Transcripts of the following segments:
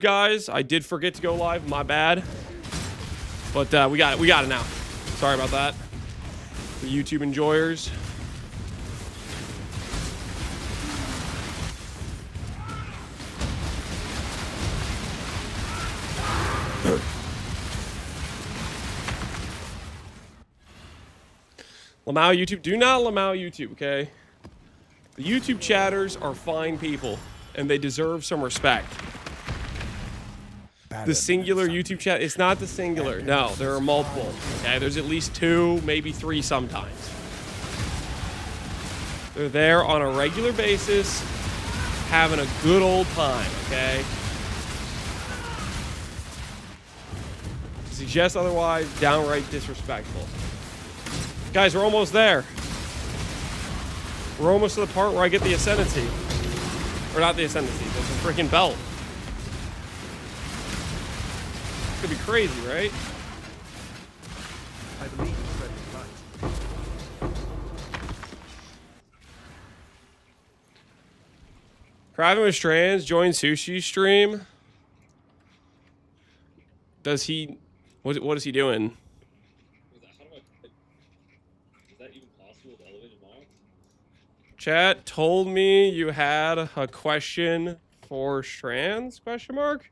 guys. I did forget to go live. My bad. But we got it. We got it now. Sorry about that. The YouTube enjoyers. Lamau YouTube. Do not Lamau YouTube, okay? The YouTube chatters are fine people, and they deserve some respect. The singular YouTube chat, it's not the singular. No, there are multiple, okay? There's at least 2, maybe 3 sometimes. They're there on a regular basis, having a good old time, okay? To suggest otherwise, downright disrespectful. Guys, we're almost there. We're almost to the part where I get the Ascendancy. Or not the Ascendancy, but the freaking belt. It's gonna be crazy, right? I believe it's right. Craving with Strands joined Sushi stream. Does he... What is he doing? Is that even possible with elevated mods? Chat told me you had a question for Strands? Question mark?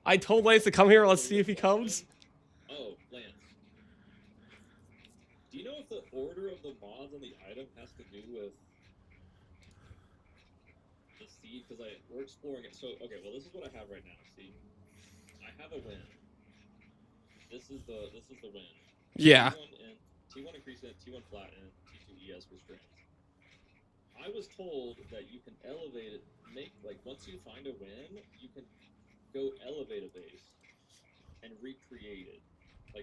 I told Lance to come here. Let's see if he comes. Oh, Lance. Do you know if the order of the mods on the item has to do with the seed? Because we're exploring it. So, okay, well, this is what I have right now. See, I have a win. This is the win. Yeah. T1 increase it, T1 flat, and T2 ES for strings. I was told that you can elevate it, once you find a win, you can go elevate a base and recreate it.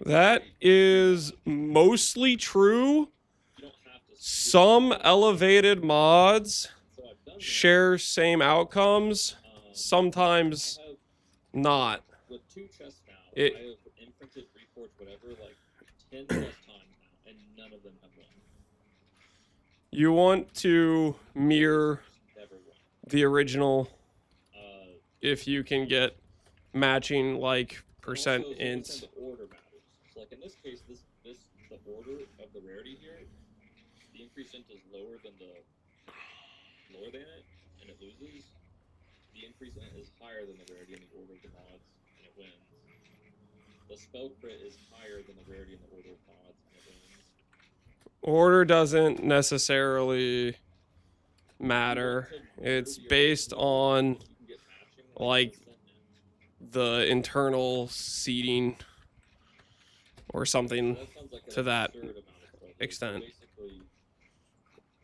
That is mostly true. You don't have to. Some elevated mods share same outcomes. Sometimes not. With 2 chests now, I It, have imprinted, reforged, whatever, 10 plus times now, and none of them have won. you want to mirror the original if you can get matching percent ints. The order matters. So in this case, the order of the rarity here, the increase int is lower than it, and it loses. The increase int is higher than the rarity in the order of the mods, and it wins. The spell crit is higher than the rarity in the order of mods, and it wins. Order doesn't necessarily matter. It's based on the internal seeding or something to that extent. I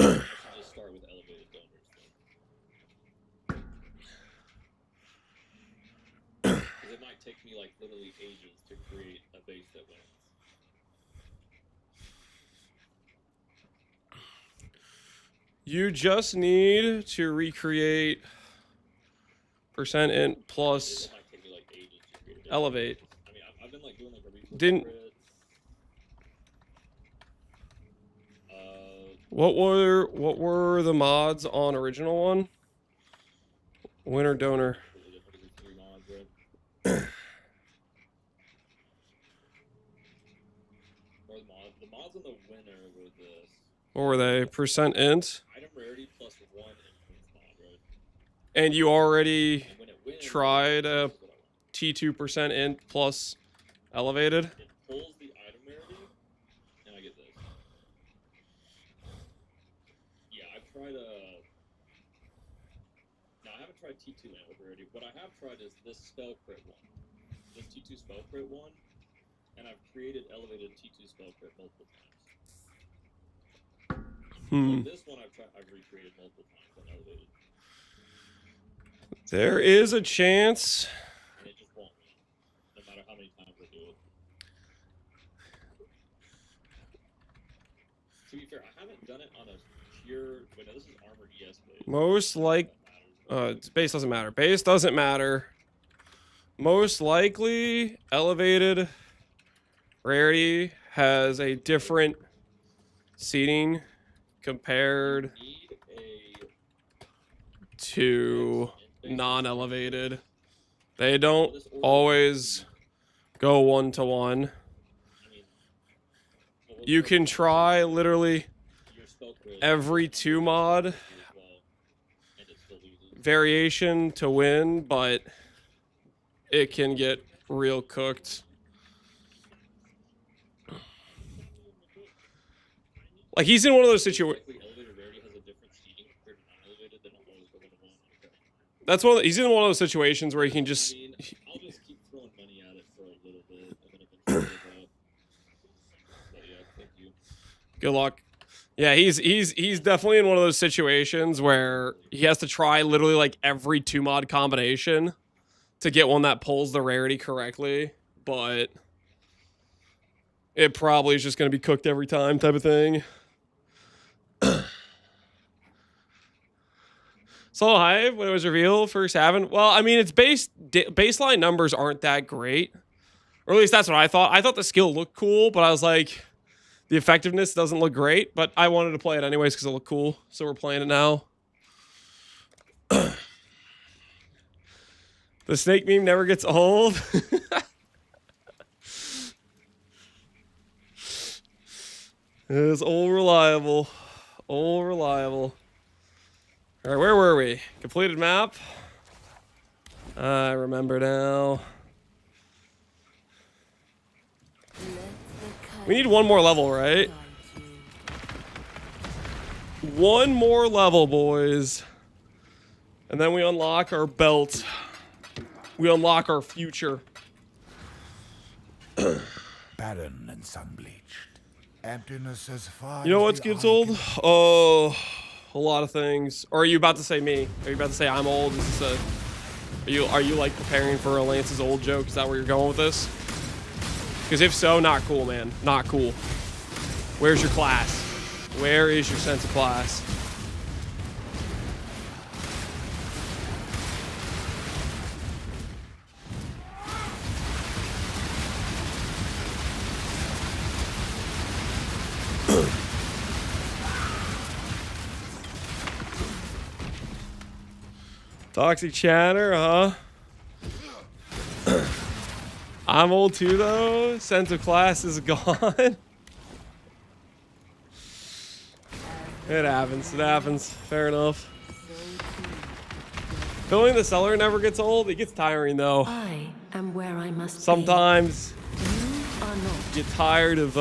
should just start with elevated donors. Because it might take me literally ages to create a base that wins. You just need to recreate percent int plus elevate. I mean, I've been doing a resource Didn't. grid. What were the mods on original one? Winner donor. The mods on the winner were this. What were they? Percent int. Item rarity plus 1 influence mod, right? And you already And when it wins, tried a that's what I want. T2% int plus elevated. It pulls the item rarity, and I get this. Yeah, I've tried No, I haven't tried T2 int with rarity. What I have tried is this spell crit one. This T2 spell crit one, and I've created elevated T2 spell crit multiple times. This one I've recreated multiple times on elevated. There is a chance. And it just won't win, no matter how many times I do it. To be fair, I haven't done it on a pure... Wait, no, this is armor ES base. Most base doesn't matter. Base doesn't matter. Most likely, elevated rarity has a different seating compared to non-elevated. They don't always go 1-to-1. You can try literally every 2 mod variation to win, but it can get real cooked. Like, he's in one of those situations. That's one. He's in one of those situations where he can just. I'll just keep throwing money at it for a little bit, and then eventually give up. But yeah, thank you. Good luck. Yeah, he's definitely in one of those situations where he has to try literally like every 2 mod combination to get one that pulls the rarity correctly, but it probably is just going to be cooked every time type of thing. So high when it was revealed first haven't. Well, I mean, it's baseline numbers aren't that great, or at least that's what I thought. I thought the skill looked cool, but I was like, the effectiveness doesn't look great. But I wanted to play it anyways because it looked cool, so we're playing it now. The snake meme never gets old. It's all reliable, all reliable. All right, where were we? Completed map. I remember now. We need 1 more level, right? 1 more level, boys. And then we unlock our belt. We unlock our future. Barren and sun-bleached. Emptiness as far. You know what gets old? Oh, a lot of things. Or are you about to say me? Are you about to say I'm old? Is this are you like preparing for a Lance's old joke? Is that where you're going with this? Because if so, not cool, man. Not cool. Where's your class? Where is your sense of class? Toxic chatter, huh? I'm old too, though. Sense of class is gone. It happens. It happens. Fair enough. Filling the cellar never gets old. It gets tiring, though. I am where I must Sometimes be. You are not. you get tired of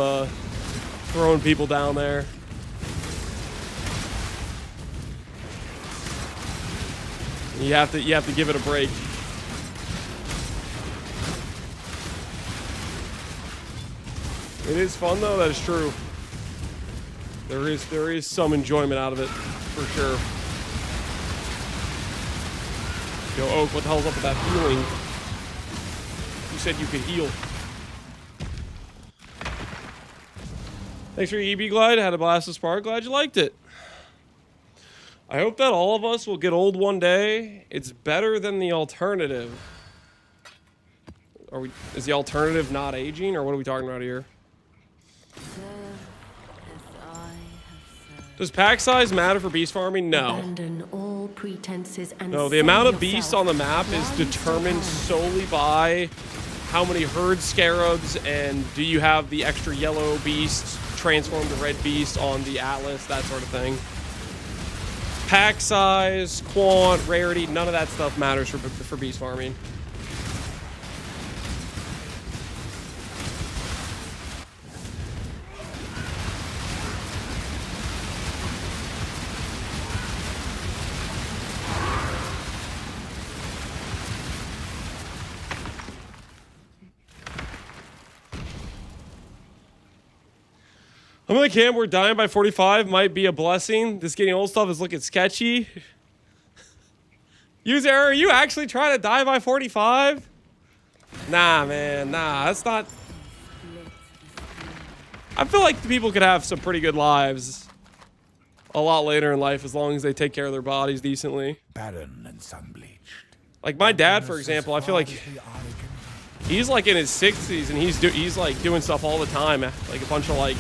throwing people down there. You have to give it a break. It is fun though, that is true. There is some enjoyment out of it, for sure. Yo, Oak, what the hell's up with that healing? You said you could heal. Thanks for your EB glide. Had a blast with Spark. Glad you liked it. I hope that all of us will get old one day. It's better than the alternative. Is the alternative not aging, or what are we talking about here? Does pack size matter for beast farming? No. Abandon all pretenses and No, the amount of beasts on the map is determined solely by how many herd scarabs and do you have the extra yellow beast transform to red beast on the atlas, that sort of thing. Pack size, quant, rarity, none of that stuff matters for beast farming. I'm in the camp where dying by 45 might be a blessing. This getting old stuff is looking sketchy. User error, are you actually trying to die by 45? Nah, man, nah, that's not... I feel like people could have some pretty good lives a lot later in life as long as they take care of their bodies decently. Barren and sun-bleached. Like my dad, for example, I feel like he's like in his 60s and he's like doing stuff all the time, like a bunch of like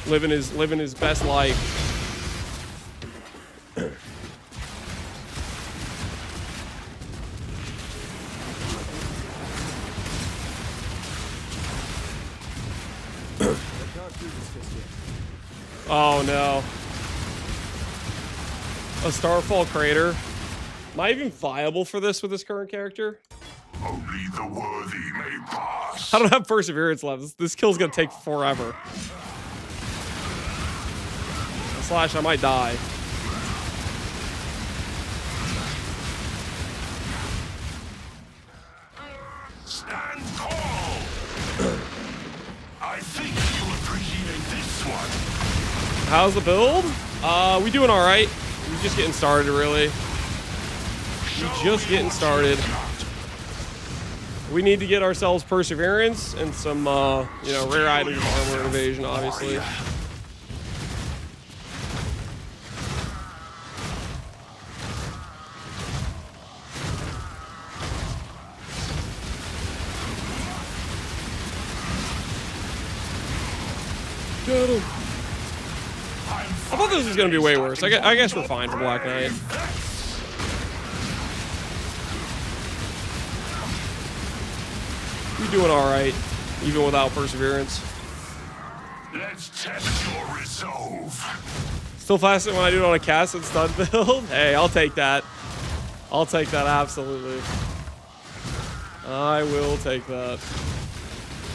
living his best life. Oh no. A Starfall Crater. Am I even viable for this with this current character? Only the worthy may pass. I don't have Perseverance left. This kill's gonna take forever. Slash, I might die. Stand tall. I think you appreciate this one. How's the build? We doing all right. We're just getting started, really. We're just getting started. We need to get ourselves Perseverance and some, you know, rare items, armor, and evasion, obviously. Get him. I thought this was going to be way worse. I guess we're fine for Black Knight. We're doing all right, even without Perseverance. Let's test your resolve. Still faster when I do it on a cast and stun build? Hey, I'll take that. I'll take that, absolutely. I will take that.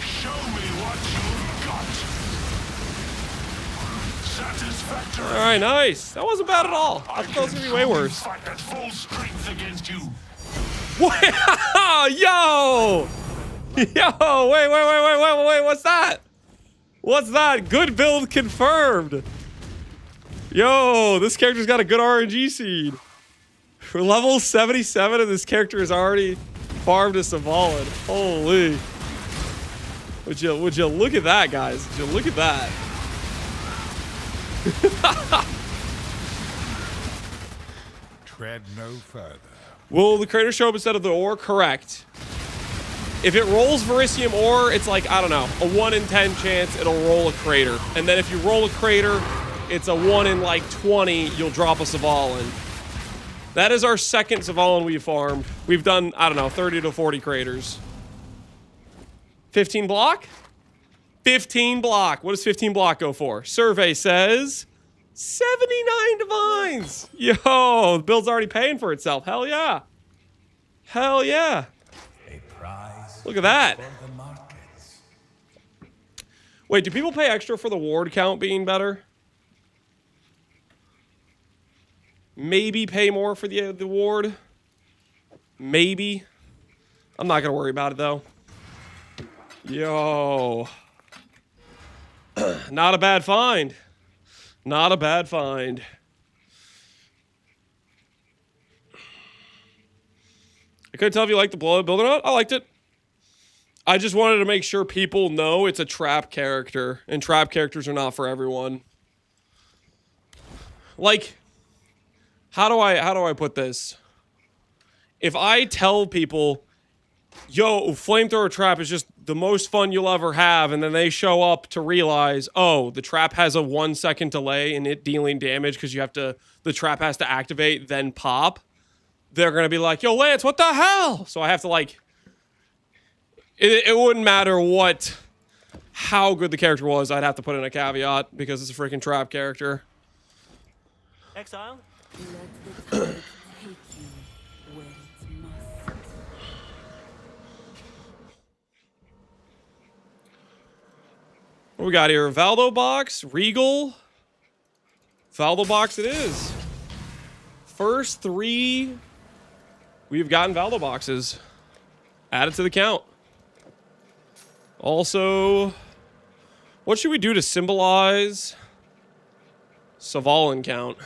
Show me what you've got. Satisfactory. All right, nice. That wasn't bad at all. I thought it was going to be way worse. Fight at full strength against you. Wow, yo! Yo, wait, what's that? What's that? Good build confirmed. Yo, this character's got a good RNG seed. For level 77 and this character is already farmed a Savalan. Holy. Would you look at that, guys? Would you look at that? Tread no further. Will the crater show up instead of the ore? Correct. If it rolls Verisium ore, it's like, I don't know, a 1 in 10 chance it'll roll a crater. And then if you roll a crater, it's a 1 in like 20, you'll drop a Savalan. That is our second Savalan we've farmed. We've done, I don't know, 30 to 40 craters. 15 block? 15 block. What does 15 block go for? Survey says 79 divines. Yo, the build's already paying for itself. Hell yeah. Hell yeah. Look at that. Wait, do people pay extra for the ward count being better? Maybe pay more for the ward. Maybe. I'm not going to worry about it, though. Yo. Not a bad find. Not a bad find. I couldn't tell if you liked the blowout build or not. I liked it. I just wanted to make sure people know it's a trap character, and trap characters are not for everyone. Like, how do I put this? If I tell people, yo, flamethrower trap is just the most fun you'll ever have, and then they show up to realize, oh, the trap has a 1 second delay in it dealing damage because the trap has to activate, then pop, they're gonna be like, yo, Lance, what the hell? So I have to like, it wouldn't matter how good the character was, I'd have to put in a caveat because it's a freaking trap character. Exile? Let the tide take you where it must. What we got here? Valdo box, Regal. Valdo box it is. First 3 we've gotten Valdo boxes. Added to the count. Also, what should we do to symbolize Savalan count?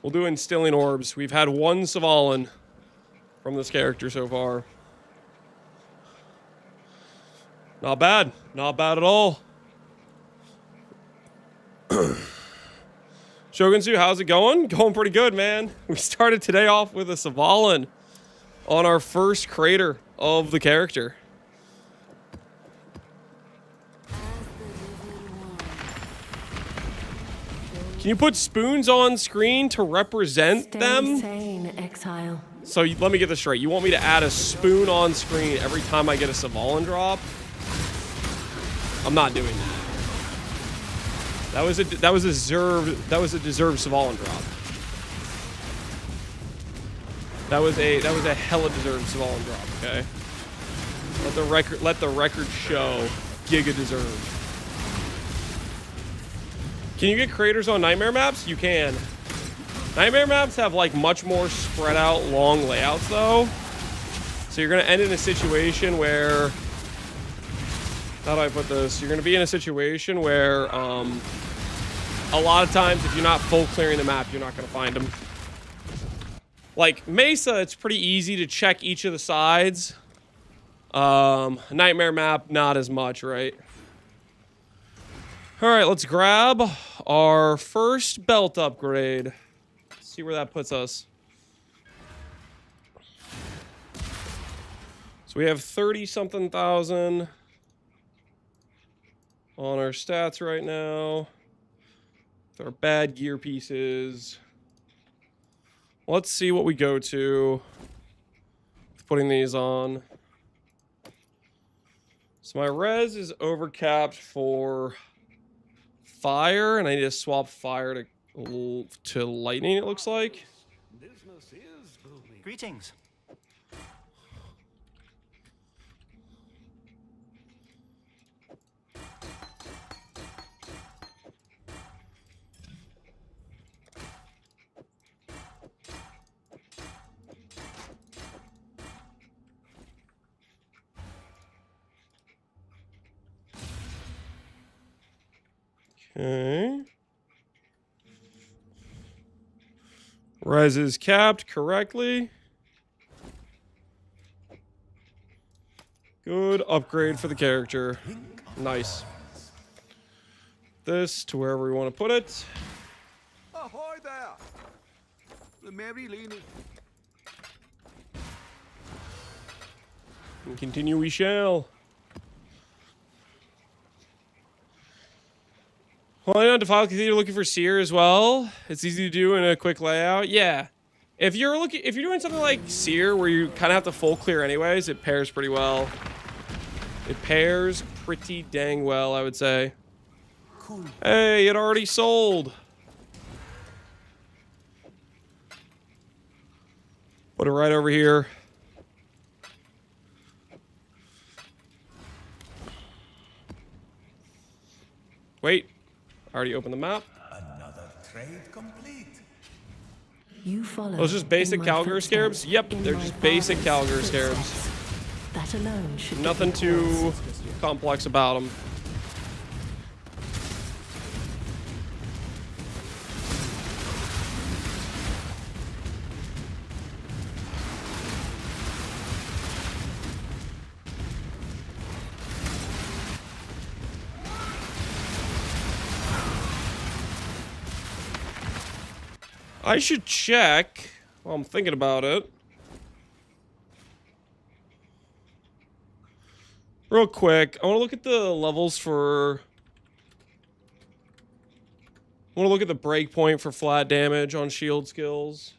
We'll do Instilling Orbs. We've had 1 Savalan from this character so far. Not bad. Not bad at all. Shogunsu, how's it going? Going pretty good, man. We started today off with a Savalan on our first crater of the character. Can you put spoons on screen to represent Stay them? sane, Exile. So let me get this straight. You want me to add a spoon on screen every time I get a Savalan drop? I'm not doing that. That was a deserved Svalin drop. That was a hella deserved Svalin drop, okay? Let the record show Giga deserved. Can you get craters on nightmare maps? You can. Nightmare maps have like much more spread out long layouts though. So you're gonna end in a situation where, how do I put this? You're gonna be in a situation where a lot of times if you're not full clearing the map, you're not gonna find them. Like Mesa, it's pretty easy to check each of the sides. Nightmare map, not as much, right? All right, let's grab our first belt upgrade. See where that puts us. So we have 30-something thousand on our stats right now. With our bad gear pieces. Let's see what we go to with putting these on. So my res is overcapped for fire, and I need to swap fire to lightning, it looks like. Business is booming. Greetings. Okay. Res is capped correctly. Good upgrade for the character. Nice. This to wherever we want to put it. Ahoy there! The Mary Leaning. And continue we shall. Well, I know Defiled Cathedral looking for Seer as well. It's easy to do in a quick layout. Yeah. If you're doing something like Seer where you kind of have to full clear anyways, it pairs pretty well. It pairs pretty dang well, I would say. Cool. Hey, it already sold. Put it right over here. Wait. I already opened the map. Another trade complete. You follow. Those just basic in my Calgar footsteps, scarabs? Yep, in they're my just basic father's Calgar scarabs. footsteps. That alone should give Nothing you pause. too complex about them. I should check while I'm thinking about it. Real quick, I want to look at the levels for... I want to look at the breakpoint for flat damage on shield skills.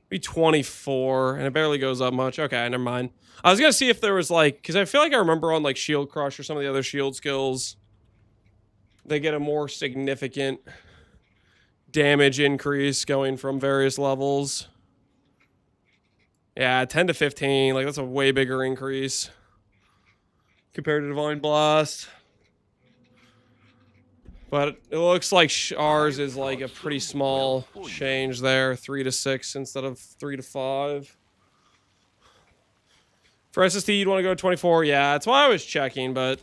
Be 24, and it barely goes up much. Okay, never mind. I was going to see if there was like... Because I feel like I remember on like Shield Crush or some of the other shield skills... They get a more significant damage increase going from various levels. Yeah, 10 to 15. Like, that's a way bigger increase compared to Divine Blast. But it looks like ours is like a pretty small change there. 3 to 6 instead of 3 to 5. For SST, you'd want to go 24. Yeah, that's why I was checking, but...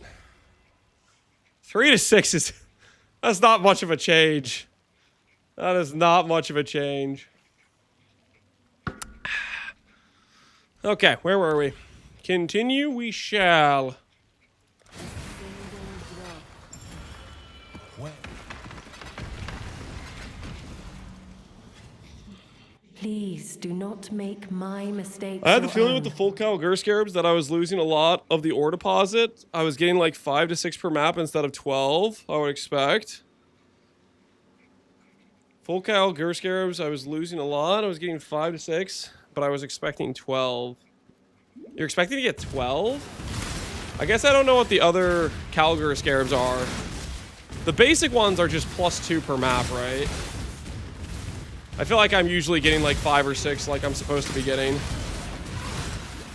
3 to 6 is... That's not much of a change. That is not much of a change. Okay, where were we? Continue we shall. Please do not make my mistakes. I had the your feeling with the own. full Calgar scarabs that I was losing a lot of the ore deposit. I was getting like 5 to 6 per map instead of 12, I would expect. Full Calgar scarabs, I was losing a lot. I was getting 5 to 6, but I was expecting 12. You're expecting to get 12? I guess I don't know what the other Calgar scarabs are. The basic ones are just +2 per map, right? I feel like I'm usually getting like 5 or 6 like I'm supposed to be getting.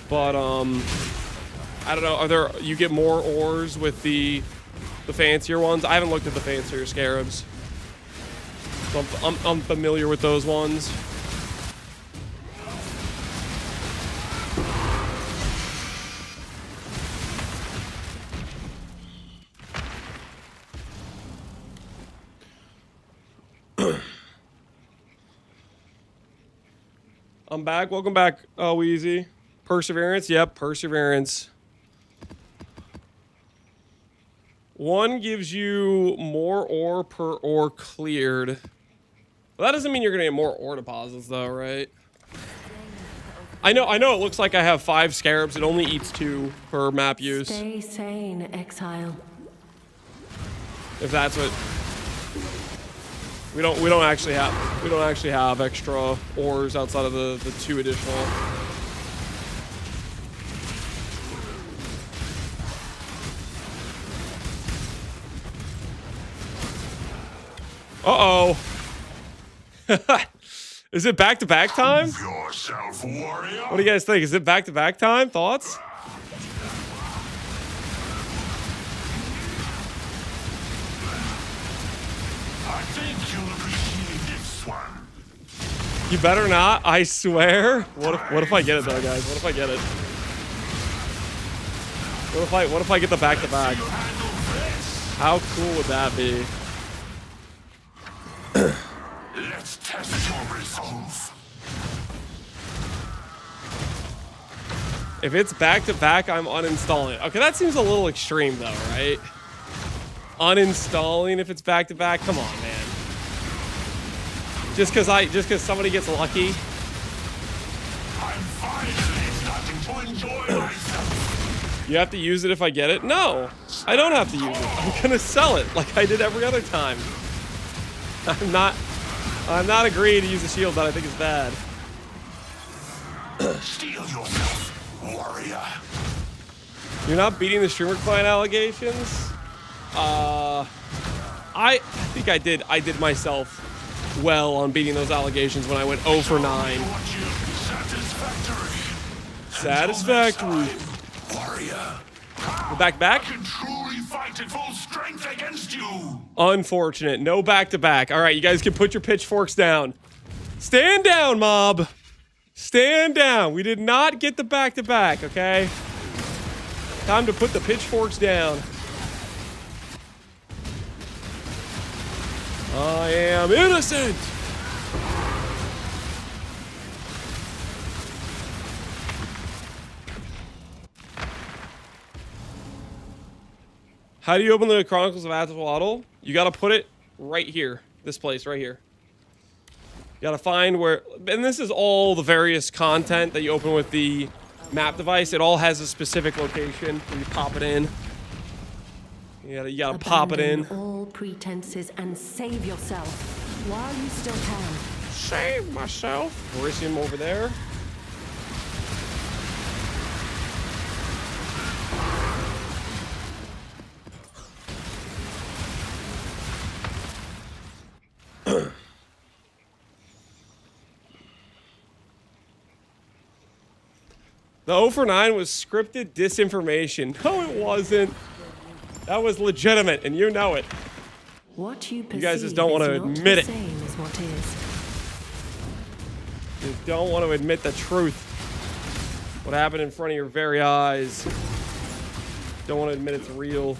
But, I don't know. Are there... You get more ores with the fancier ones? I haven't looked at the fancier scarabs. So I'm familiar with those ones. I'm back. Welcome back, Wheezy. Perseverance? Yep, Perseverance. One gives you more ore per ore cleared. Well, that doesn't mean you're gonna get more ore deposits, though, right? I know it looks like I have 5 scarabs. It only eats 2 per map use. Stay sane, Exile. If that's what... We don't actually have extra ores outside of the 2 additional. Uh-oh. Is it back-to-back time? Yourself, warrior. What do you guys think? Is it back-to-back time? Thoughts? I think you'll appreciate this one. You better not, I swear. What if I get it though, guys? What if I get it? What if I get the back-to-back? You handle this. How cool would that be? Let's test your resolve. If it's back-to-back, I'm uninstalling it. Okay, that seems a little extreme though, right? Uninstalling if it's back-to-back? Come on, man. Just cause somebody gets lucky. I'm finally starting to enjoy myself. You have to use it if I get it? No, I don't have to use it. I'm gonna sell it like I did every other time. I'm not agreeing to use a shield that I think is bad. Steel yourself, warrior. You're not beating the streamer client allegations? I think I did myself well on beating those allegations when I went 0 for 9. Satisfactory. Warrior. We're back. I can truly fight at full strength against you. Unfortunate. No back-to-back. All right, you guys can put your pitchforks down. Stand down, mob. Stand down. We did not get the back-to-back, okay? Time to put the pitchforks down. I am innocent. How do you open the Chronicles of Atwaddle? You gotta put it right here. This place, right here. You gotta find where... And this is all the various content that you open with the map device. It all has a specific location where you pop it in. You gotta pop it in. Abandon all pretenses and save yourself while you still can. Save myself. Borisium over there. The 0 for 9 was scripted disinformation. No, it wasn't. That was legitimate, and you know it. What you guys just don't want to admit it. Same as what is. You don't want to admit the truth. What happened in front of your very eyes. Don't want to admit it's real.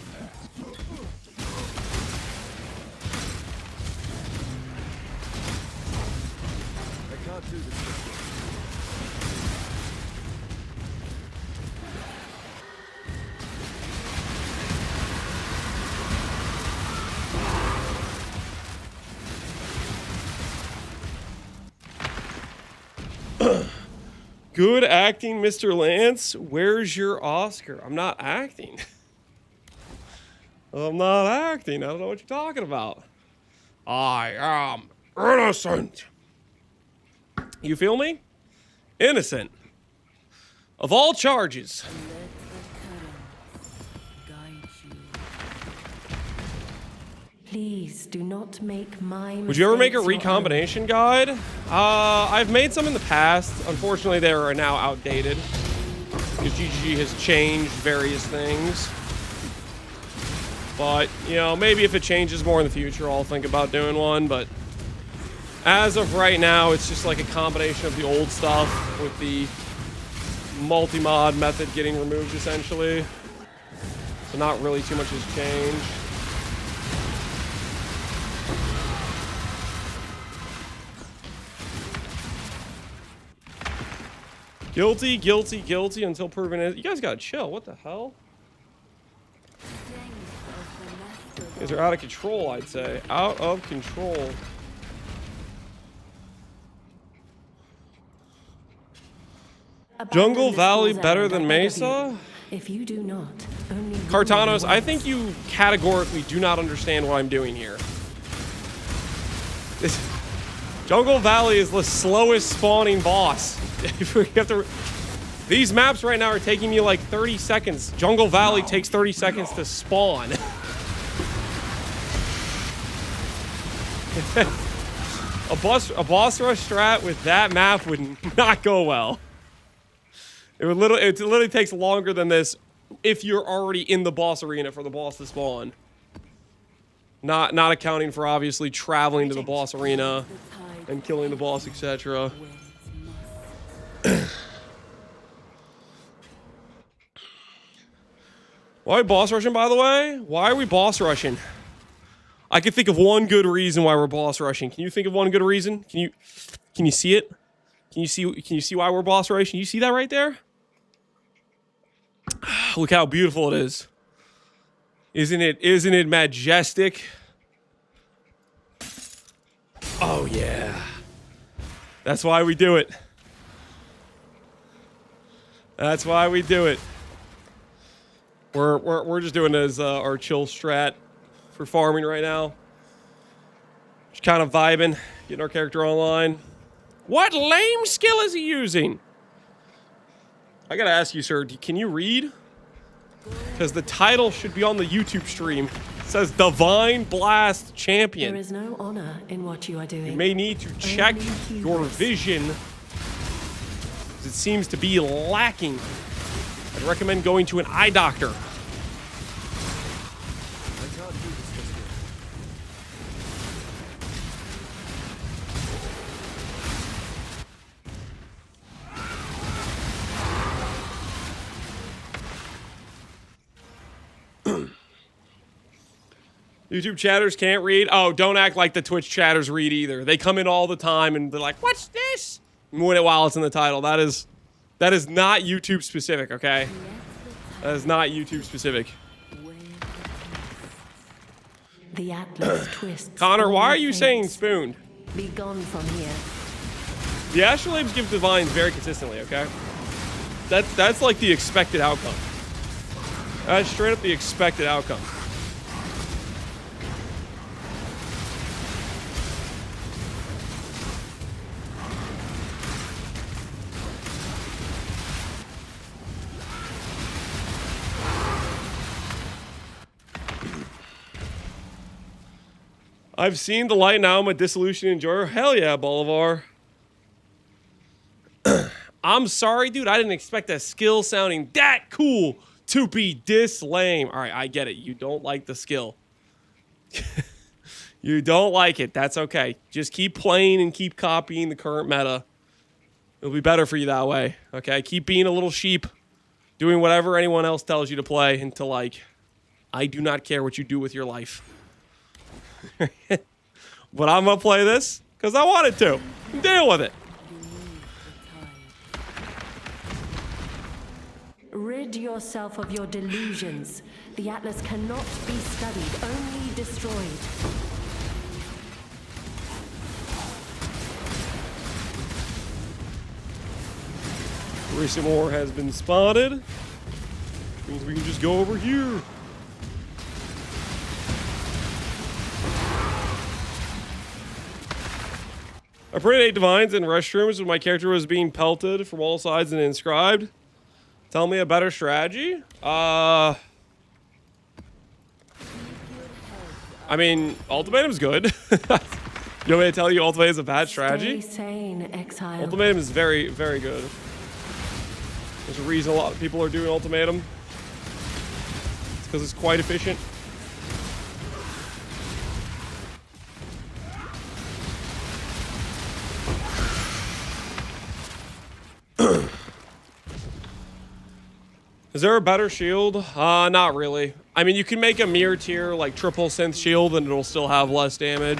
I can't do this. Good acting, Mr. Lance. Where's your Oscar? I'm not acting. I'm not acting. I don't know what you're talking about. I am innocent. You feel me? Innocent. Of all charges. Let the current guide you. Please do not make my Would you ever make a mistakes your own. recombination guide? I've made some in the past. Unfortunately, they are now outdated because GGG has changed various things. But, you know, maybe if it changes more in the future, I'll think about doing one. But as of right now, it's just like a combination of the old stuff with the multi-mod method getting removed, essentially. So not really too much has changed. Guilty, guilty, guilty until proven innocent. You guys gotta chill. What the hell? You guys are out of control, I'd say. Out of control. Jungle Valley better than Mesa? If you do not, only Cartanos, I think you categorically do not understand what I'm doing here. Jungle Valley is the slowest spawning boss. These maps right now are taking me like 30 seconds. Jungle Valley takes 30 seconds to spawn. A boss rush strat with that map would not go well. It literally takes longer than this if you're already in the boss arena for the boss to spawn. Not accounting for obviously traveling to the boss arena and killing the boss, etc. Why are we boss rushing, by the way? Why are we boss rushing? I can think of one good reason why we're boss rushing. Can you think of one good reason? Can you see it? Can you see why we're boss rushing? You see that right there? Look how beautiful it is. Isn't it majestic? Oh yeah. That's why we do it. That's why we do it. We're just doing it as our chill strat for farming right now. Just kind of vibing, getting our character online. What lame skill is he using? I gotta ask you, sir, can you read? Because the title should be on the YouTube stream. It says Divine Blast Champion. There is no honor in what you are doing. You may need to check your vision, as it seems to be lacking. I'd recommend going to an eye doctor. I can't do this just yet. YouTube chatters can't read. Oh, don't act like the Twitch chatters read either. They come in all the time and they're like, "What's this?" While it's in the title. That is not YouTube specific, okay? That is not YouTube specific. The Atlas twists. Connor, why all are you fates. saying spooned? Be gone from here. The astrolabes give divines very consistently, okay? That's like the expected outcome. That's straight up the expected outcome. I've seen the light now. I'm a dissolution enjoyer. Hell yeah, Bolivar. I'm sorry, dude. I didn't expect that skill sounding that cool to be this lame. All right, I get it. You don't like the skill. You don't like it. That's okay. Just keep playing and keep copying the current meta. It'll be better for you that way. Okay? Keep being a little sheep. Doing whatever anyone else tells you to play until, like, I do not care what you do with your life. But I'm gonna play this because I wanted to. Deal with it. Rid yourself of your delusions. The Atlas cannot be studied, only destroyed. More has been spotted. Means we can just go over here. I prayed 8 divines in restrooms when my character was being pelted from all sides and inscribed. Tell me a better strategy? I mean, ultimatum's good. You want me to tell you ultimatum is a bad strategy? Stay sane, Exile. Ultimatum is very, very good. There's a reason a lot of people are doing ultimatum. It's because it's quite efficient. Is there a better shield? Not really. I mean, you can make a mirror tier like triple synth shield and it'll still have less damage.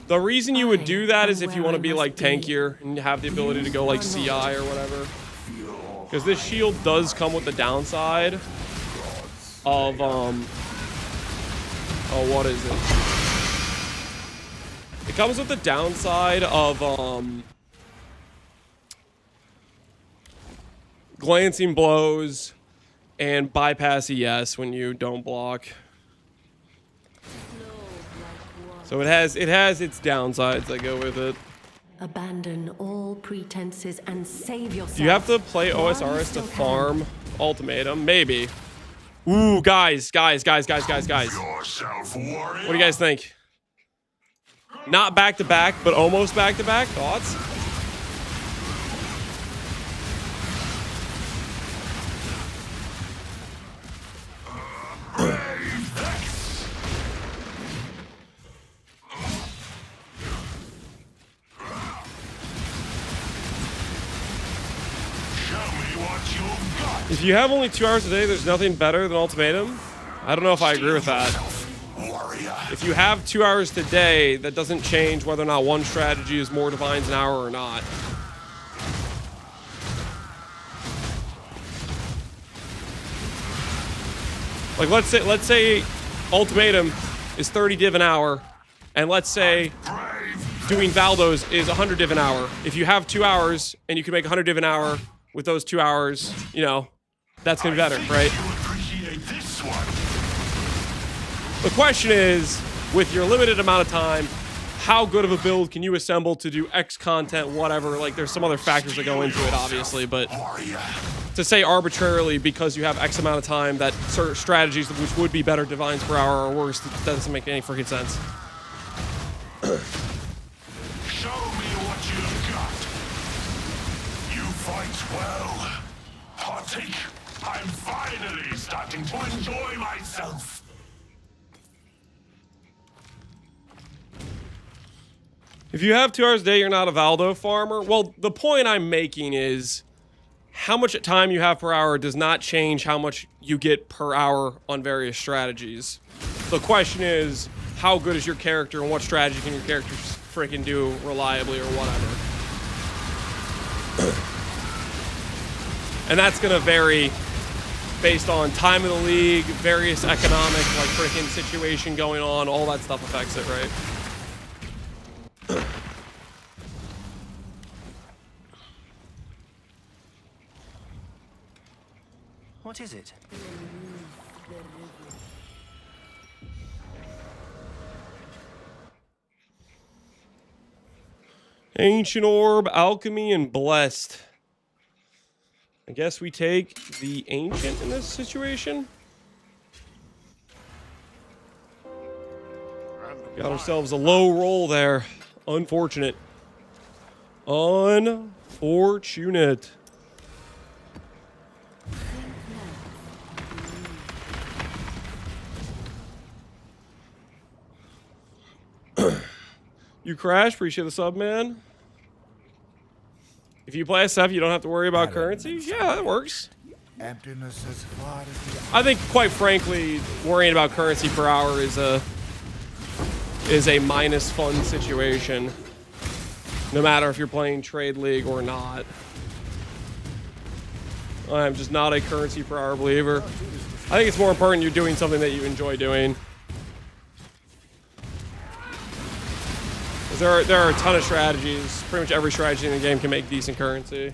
The reason you would do that is if you want to be like tankier and have the ability to go like CI or whatever. Because this shield does come with the downside of, oh, what is it? It comes with the downside of, glancing blows and bypass ES when you don't block. So it has its downsides that go with it. Abandon all pretenses and save yourself. Do you have to play OSRS to farm ultimatum? Maybe. Ooh, guys. Yourself, warrior. What do you guys think? Not back to back, but almost back to back. Thoughts? If you have only 2 hours a day, there's nothing better than ultimatum. I don't know if I agree with that. If you have 2 hours today, that doesn't change whether or not one strategy is more divines an hour or not. Like let's say ultimatum is 30 div an hour, and let's say doing Valdos is 100 div an hour. If you have 2 hours and you can make 100 div an hour with those 2 hours, you know, that's gonna be better, right? The question is, with your limited amount of time, how good of a build can you assemble to do X content, whatever? Like, there's some other factors that go into it, obviously, but to say arbitrarily because you have X amount of time that certain strategies which would be better divines per hour or worse, that doesn't make any freaking sense. Show me what you've got. You fight well. Partake. I'm finally starting to enjoy myself. If you have 2 hours a day, you're not a Valdo farmer. Well, the point I'm making is how much time you have per hour does not change how much you get per hour on various strategies. The question is, how good is your character and what strategy can your character freaking do reliably or whatever? And that's going to vary based on time of the league, various economic, like, freaking situation going on. All that stuff affects it, right? What is it? Ancient Orb, Alchemy, and Blessed. I guess we take the Ancient in this situation. Got ourselves a low roll there. Unfortunate. Unfortunate. You crash, appreciate the sub, man. If you play SF, you don't have to worry about currency. Yeah, that works. Emptiness as far as the I think, quite frankly, worrying about currency per hour is a minus fun situation. No matter if you're playing Trade League or not. I'm just not a currency per hour believer. I think it's more important you're doing something that you enjoy doing. There are a ton of strategies. Pretty much every strategy in the game can make decent currency.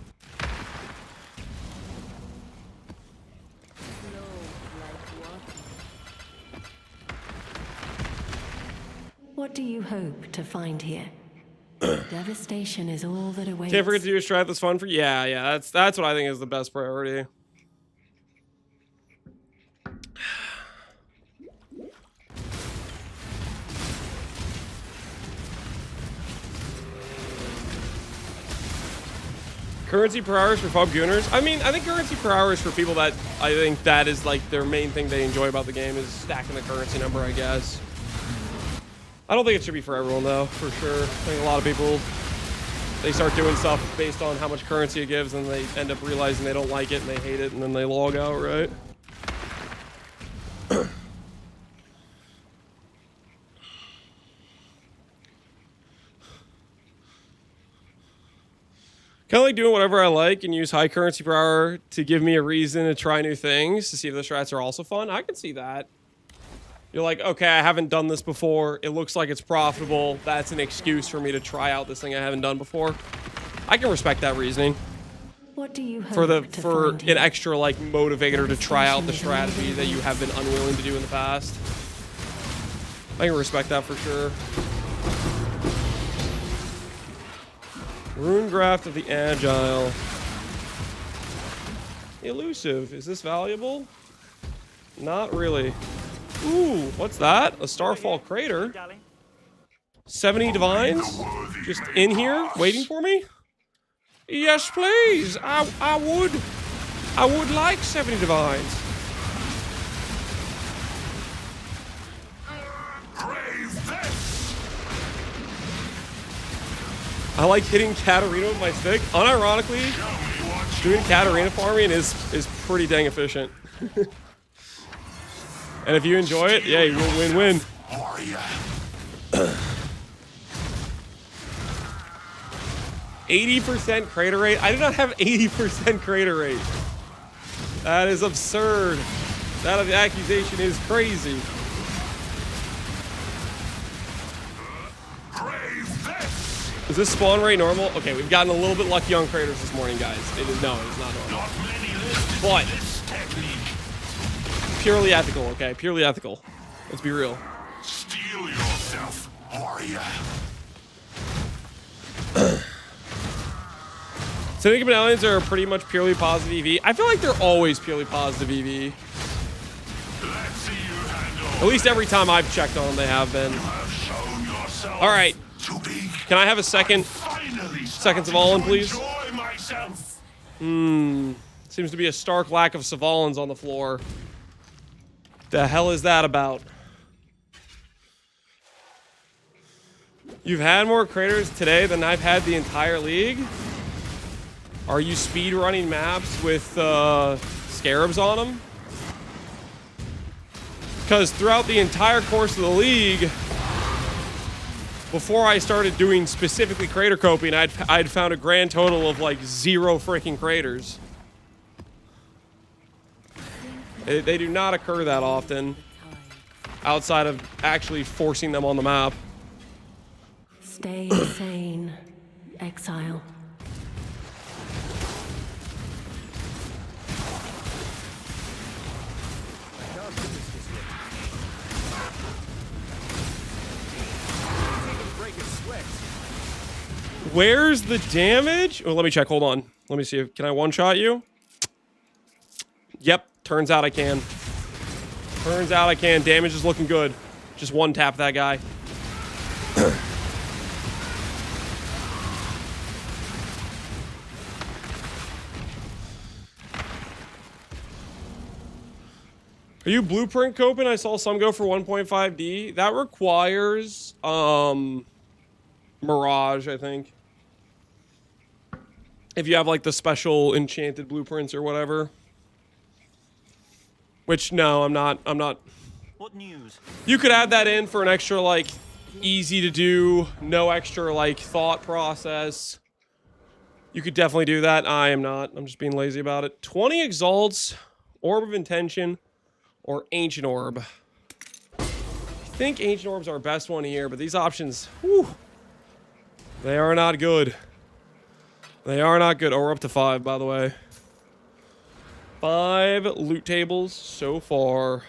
What do you hope to find here? Devastation is all that awaits. Can't forget to do a strat that's fun for. Yeah. That's what I think is the best priority. Currency per hour is for pub gooners. I mean, I think currency per hour is for people that I think that is like their main thing they enjoy about the game is stacking the currency number, I guess. I don't think it should be for everyone though, for sure. I think a lot of people, they start doing stuff based on how much currency it gives and they end up realizing they don't like it and they hate it and then they log out, right? Kind of like doing whatever I like and use high currency per hour to give me a reason to try new things to see if the strats are also fun. I can see that. You're like, okay, I haven't done this before. It looks like it's profitable. That's an excuse for me to try out this thing I haven't done before. I can respect that reasoning. What do you For hope an extra like motivator to try out the strategy that you have been unwilling to do in the past. I can respect that for sure. Rune Graft of the Agile. Elusive. Is this valuable? Not really. Ooh, what's that? A Starfall Crater? 70 Divines? Just in here, waiting for me? Yes, please. I would like 70 Divines. I like hitting Katarina with my stick. Unironically, doing Katarina farming is pretty dang efficient. And if you enjoy it, yeah, you will win-win. 80% crater rate? I do not have 80% crater rate. That is absurd. That accusation is crazy. Is this spawn rate normal? Okay, we've gotten a little bit lucky on craters this morning, guys. No, it is not normal. But purely ethical, okay? Purely ethical. Let's be real. Steel yourself, warrior. Syndicate medallions are pretty much purely positive EV. I feel like they're always purely positive EV. Let's see you handle. At least every time I've checked on them, they have been. You have shown yourself All right. too big. Can I have a second? Finally Seconds of All-In, please? enjoy myself. Seems to be a stark lack of Savalans on the floor. The hell is that about? You've had more craters today than I've had the entire league? Are you speed running maps with scarabs on them? Because throughout the entire course of the league, before I started doing specifically crater coping, I'd found a grand total of like 0 freaking craters. They do not occur that often, outside of actually forcing them on the map. Stay sane, Exile. Where's the damage? Oh, let me check. Hold on. Let me see. Can I one-shot you? Yep. Turns out I can. Turns out I can. Damage is looking good. Just one tap that guy. Are you blueprint coping? I saw some go for 1.5D. That requires Mirage, I think. If you have like the special enchanted blueprints or whatever. Which no, I'm not. What news? You could add that in for an extra like easy to do, no extra like thought process. You could definitely do that. I am not. I'm just being lazy about it. 20 exalts, Orb of Intention, or Ancient Orb. I think Ancient Orb's our best one here, but these options, whew, they are not good. They are not good. Oh, we're up to 5, by the way. 5 loot tables so far.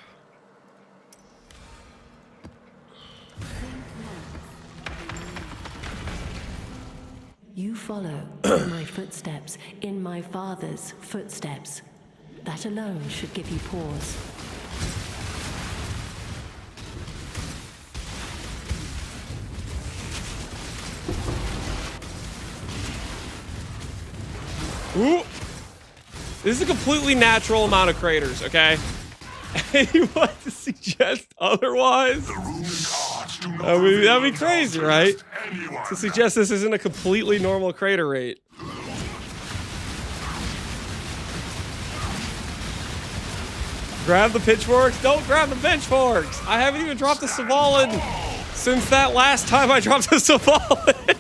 You follow in my footsteps, in my father's footsteps. That alone should give you pause. Ooh. This is a completely natural amount of craters, okay? Anyone to suggest otherwise? I mean, that'd be crazy, right? To suggest this isn't a completely normal crater rate. Grab the pitchforks? Don't grab the pitchforks! I haven't even dropped the Savalan since that last time I dropped the Savalan.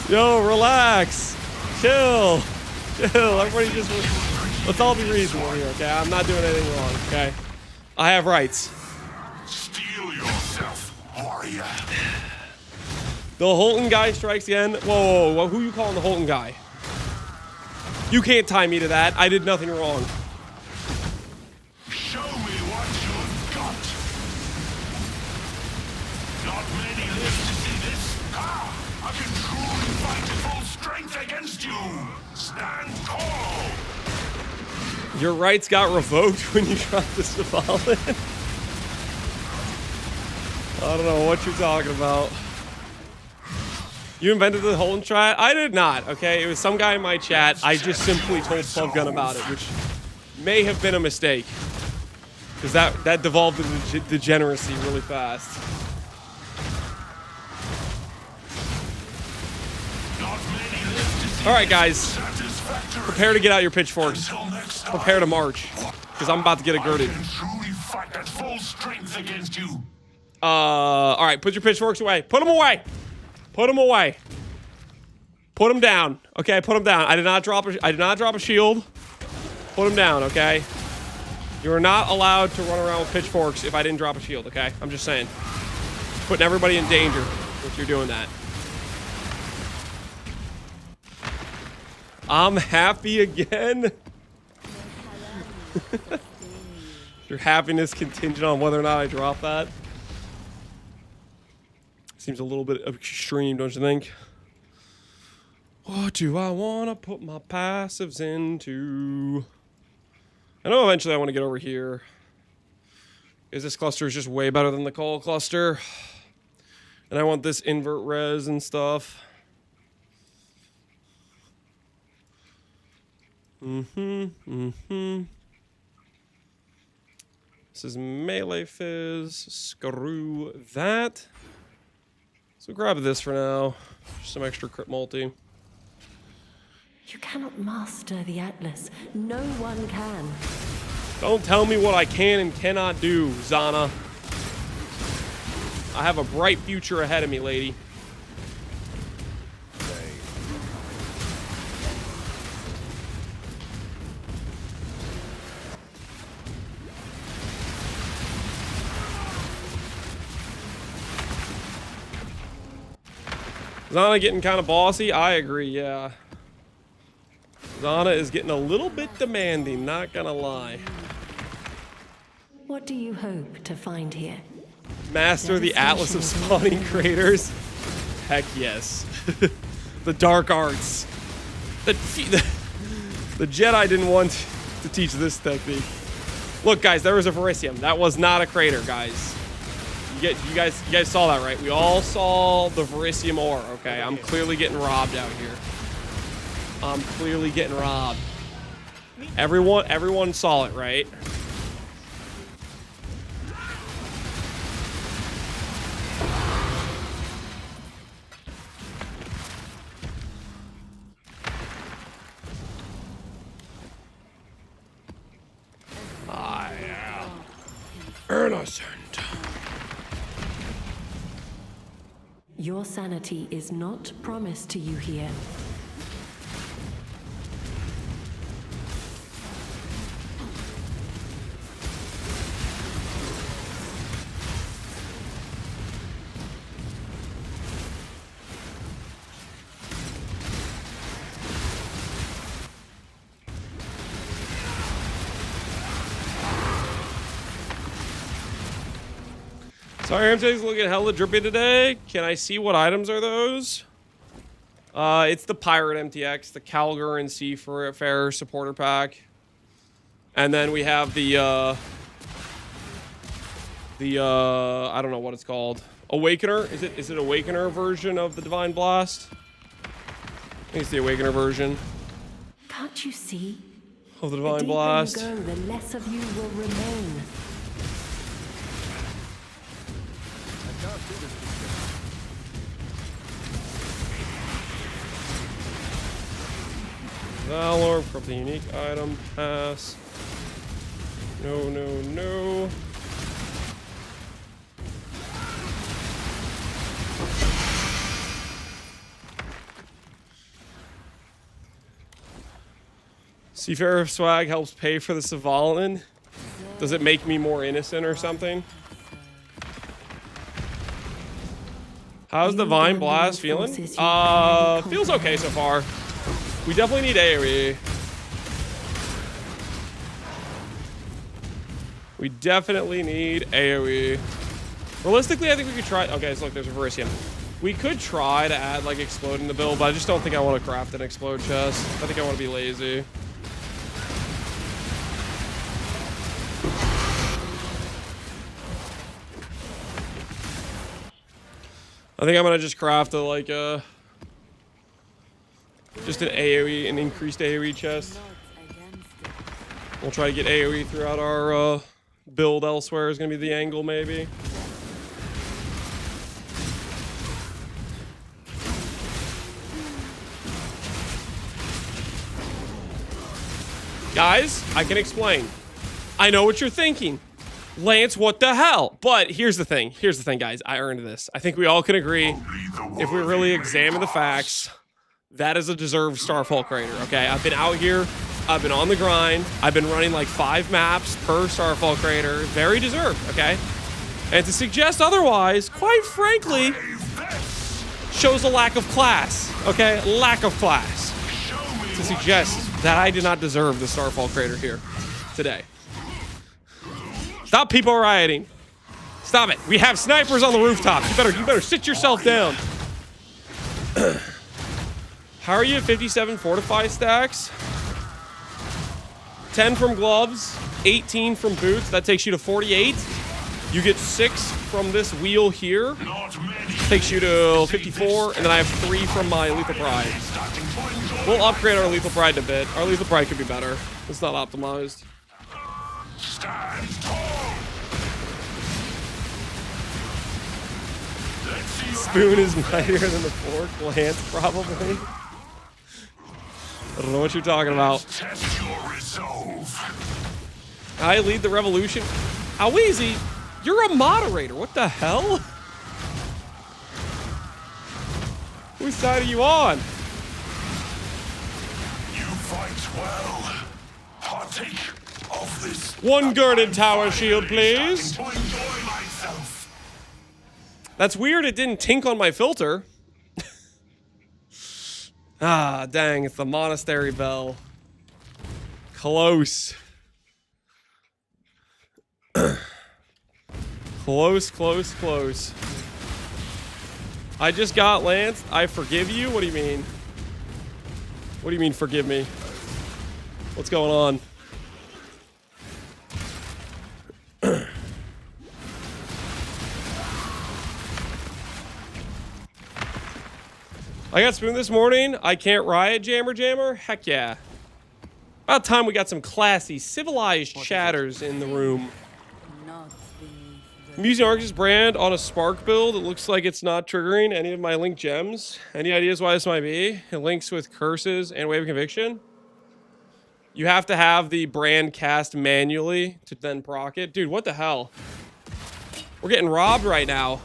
Yo, relax. Chill. Chill. Everybody just... Let's all be reasonable here, okay? I'm not doing anything wrong, okay? I have rights. Steel yourself, warrior. The Holton guy strikes again. Whoa, whoa, whoa, who you calling the Holton guy? You can't tie me to that. I did nothing wrong. Show me what you've got. Not many live to see this. Ah, I can truly fight at full strength against you. Stand tall. Your rights got revoked when you dropped the Savalan. I don't know what you're talking about. You invented the Holton strat? I did not, okay? It was some guy in my chat. I just simply told Pluggun about it, which may have been a mistake. Because that devolved into degeneracy really fast. Alright, guys. Prepare to get out your pitchforks. Prepare to march. Because I'm about to get a girded. Alright, put your pitchforks away. Put them away! Put them away. Put them down. Okay, put them down. I did not drop a shield. Put them down, okay? You are not allowed to run around with pitchforks if I didn't drop a shield, okay? I'm just saying. Putting everybody in danger if you're doing that. I'm happy again. Your happiness contingent on whether or not I drop that. Seems a little bit extreme, don't you think? What do I want to put my passives into? I know eventually I want to get over here. Because this cluster is just way better than the coal cluster. And I want this invert res and stuff. This is melee fizz. Screw that. So grab this for now. Just some extra crit multi. You cannot master the Atlas. No one can. Don't tell me what I can and cannot do, Zana. I have a bright future ahead of me, lady. Zana getting kind of bossy? I agree, yeah. Zana is getting a little bit demanding, not gonna lie. What do you hope to find here? Master the Atlas of spawning craters? Heck yes. The dark arts. The Jedi didn't want to teach this technique. Look, guys, there was a Verisium. That was not a crater, guys. You guys saw that, right? We all saw the Verisium ore, okay? I'm clearly getting robbed out here. I'm clearly getting robbed. Everyone saw it, right? I am innocent. Your sanity is not promised to you here. Sorry, I'm looking hella drippy today. Can I see what items are those? It's the Pirate MTX, the Calgar and Seafarer supporter pack. And then we have the I don't know what it's called. Awakener? Is it Awakener version of the Divine Blast? I think it's the Awakener version. Can't you see? Of the The Divine deeper Blast. you go, the less of you will remain. Valor, from the unique item, pass. No, no, no. Seafarer swag helps pay for the Savalan. Does it make me more innocent or something? How's the Divine Blast feeling? Feels okay so far. We definitely need AoE. We definitely need AoE. Realistically, I think we could try. Okay, so look, there's a Verisium. We could try to add like explode in the build, but I just don't think I want to craft an explode chest. I think I want to be lazy. I think I'm gonna just craft a like just an AoE, an increased AoE chest. We'll try to get AoE throughout our build elsewhere is gonna be the angle maybe. Guys, I can explain. I know what you're thinking. Lance, what the hell? But here's the thing, guys. I earned this. I think we all can agree, if we really examine the facts, that is a deserved Starfall Crater, okay? I've been out here, I've been on the grind, I've been running like 5 maps per Starfall Crater. Very deserved, okay? And to suggest otherwise, quite frankly, shows a lack of class, okay? Lack of class. To suggest that I did not deserve the Starfall Crater here today. Stop people rioting. Stop it. We have snipers on the rooftop. You better sit yourself down. How are you at 57 fortify stacks? 10 from gloves, 18 from boots. That takes you to 48. You get 6 from this wheel here. Takes you to 54. And then I have 3 from my Lethal Pride. We'll upgrade our Lethal Pride a bit. Our Lethal Pride could be better. It's not optimized. Stand tall. Spoon is mightier than the fork. Lance, probably. I don't know what you're talking about. Test your resolve. I lead the revolution. How easy? You're a moderator. What the hell? Whose side are you on? You fight well. Partake of this. One girded tower shield, please. To enjoy myself. That's weird. It didn't tink on my filter. Ah, dang. It's the monastery bell. Close. Close, close, close. I just got Lance. I forgive you? What do you mean? What do you mean, forgive me? What's going on? I got Spoon this morning. I can't riot, Jammer. Heck yeah. About time we got some classy, civilized chatters in the room. I'm using Arcus brand on a Spark build. It looks like it's not triggering any of my link gems. Any ideas why this might be? It links with curses and Wave of Conviction. You have to have the brand cast manually to then proc it. Dude, what the hell? We're getting robbed right now.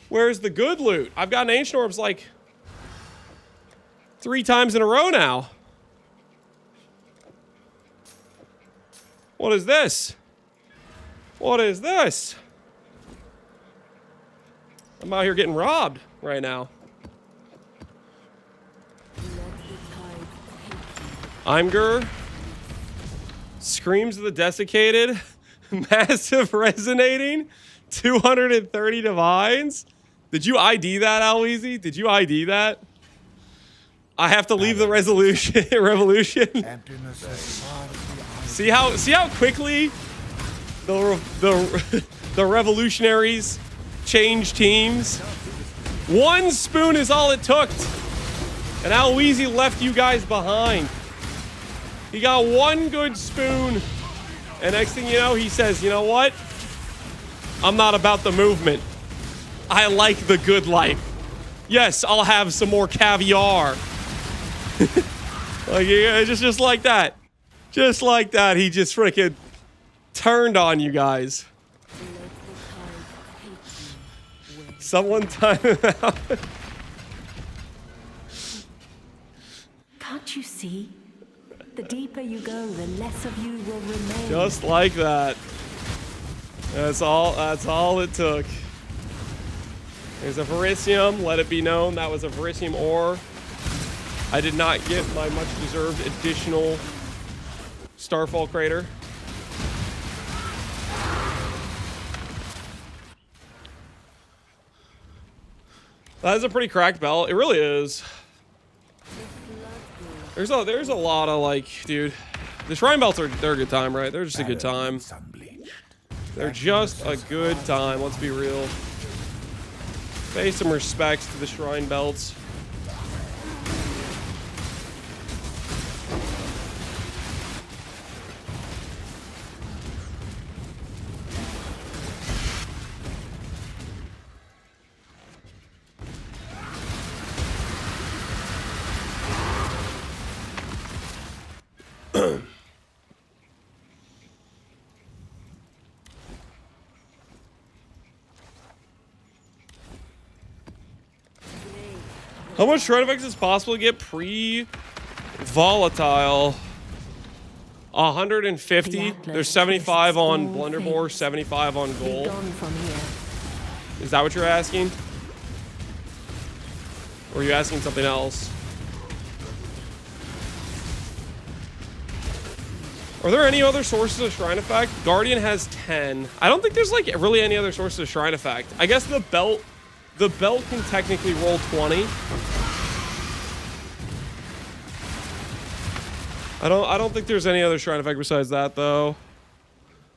Where's the good loot? I've gotten Ancient Orbs like 3 times in a row now. What is this? What is this? I'm out here getting robbed right now. Imgur. Screams of the Desiccated. Massive resonating. 230 divines. Did you ID that, Aloezy? Did you ID that? I have to leave the resolution revolution. Emptiness as far as the eye. See how quickly the revolutionaries change teams. One spoon is all it took, and Aloisi left you guys behind. He got one good spoon, and next thing you know, he says, "You know what? I'm not about the movement. I like the good life. Yes, I'll have some more caviar." Like, yeah, just like that. Just like that, he just freaking turned on you guys. Someone time him out. Can't you see? The deeper you go, the less of you will remain. Just like that. That's all it took. There's a Verisium. Let it be known that was a Verisium ore. I did not get my much-deserved additional Starfall crater. That is a pretty cracked belt. It really is. There's a lot of, like, dude, the shrine belts they're a good time, right? They're just a good time. They're just a good time. Let's be real. Pay some respects to the shrine belts. How much shrine effects is possible to get pre-volatile? 150. There's 75 on Blunderbore, 75 on Gold. Gone from here. Is that what you're asking? Or are you asking something else? Are there any other sources of shrine effect? Guardian has 10. I don't think there's like really any other sources of shrine effect. I guess the belt can technically roll 20. I don't think there's any other shrine effect besides that though.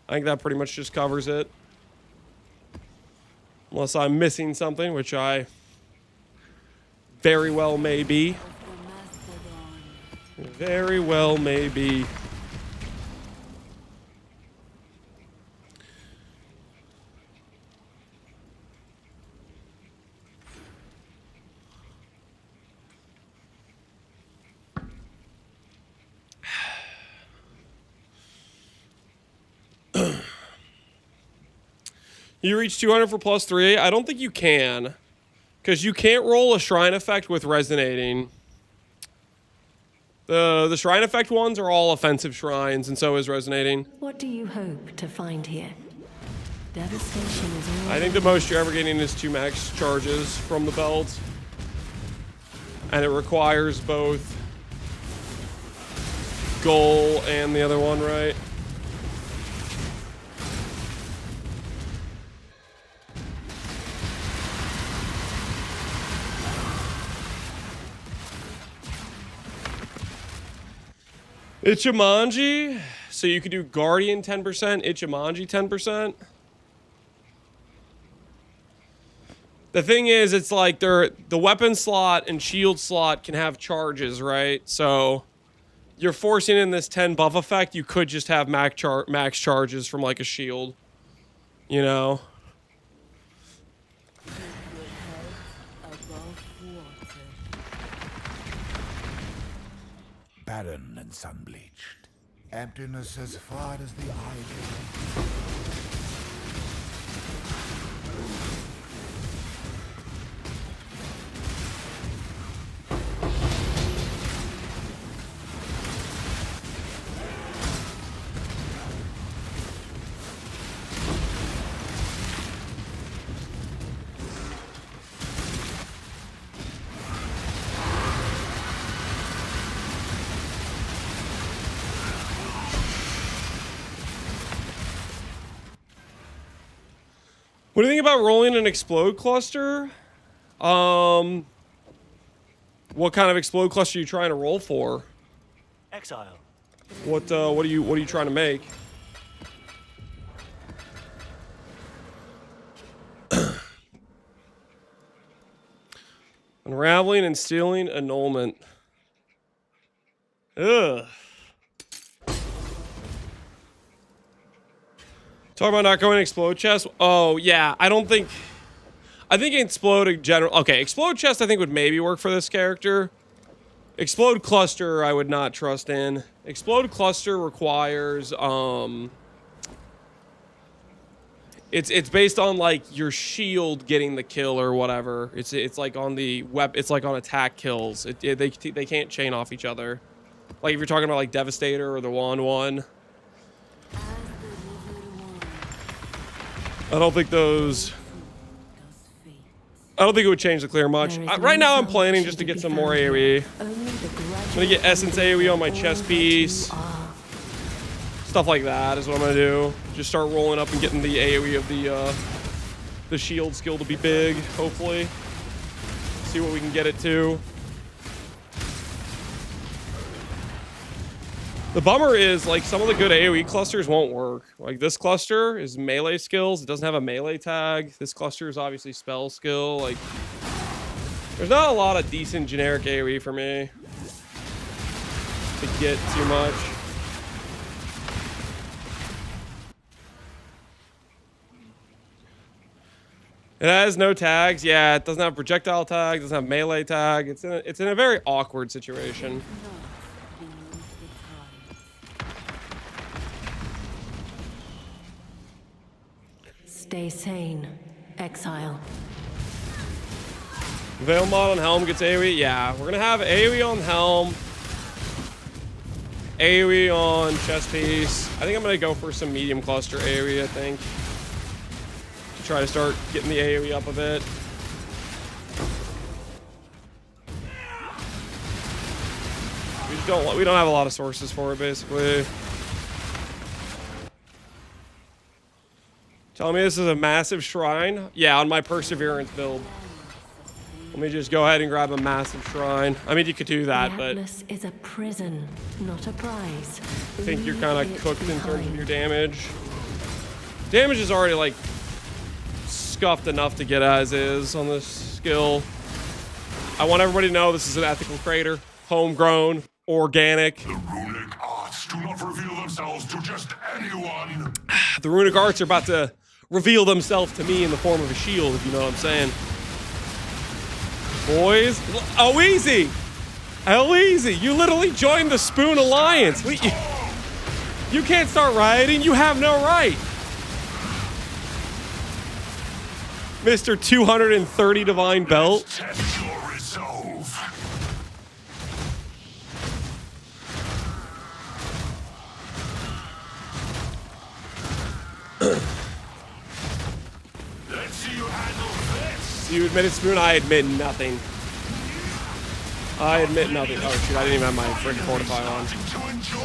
I think that pretty much just covers it. Unless I'm missing something, which I very well may be. Very well may be. You reach 200 for +3. I don't think you can. Because you can't roll a shrine effect with resonating. The shrine effect ones are all offensive shrines, and so is resonating. What do you hope to find here? Devastation is all. I think the most you're ever getting is 2 max charges from the belt. And it requires both goal and the other one, right? Ichimonji, so you could do Guardian 10%, Ichimonji 10%. The thing is, it's like the weapon slot and shield slot can have charges, right? So you're forcing in this 10 buff effect. You could just have max charges from like a shield, you know? Barren and sun-bleached. Emptiness as far as the eye can reach. What do you think about rolling an explode cluster? What kind of explode cluster are you trying to roll for? Exile. What are you trying to make? Unraveling and stealing annulment. Ugh. Talk about not going explode chest. Oh yeah, I think explode in general. Okay, explode chest I think would maybe work for this character. Explode cluster I would not trust in. Explode cluster requires it's based on like your shield getting the kill or whatever. It's like on the it's like on attack kills. They can't chain off each other. Like if you're talking about like Devastator or the Wand one. I don't think it would change the clear much. Right now I'm planning just to get some more AoE. I'm gonna get Essence AoE on my chest piece. Stuff like that is what I'm gonna do. Just start rolling up and getting the AoE of the shield skill to be big, hopefully. See what we can get it to. The bummer is, like, some of the good AoE clusters won't work. Like, this cluster is melee skills. It doesn't have a melee tag. This cluster is obviously spell skill. Like, there's not a lot of decent generic AoE for me to get too much. It has no tags. Yeah, it doesn't have projectile tag. Doesn't have melee tag. It's in a very awkward situation. Stay sane, Exile. Veil mod on Helm gets AoE. Yeah, we're gonna have AoE on Helm. AoE on chest piece. I think I'm gonna go for some medium cluster AoE, I think. To try to start getting the AoE up a bit. We don't have a lot of sources for it, basically. Tell me this is a massive shrine? Yeah, on my Perseverance build. Let me just go ahead and grab a massive shrine. I mean, you could do that, but I Atlas is a prison, not a prize. think you're kind of cooked in terms of your damage. Damage is already, like, scuffed enough to get as is on this skill. I want everybody to know this is an ethical creator. Homegrown, organic. The runic arts do not reveal themselves to just anyone. The runic arts are about to reveal themselves to me in the form of a shield, if you know what I'm saying. Boys, oh easy, how easy! You literally joined the Spoon Alliance. You can't start rioting. You have no right, Mr. 230 Divine Belt. Test your resolve. Let's see you handle this. You admitted Spoon. I admit nothing. I admit nothing. Oh shoot! I didn't even have my freaking fortify on.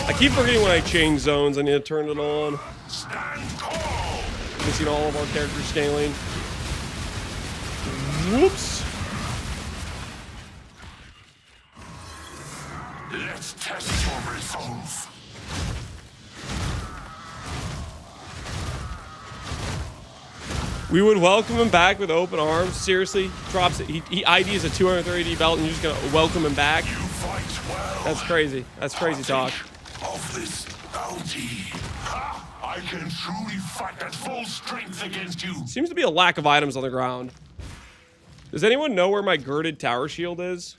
I keep forgetting when I change zones. I need to turn it on. Stand tall. Missing all of our character scaling. Whoops. Let's test your resolve. We would welcome him back with open arms. Seriously, drops it. He IDs a 230 belt, and you're just gonna welcome him back. You fight well. That's crazy. That's crazy talk. Of this bounty. Ha! I can truly fight at full strength against you. Seems to be a lack of items on the ground. Does anyone know where my girded tower shield is?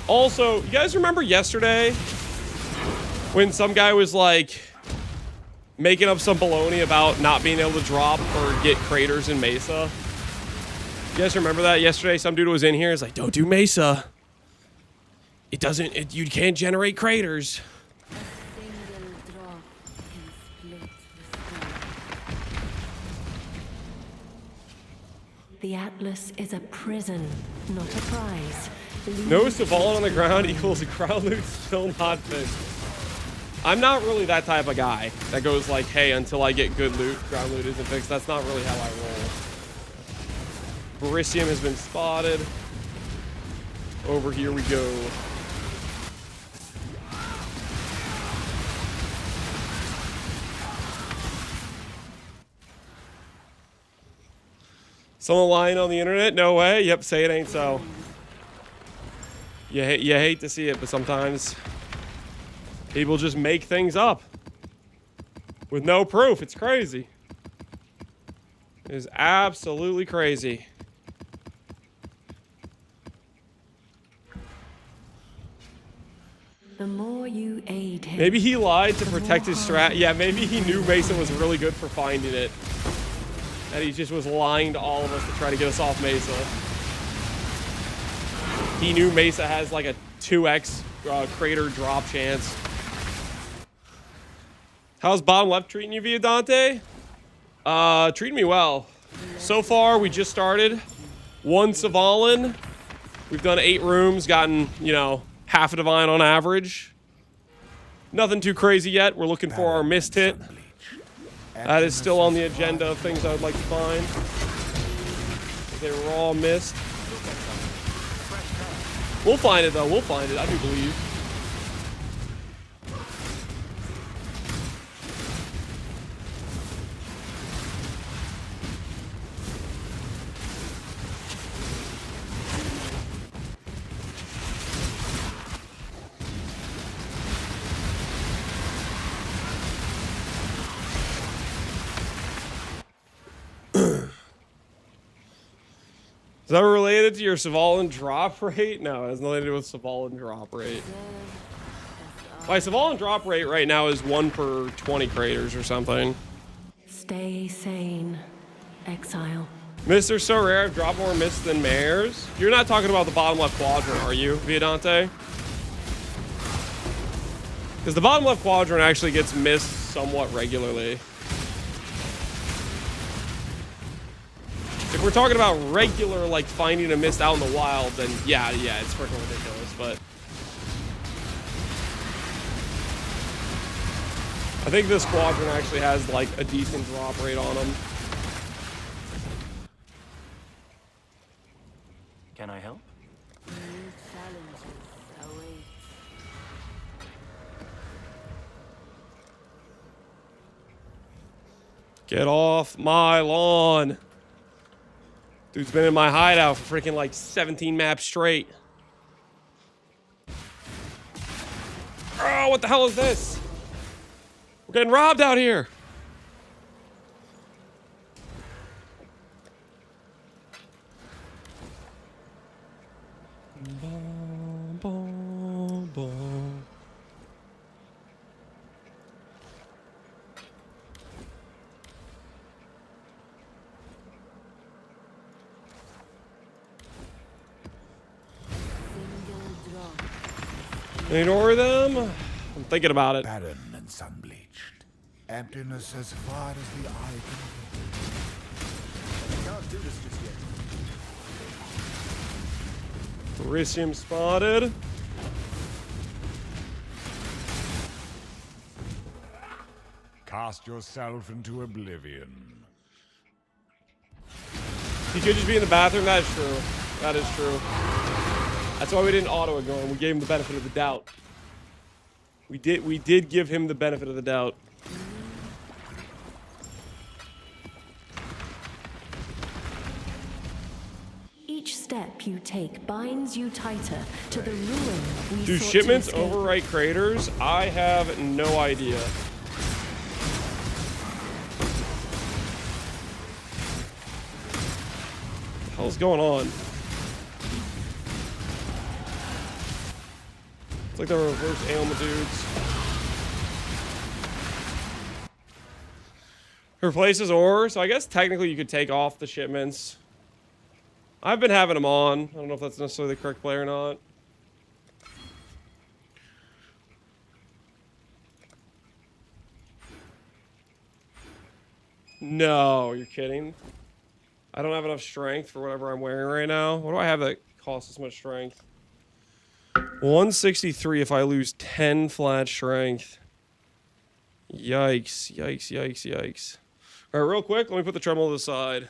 Also, you guys remember yesterday when some guy was like making up some baloney about not being able to drop or get craters in Mesa? You guys remember that yesterday? Some dude was in here. He's like, "Don't do Mesa. It doesn't. You can't generate craters." The Atlas is a prison, not a prize. Nose to falling on the ground equals ground loot still not fixed. I'm not really that type of guy that goes like, hey, until I get good loot, ground loot isn't fixed. That's not really how I roll. Bericium has been spotted. Over here we go. Someone lying on the internet? No way. Yep, say it ain't so. You hate to see it, but sometimes people just make things up with no proof. It's crazy. It is absolutely crazy. The more you aid him. Maybe he lied to protect his strat. Yeah, maybe he knew Mesa was really good for finding it. And he just was lying to all of us to try to get us off Mesa. He knew Mesa has like a 2x crater drop chance. How's bottom left treating you, Viadante? Treating me well. So far, we just started. 1 Savalin. We've done 8 rooms, gotten, you know, half a divine on average. Nothing too crazy yet. We're looking for our mist hit. That is still on the agenda of things I would like to find. Okay, raw mist. We'll find it though. We'll find it. I do believe. Is that related to your Savalin drop rate? No, it has nothing to do with Savalin drop rate. My Savalin drop rate right now is 1 per 20 craters or something. Stay sane, Exile. Mists are so rare, I've dropped more mists than mares. You're not talking about the bottom left quadrant, are you, Viadante? Because the bottom left quadrant actually gets missed somewhat regularly. If we're talking about regular, like, finding a mist out in the wild, then yeah, it's freaking ridiculous, but... I think this quadrant actually has, like, a decent drop rate on them. Can I help? Get off my lawn. Dude's been in my hideout for freaking like 17 maps straight. Oh, what the hell is this? We're getting robbed out here. Boom, boom, boom. Ignore them? I'm thinking about it. Barren and sun-bleached. Emptiness as far as the eye can Can't do this just yet. Bericium spotted. cast yourself into oblivion. He could just be in the bathroom. That is true. That is true. That's why we didn't auto-ignore him. We gave him the benefit of the doubt. We did give him the benefit of the doubt. Each step you take binds you tighter to the ruin we Do sought shipments to escape. overwrite craters? I have no idea. What the hell's going on? It's like the reverse ailment dudes. Replaces ore, so I guess technically you could take off the shipments. I've been having them on. I don't know if that's necessarily the correct play or not. No, you're kidding. I don't have enough strength for whatever I'm wearing right now. What do I have that costs this much strength? 163 if I lose 10 flat strength. Yikes, yikes, yikes, yikes. All right, real quick, let me put the tremble to the side.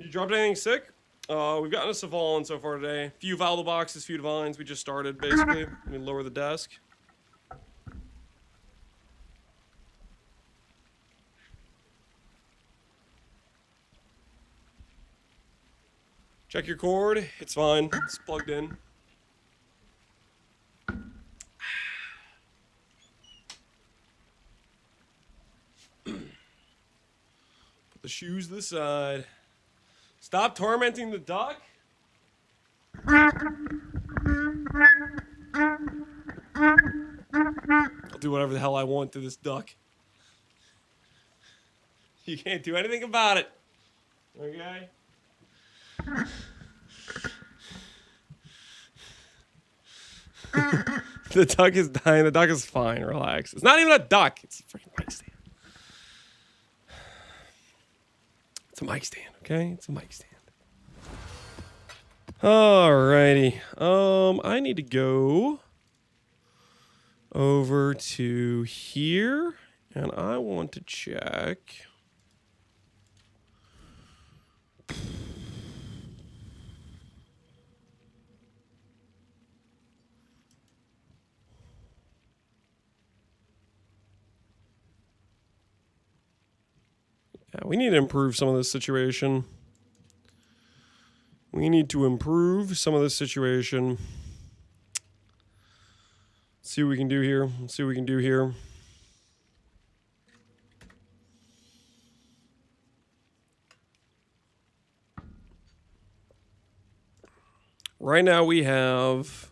You dropped anything sick? We've gotten a Savalin so far today. Few Valdo boxes, few Divines. We just started, basically. Let me lower the desk. Check your cord. It's fine. It's plugged in. Put the shoes to the side. Stop tormenting the duck. I'll do whatever the hell I want to this duck. You can't do anything about it. Okay? The duck is dying. The duck is fine. Relax. It's not even a duck. It's a freaking mic stand. It's a mic stand, okay? It's a mic stand. Alrighty. I need to go over to here, and I want to check. Yeah, we need to improve some of this situation. We need to improve some of this situation. See what we can do here. Let's see what we can do here. Right now we have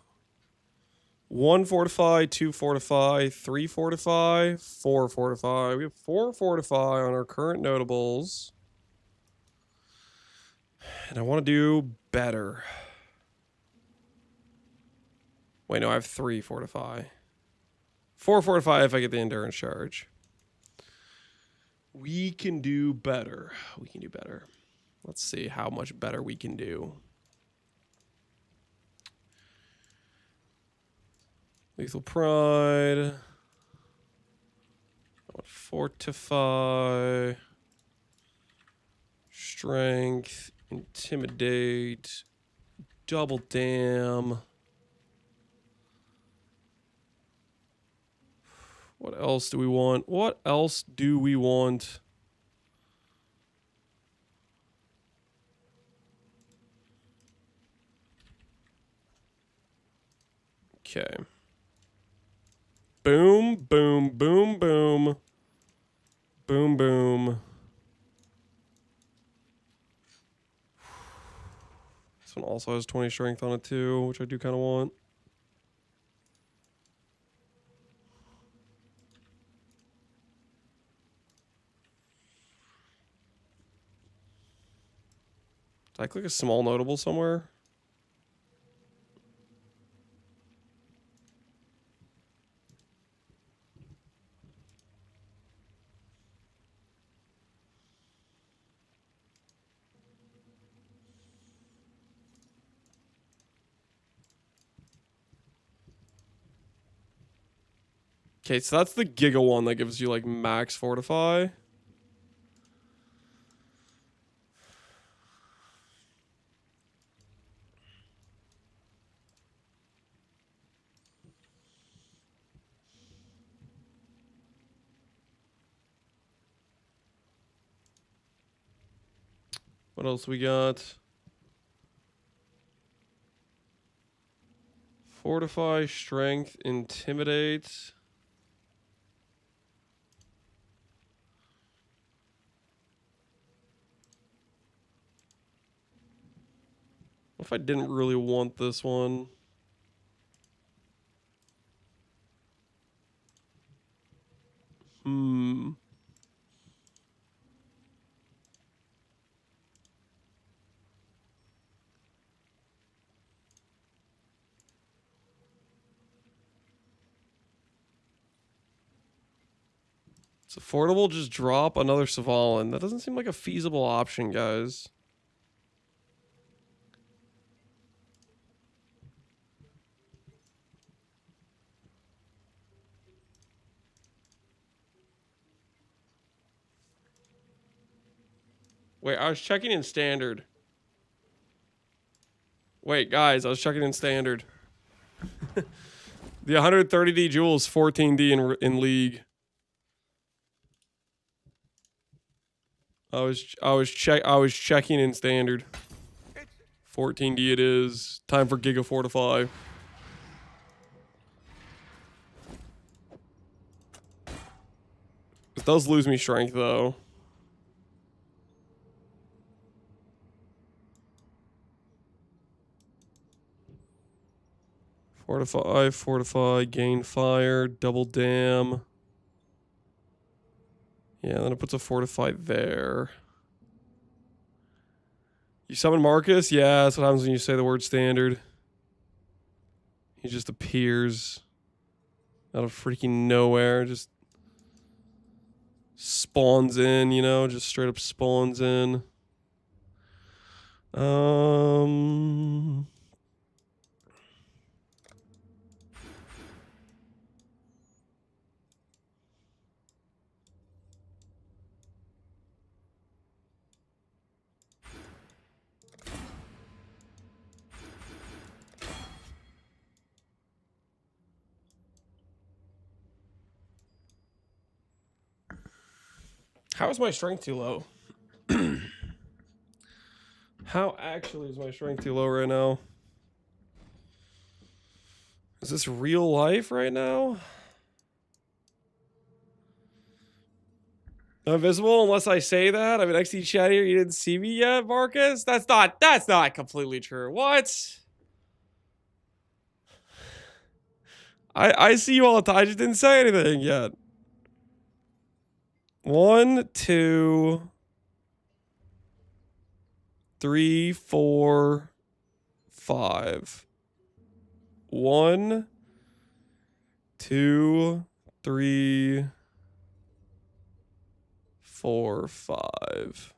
1 fortify, 2 fortify, 3 fortify, 4 fortify. We have 4 fortify on our current notables. And I want to do better. Wait, no, I have 3 fortify. 4 fortify if I get the endurance charge. We can do better. We can do better. Let's see how much better we can do. Lethal Pride. Fortify. Strength. Intimidate. Double Dam. What else do we want? What else do we want? Okay. Boom, boom, boom, boom. Boom, boom. This one also has 20 strength on it too, which I do kind of want. Did I click a small notable somewhere? Okay, so that's the Giga one that gives you like max fortify. What else we got? Fortify, strength, intimidate. What if I didn't really want this one? It's affordable, just drop another Savalin. That doesn't seem like a feasible option, guys. Wait, I was checking in standard. Wait, guys, I was checking in standard. The 130D jewels, 14D in league. I was checking in standard. 14D it is. Time for Giga Fortify. It does lose me strength though. Fortify, gain fire, double dam. Yeah, then it puts a fortify there. You summon Marcus? Yeah, that's what happens when you say the word standard. He just appears out of freaking nowhere. Just spawns in, you know, just straight up spawns in. How is my strength too low? How actually is my strength too low right now? Is this real life right now? Invisible unless I say that? I'm an XD chat here. You didn't see me yet, Marcus? That's not completely true. What? I see you all the time. I just didn't say anything yet. 1, 2, 3, 4, 5. 1, 2, 3, 4, 5.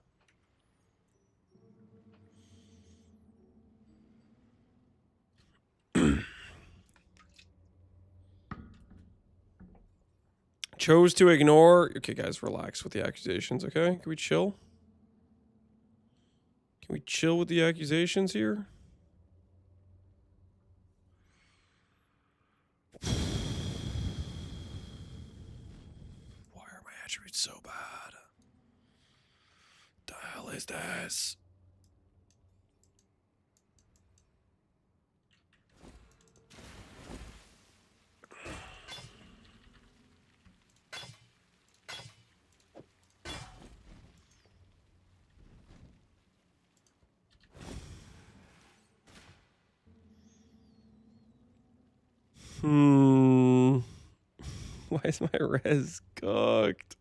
Chose to ignore. Okay, guys, relax with the accusations, okay? Can we chill? Can we chill with the accusations here? Why are my attributes so bad? The hell is this? Why is my res cooked?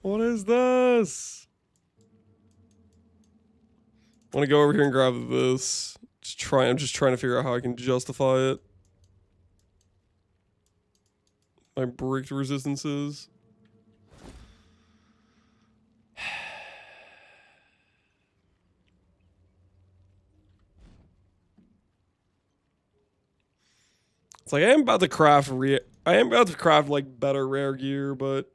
What is this? I want to go over here and grab this. I'm just trying to figure out how I can justify it. My bricked resistances. It's like I am about to craft like better rare gear, but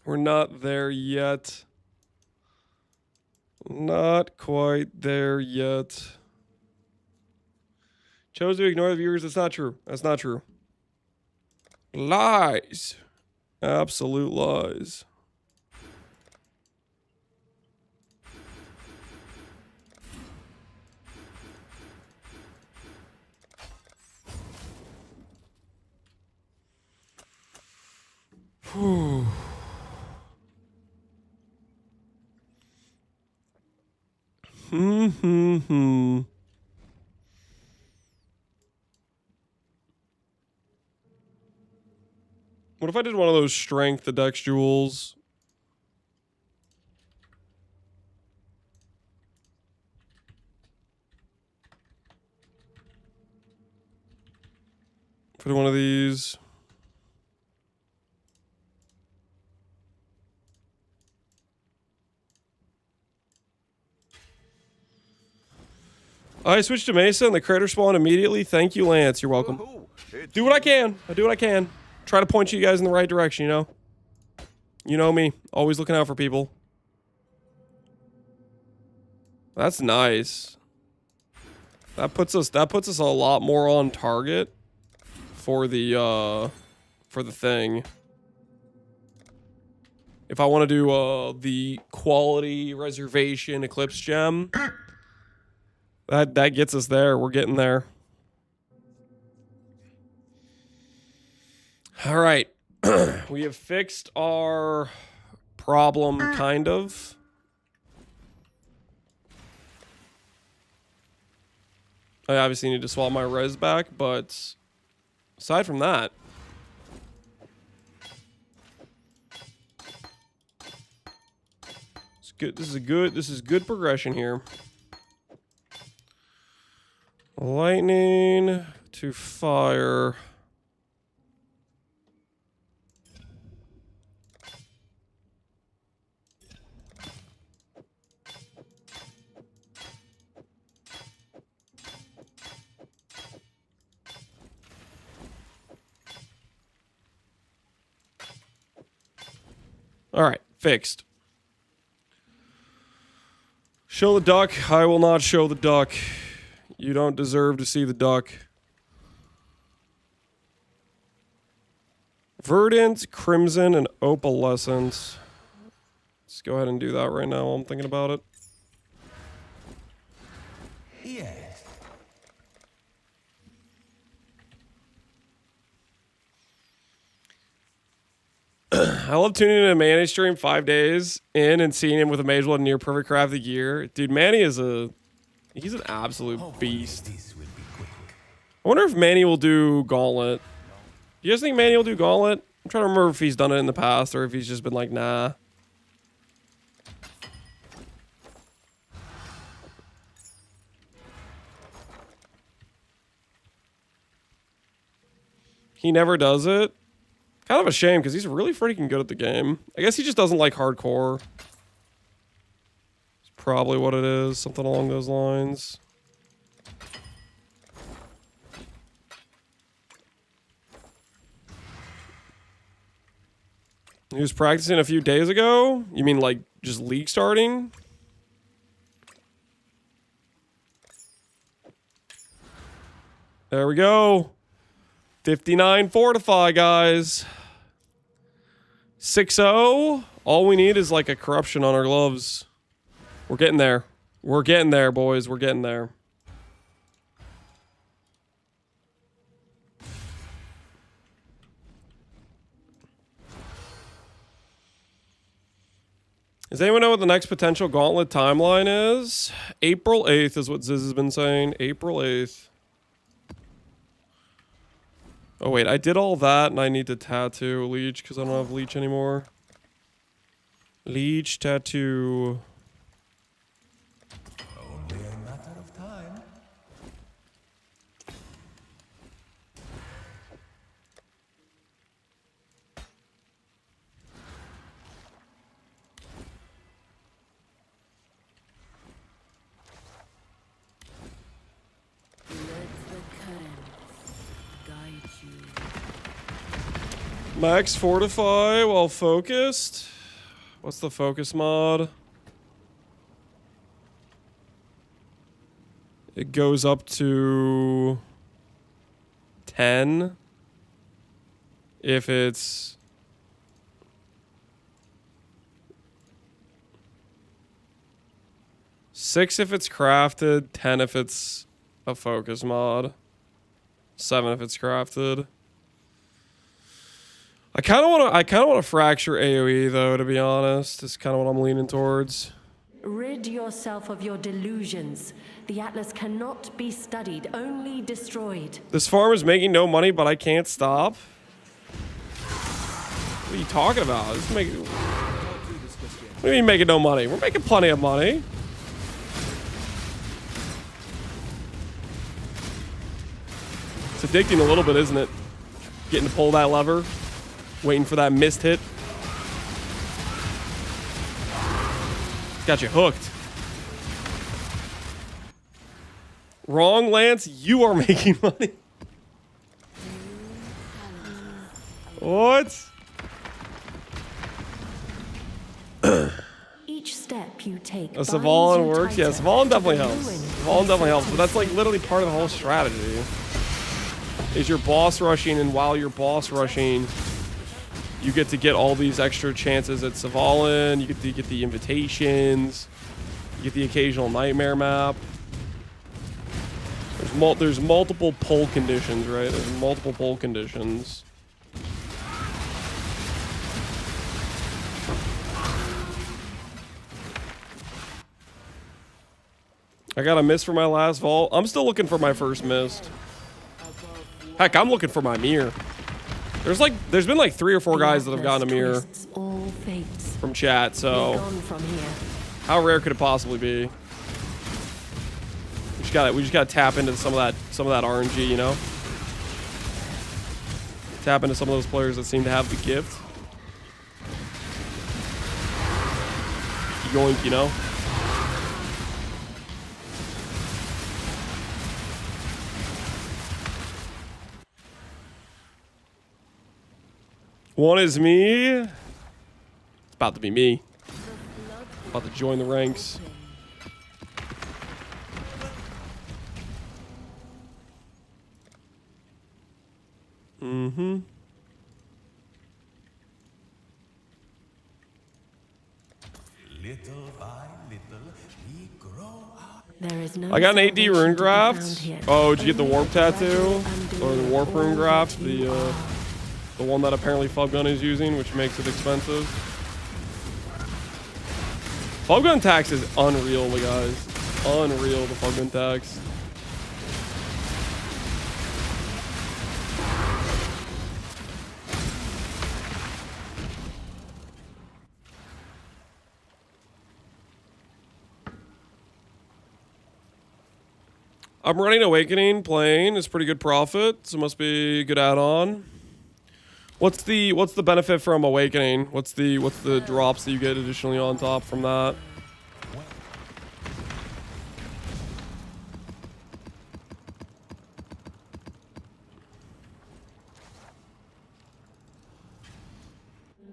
we're not there yet. Not quite there yet. Chose to ignore the viewers. That's not true. That's not true. Lies. Absolute lies. Whew. What if I did one of those strength the dex jewels? If I did one of these. I switched to Mesa and the crater spawned immediately. Thank you, Lance. You're welcome. Do what I can. I do what I can. Try to point you guys in the right direction, you know? You know me, always looking out for people. That's nice. That puts us a lot more on target for the thing. If I want to do the quality reservation Eclipse gem, that gets us there. We're getting there. All right. We have fixed our problem, kind of. I obviously need to swap my res back, but aside from that, it's good. This is good progression here. Lightning to fire. All right, fixed. Show the duck. I will not show the duck. You don't deserve to see the duck. Verdant, Crimson, and Opalescent. Let's go ahead and do that right now while I'm thinking about it. Yes. I love tuning in to Manny stream 5 days in and seeing him with a Mage Blood near perfect craft of the year. Dude, Manny is he's an absolute beast. This will be quick. I wonder if Manny will do Gauntlet. Do you guys think Manny will do Gauntlet? I'm trying to remember if he's done it in the past or if he's just been like, nah. He never does it. Kind of a shame because he's really freaking good at the game. I guess he just doesn't like hardcore. It's probably what it is. Something along those lines. He was practicing a few days ago? You mean like just league starting? There we go. 59 Fortify, guys. 6-0. All we need is like a corruption on our gloves. We're getting there. We're getting there, boys. We're getting there. Does anyone know what the next potential gauntlet timeline is? April 8th is what Ziz has been saying. April 8th. Oh, wait. I did all that, and I need to tattoo Leech because I don't have Leech anymore. Leech tattoo. Only a matter of time. Max Fortify while focused. What's the focus mod? It goes up to 10 if it's six if it's crafted, 10 if it's a focus mod, 7 if it's crafted. I kind of want to fracture AoE though, to be honest. It's kind of what I'm leaning towards. Rid yourself of your delusions. The Atlas cannot be studied, only destroyed. This farm is making no money, but I can't stop. What are you talking about? What do you mean making no money? We're making plenty of money. It's addicting a little bit, isn't it? Getting to pull that lever. Waiting for that missed hit. Got you hooked. Wrong, Lance. You are making money. What? each step you take. Savalan works. Yeah, Savalan definitely helps. Savalan definitely helps, but that's like literally part of the whole strategy. Is you're boss rushing, and while you're boss rushing, you get to get all these extra chances at Savalan. You get to get the invitations. You get the occasional nightmare map. There's multiple pull conditions, right? There's multiple pull conditions. I got a miss for my last vault. I'm still looking for my first mist. Heck, I'm looking for my mirror. There's been like 3 or 4 guys that have gotten a mirror from chat, so how rare could it possibly be? We just gotta tap into some of that RNG, you know? Tap into some of those players that seem to have the gift. Yoink, you know? One is me. It's about to be me. About to join the ranks. Mm-hmm. Little by little, we grow up. There is no I got an AD salvation rune to be graft. found here. Oh, did you get the Only warp tattoo? gradual Or the undoing warp of rune all graft? that you are. The one that apparently Fubgun is using, which makes it expensive. Fubgun tax is unreal, guys. Unreal, the Fubgun tax. I'm running Awakening, playing. It's pretty good profit, so it must be a good add-on. What's the benefit from Awakening? What's the drops that you get additionally on top from that?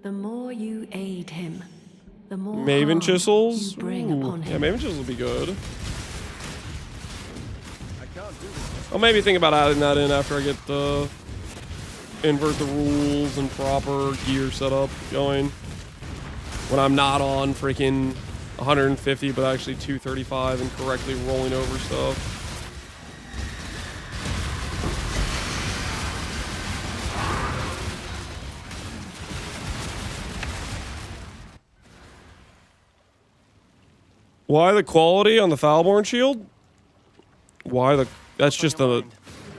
The more you aid him, the more Maven harm chisels? you bring Ooh, upon yeah, him. Maven chisels will be good. I'll maybe think about adding that in after I get the invert the rules and proper gear setup going. When I'm not on freaking 150, but actually 235 and correctly rolling over stuff. Why the quality on the Foulborn shield? Why the... That's just the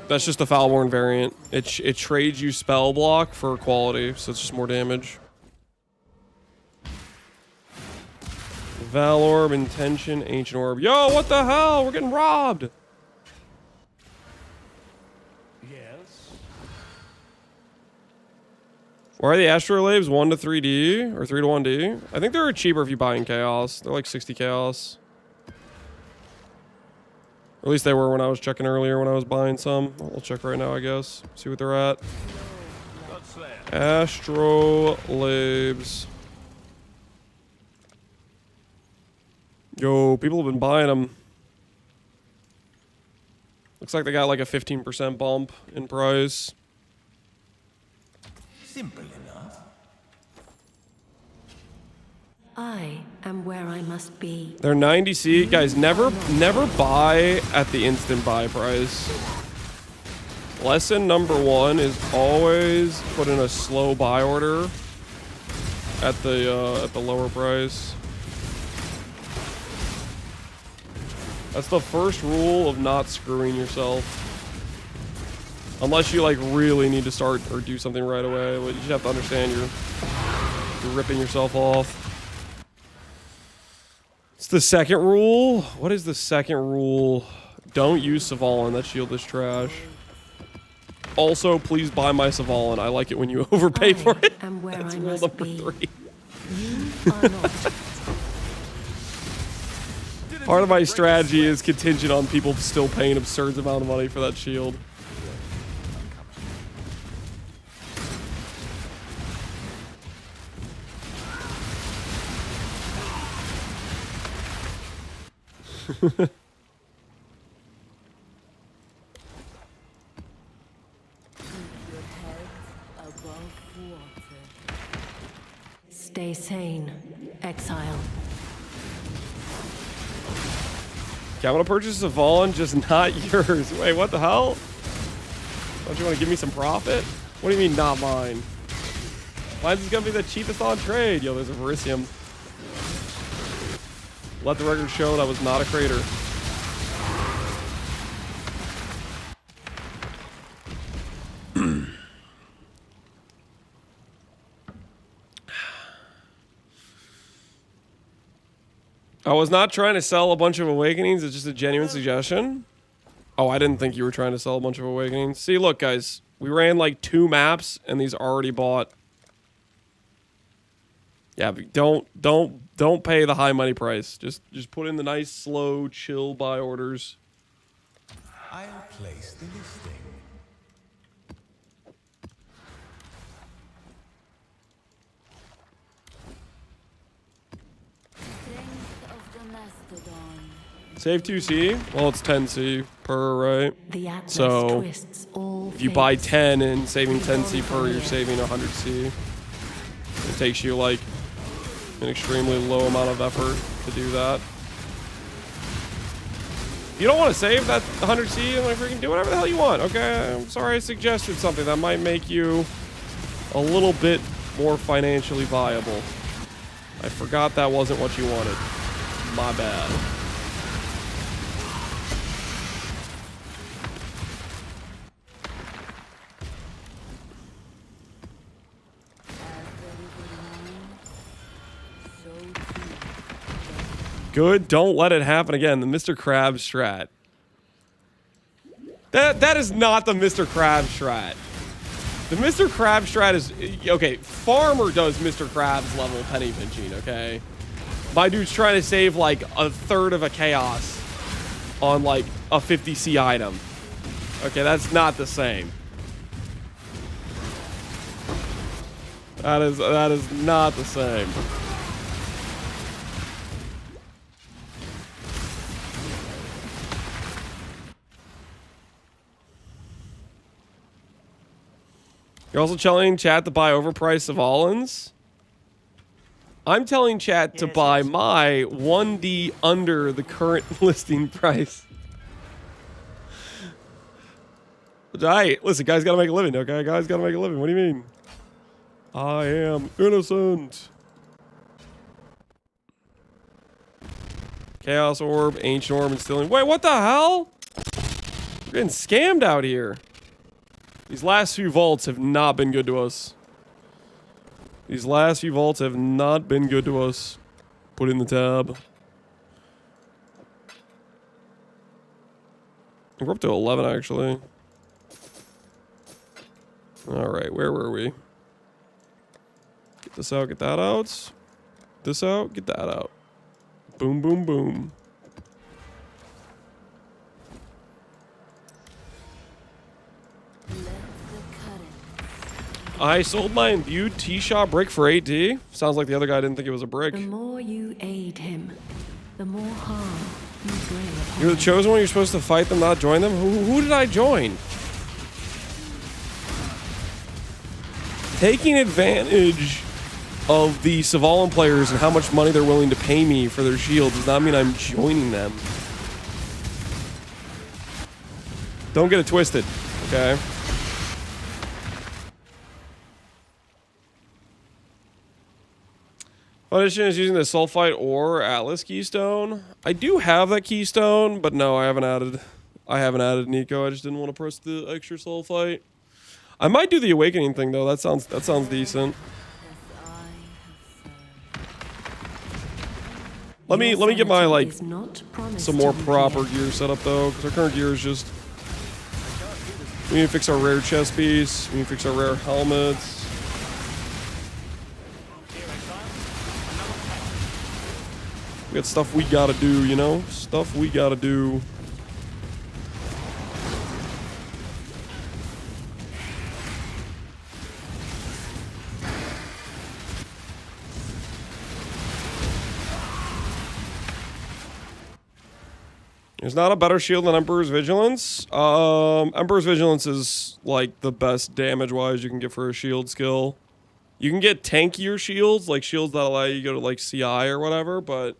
Foulborn variant. It trades you spell block for quality, so it's just more damage. Val Orb, Intention, Ancient Orb. Yo, what the hell? We're getting robbed. Yes. Why are the Astrolabes 1 to 3D or 3 to 1D? I think they're cheaper if you buy in Chaos. They're like 60 Chaos. Or at least they were when I was checking earlier when I was buying some. We'll check right now, I guess. See what they're at. Astrolabes. Yo, people have been buying them. Looks like they got like a 15% bump in price. Simple enough. I am where I must be. They're 90C. Guys, never buy at the instant buy price. Lesson number 1 is always put in a slow buy order at the lower price. That's the first rule of not screwing yourself. Unless you like really need to start or do something right away. But you just have to understand you're ripping yourself off. It's the second rule. What is the second rule? Don't use Savalan. That shield is trash. Also, please buy my Savalan. I like it when you overpay for it. I am where That's I rule must number be. 3. You are not. Part of my strategy is contingent on people still paying absurd amount of money for that shield. Stay sane, Exile. Okay, I'm gonna purchase a Vaughn, just not yours. Wait, what the hell? Don't you want to give me some profit? What do you mean, not mine? Mine's gonna be the cheapest on trade. Yo, there's a Verisium. Let the record show that was not a crater. I was not trying to sell a bunch of Awakenings. It's just a genuine suggestion. Oh, I didn't think you were trying to sell a bunch of Awakenings. See, look, guys. We ran like 2 maps, and these are already bought. Yeah, but don't pay the high money price. Just put in the nice, slow, chill buy orders. I'll place the listing. Save 2C. Well, it's 10C per, right? The Atlas So, twists all if you buy fates. 10 and saving 10C per, you're saving 100C. It takes you like an extremely low amount of effort to do that. If you don't want to save that 100C, like freaking do whatever the hell you want. Okay, I'm sorry I suggested something that might make you a little bit more financially viable. I forgot that wasn't what you wanted. My bad. Good, don't let it happen again. The Mr. Krabs strat. That is not the Mr. Krabs strat. The Mr. Krabs strat is... Okay, Farmer does Mr. Krabs level penny pinching, okay? My dude's trying to save like a third of a chaos on like a 50C item. Okay, that's not the same. That is not the same. You're also telling chat to buy overpriced Savalans? I'm telling chat to buy my 1D under the current listing price. Alright, listen, guys gotta make a living, okay? Guys gotta make a living. What do you mean? I am innocent. Chaos Orb, Ancient Orb, and Stealing. Wait, what the hell? We're getting scammed out here. These last few vaults have not been good to us. These last few vaults have not been good to us. Put in the tab. We're up to 11, actually. Alright, where were we? Get this out, get that out. This out, get that out. Boom, boom, boom. I sold my imbued T-Shot brick for 8D. Sounds like the other guy didn't think it was a brick. The more you aid him, the more harm you bring upon You're the him. chosen one, you're supposed to fight them, not join them? Who did I join? Taking advantage of the Savalan players and how much money they're willing to pay me for their shield does not mean I'm joining them. Don't get it twisted, okay? Audition is using the Sulfite or Atlas keystone. I do have that keystone, but no, I haven't added Nico. I just didn't want to press the extra Sulfite. I might do the Awakening thing though. That sounds decent. Let me get my like some more proper gear set up though, because our current gear is just. We need to fix our rare chest piece. We need to fix our rare helmets. We got stuff we gotta do, you know? Stuff we gotta do. There's not a better shield than Emperor's Vigilance. Emperor's Vigilance is like the best damage-wise you can get for a shield skill. You can get tankier shields, like shields that allow you to go to like CI or whatever, but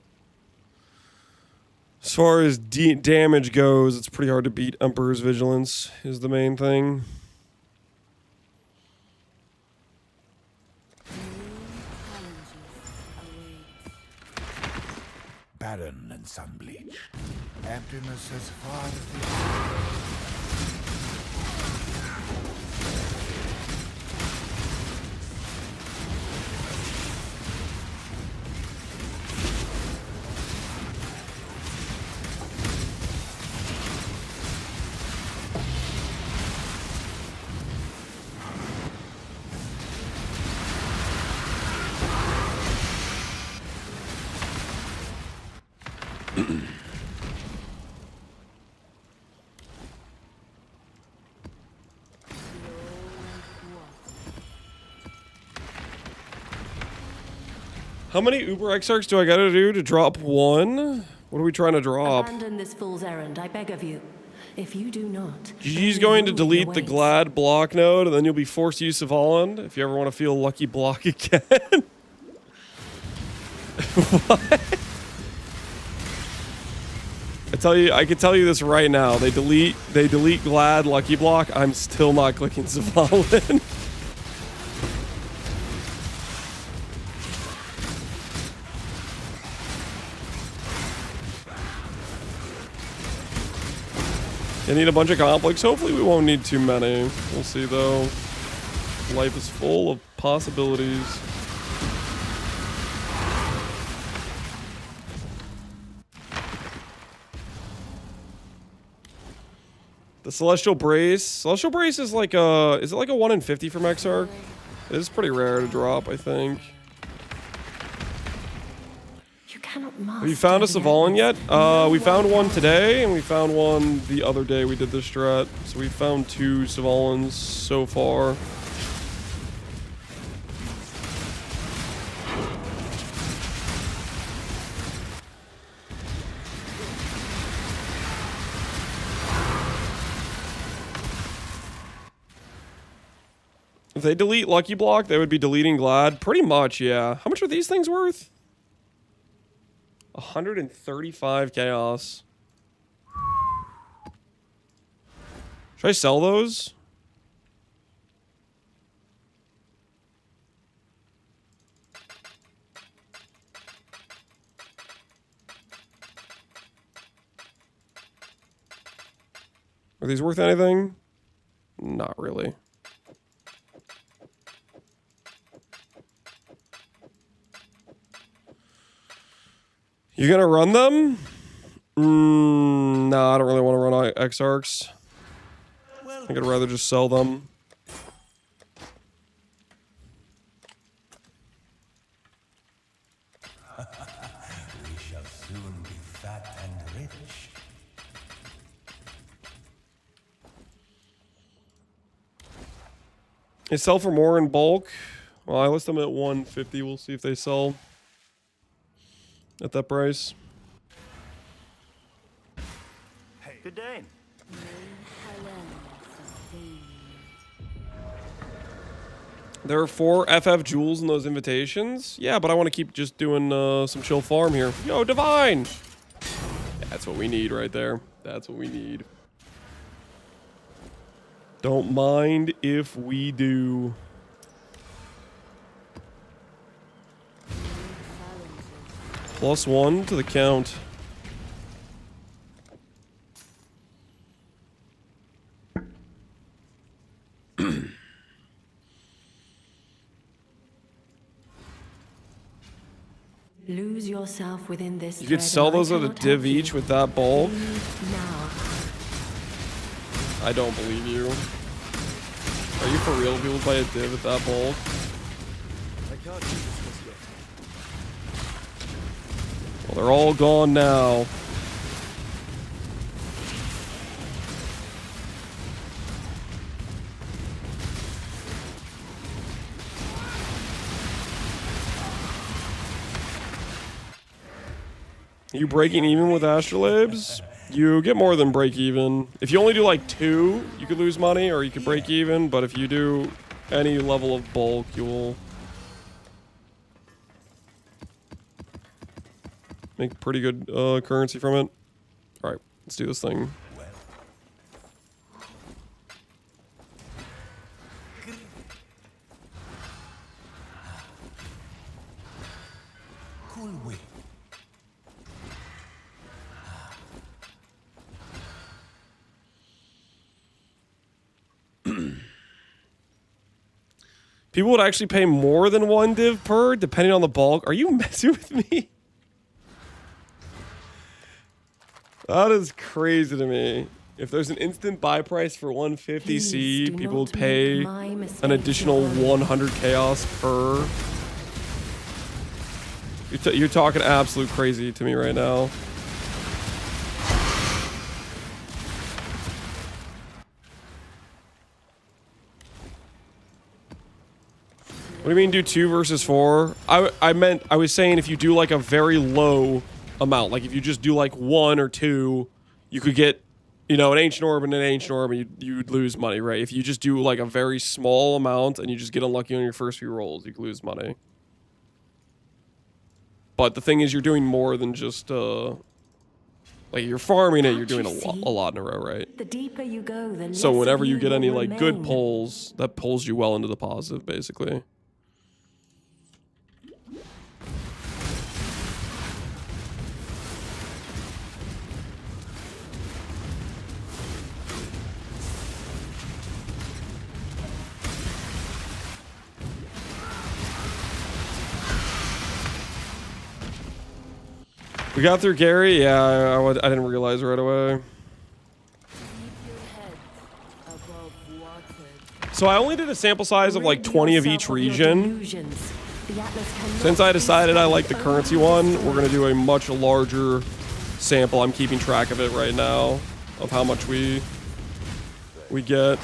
as far as damage goes, it's pretty hard to beat Emperor's Vigilance is the main thing. Barren and sunbleached. Emptiness as far as the eye. How many Uber Exarchs do I gotta do to drop one? What are we trying to drop? Abandon this fool's errand, I beg of you. If you do not, G's then going to ruin delete the awaits. Glad block node, and then you'll be forced to use Savaland if you ever want to feel Lucky Block again. What? I can tell you this right now. They delete Glad Lucky Block. I'm still not clicking Savaland. I need a bunch of conflicts. Hopefully we won't need too many. We'll see though. Life is full of possibilities. The Celestial Brace. Celestial Brace is like a... Is it like a 1 in 50 from Exarch? It is pretty rare to drop, I think. Have you found a Savalan yet? We found one today, and we found one the other day we did this strat. So we found 2 Savalans so far. If they delete Lucky Block, they would be deleting Glad. Pretty much, yeah. How much are these things worth? 135 chaos. Should I sell those? Are these worth anything? Not really. You gonna run them? No, I don't really want to run Exarchs. I think I'd rather just sell them. We shall soon be fat and rich. They sell for more in bulk. Well, I list them at 150. We'll see if they sell at that price. Good day. There are 4 FF jewels in those invitations. Yeah, but I want to keep just doing some chill farm here. Yo, Divine! That's what we need right there. That's what we need. Don't mind if we do. +1 to the count. Lose yourself within this. You could thread sell and I those at a cannot div help you. each with that bulk. Leave now. I don't believe you. Are you for real? People buy a div at that bulk? I can't do this just yet. Well, they're all gone now. Are you breaking even with Astrolabes? You get more than break even. If you only do like 2, you could lose money, or you could break even. But if you do any level of bulk, you will make pretty good currency from it. All right, let's do this thing. Cool way. People would actually pay more than 1 div per, depending on the bulk. Are you messing with me? That is crazy to me. If there's an instant buy price for 150C, people would pay an additional 100 chaos per. You're talking absolute crazy to me right now. What do you mean do 2 versus 4? I was saying if you do like a very low amount, like if you just do like 1 or 2, you could get, you know, an ancient orb and an ancient orb, and you'd lose money, right? If you just do like a very small amount and you just get unlucky on your first few rolls, you could lose money. But the thing is, you're doing more than just like you're farming it. You're doing a lot in a row, right? The deeper you go, the So less whenever you you get any will like good remain. pulls, that pulls you well into the positive, basically. We got through Gary? Yeah, I didn't realize right away. So I only did a sample size of like 20 of each region. Since I decided I like the currency one, we're going to do a much larger sample. I'm keeping track of it right now, of how much we get.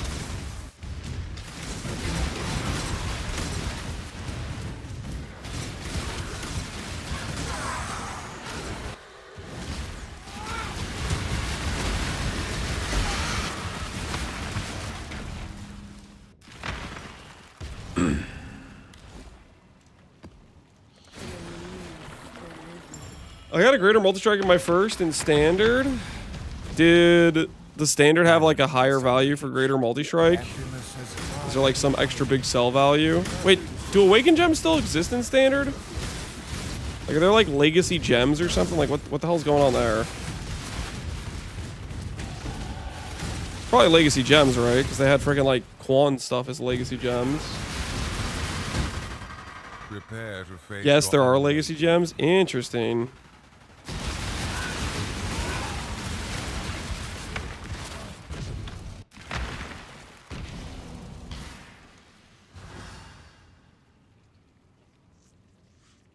I got a greater multi-strike in my first in standard. Did the standard have like a higher value for greater multi-strike? Is there like some extra big sell value? Wait, do awaken gems still exist in standard? Like, are there like legacy gems or something? Like, what the hell's going on there? Probably legacy gems, right? Because they had freaking like Quan stuff as legacy gems. Yes, there are legacy gems. Interesting.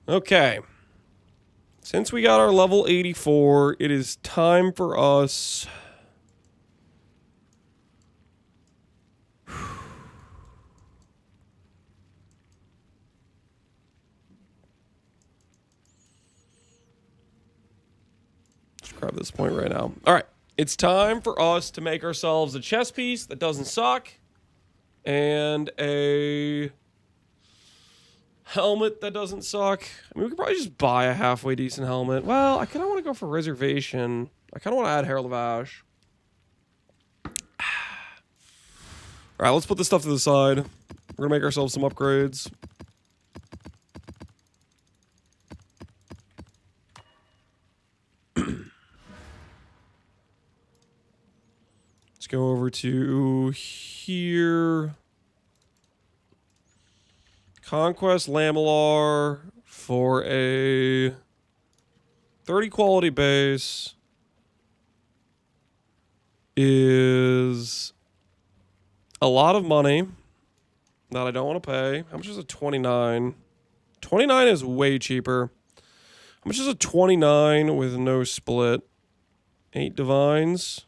Okay. Since we got our level 84, it is time for us... Let's grab this point right now. All right. It's time for us to make ourselves a chest piece that doesn't suck. And a... helmet that doesn't suck. I mean, we could probably just buy a halfway decent helmet. Well, I kind of want to go for reservation. I kind of want to add Herald of Ash. All right, let's put this stuff to the side. We're going to make ourselves some upgrades. Let's go over to here. Conquest Lamellar for a 30 quality base is a lot of money that I don't want to pay. How much is a 29? 29 is way cheaper. How much is a 29 with no split? 8 divines.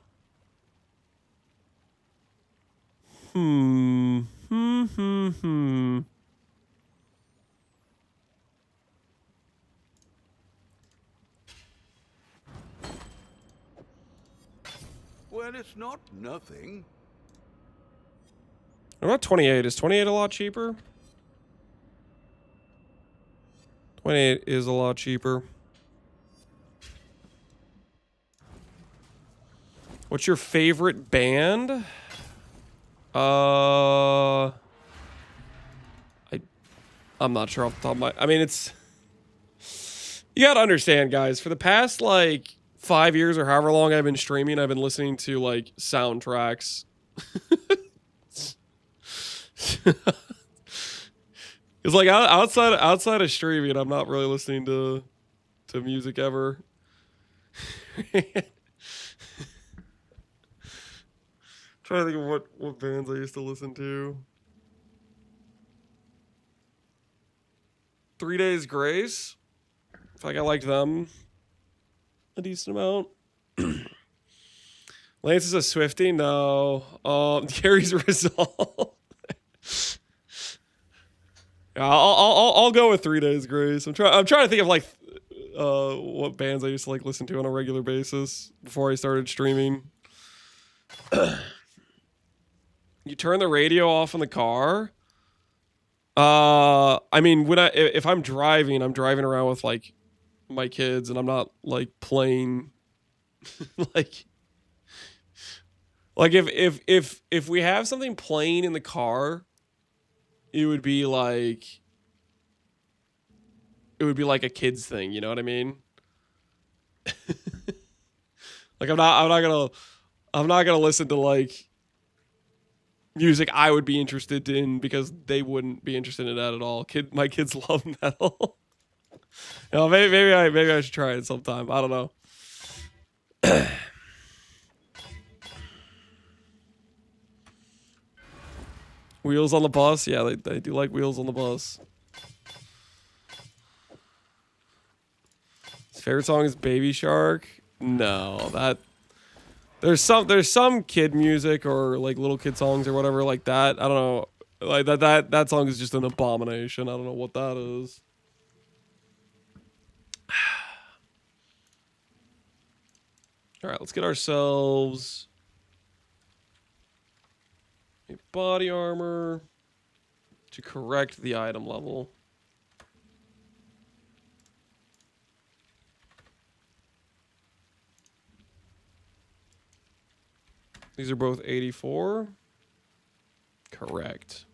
Well, it's not nothing. What about 28? Is 28 a lot cheaper? 28 is a lot cheaper. What's your favorite band? I'm not sure off the top of my... I mean, it's... You gotta understand, guys. For the past, like, 5 years or however long I've been streaming, I've been listening to, like, soundtracks. It's like, outside of streaming, I'm not really listening to music ever. Trying to think of what bands I used to listen to. 3 Days Grace. I feel like I liked them a decent amount. Lance is a Swiftie? No. Gary's Resolve. Yeah, I'll go with 3 Days Grace. I'm trying to think of like what bands I used to like listen to on a regular basis before I started streaming. You turn the radio off in the car? I mean, if I'm driving around with like my kids and I'm not like playing like if we have something playing in the car, it would be like a kids thing, you know what I mean? Like I'm not gonna listen to like music I would be interested in because they wouldn't be interested in that at all. My kids love metal. You know, maybe I should try it sometime. I don't know. Wheels on the Bus? Yeah, they do like Wheels on the Bus. His favorite song is Baby Shark? No, there's some kid music or like little kid songs or whatever like that. I don't know. Like that song is just an abomination. I don't know what that is. All right, let's get ourselves a body armor to correct the item level. These are both 84. Correct.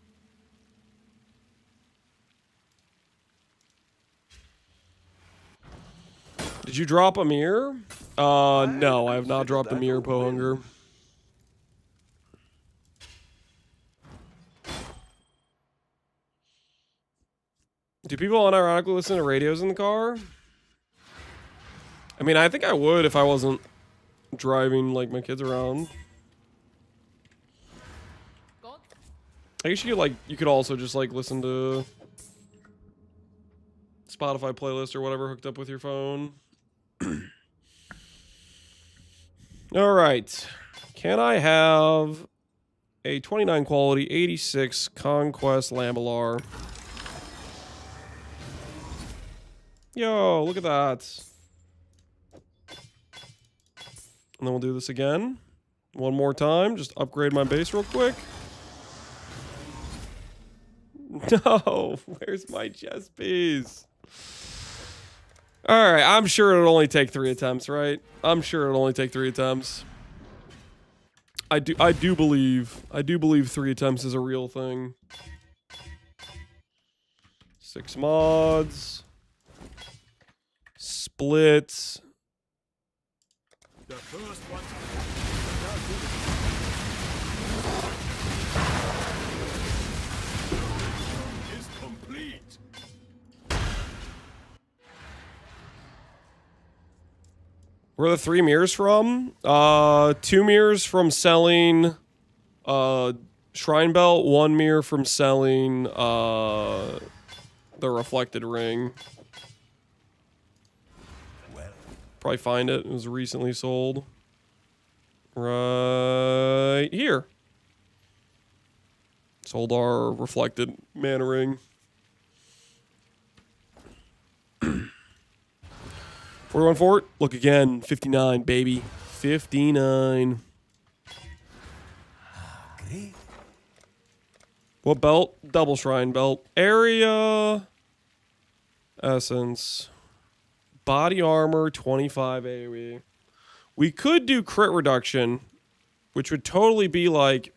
Did you drop a mirror? No, I have not dropped a mirror, Pohunger. Do people unironically listen to radios in the car? I mean, I think I would if I wasn't driving like my kids around. I guess you could also just like listen to Spotify playlist or whatever hooked up with your phone. All right. Can I have a 29 quality 86 Conquest Lambelar? Yo, look at that. And then we'll do this again. One more time. Just upgrade my base real quick. No, where's my chest piece? All right, I'm sure it'll only take 3 attempts, right? I'm sure it'll only take 3 attempts. I do believe 3 attempts is a real thing. 6 mods. Split. The first one. Is complete. Where are the 3 mirrors from? 2 mirrors from selling Shrine Belt, 1 mirror from selling the reflected ring. Probably find it. It was recently sold. Right here. Sold our reflected mana ring. 41 Fort. Look again. 59, baby. 59. What belt? Double shrine belt. Area. Essence. Body armor, 25 AoE. We could do crit reduction, which would totally be like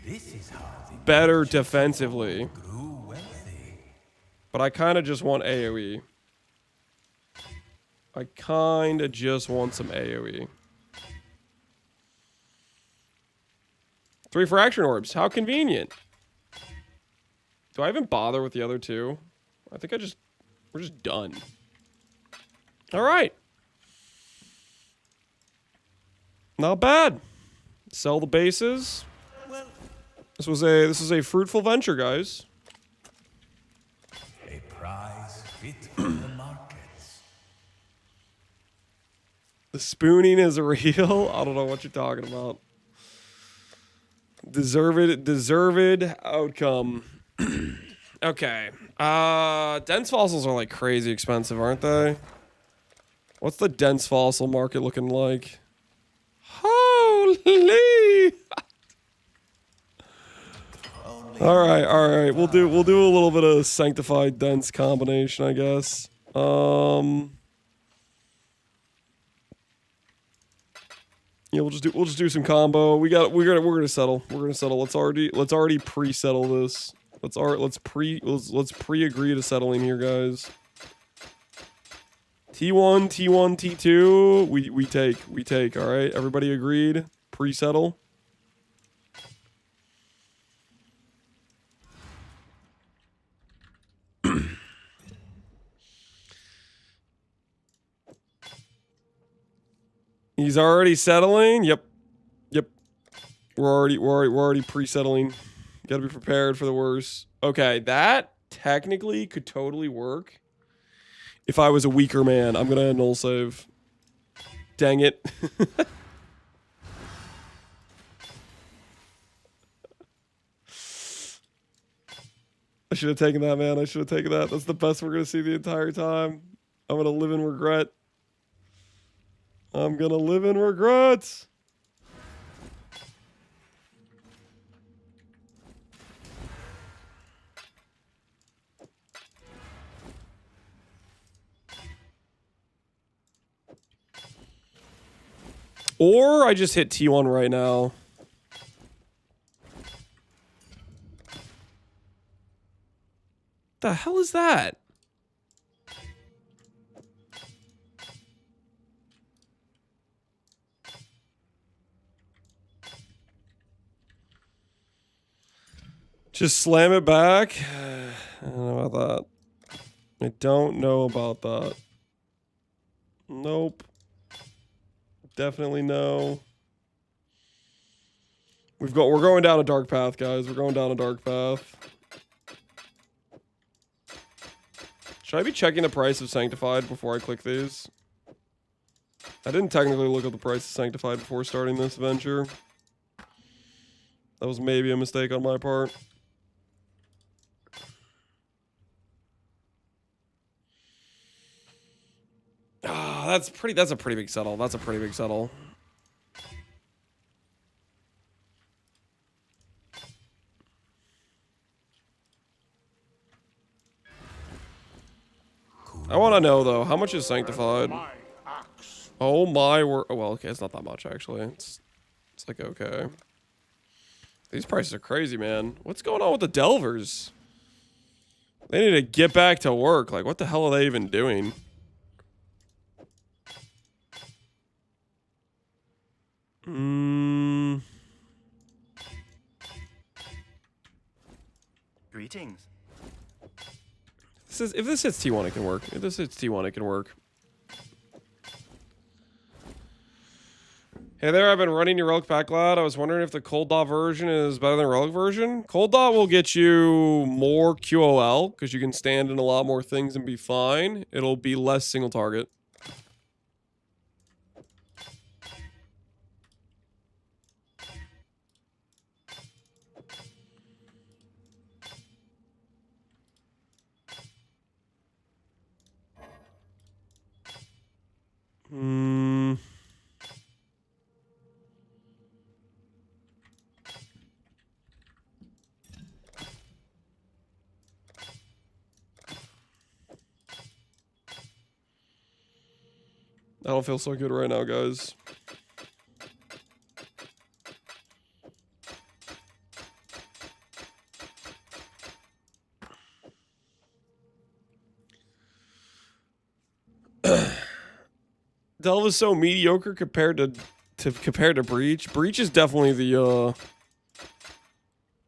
This is how the better defensively. grew wealthy. But I kind of just want AoE. I kind of just want some AoE. 3 fraction orbs. How convenient. Do I even bother with the other 2? I think we're just done. All right. Not bad. Sell the bases. This is a fruitful venture, guys. A prize fit for the markets. The spooning is real. I don't know what you're talking about. Deserved outcome. Okay. Dense fossils are like crazy expensive, aren't they? What's the dense fossil market looking like? Holy! All right. We'll do a little bit of sanctified dense combination, I guess. Yeah, we'll just do some combo. We're gonna settle. We're gonna settle. Let's already pre-settle this. Let's pre-agree to settling here, guys. T1, T2. We take. All right, everybody agreed. Pre-settle. He's already settling. Yep. We're already pre-settling. Got to be prepared for the worst. Okay, that technically could totally work. If I was a weaker man, I'm gonna null save. Dang it. I should have taken that, man. I should have taken that. That's the best we're gonna see the entire time. I'm gonna live in regret. I'm gonna live in regrets. Or I just hit T1 right now. The hell is that? Just slam it back. I don't know about that. I don't know about that. Nope. Definitely no. We're going down a dark path, guys. We're going down a dark path. Should I be checking the price of Sanctified before I click these? I didn't technically look at the price of Sanctified before starting this venture. That was maybe a mistake on my part. Ah, that's a pretty big settle. That's a pretty big settle. I want to know though, how much is Sanctified? Oh my word. Oh, well, okay, it's not that much actually. It's like okay. These prices are crazy, man. What's going on with the Delvers? They need to get back to work. Like, what the hell are they even doing? Greetings. If this hits T1, it can work. If this hits T1, it can work. Hey there, I've been running your Relic Pack Lad. I was wondering if the Cold Dot version is better than Relic version. Cold Dot will get you more QOL, because you can stand in a lot more things and be fine. It'll be less single target. I don't feel so good right now, guys. Delve is so mediocre compared to Breach. Breach is definitely the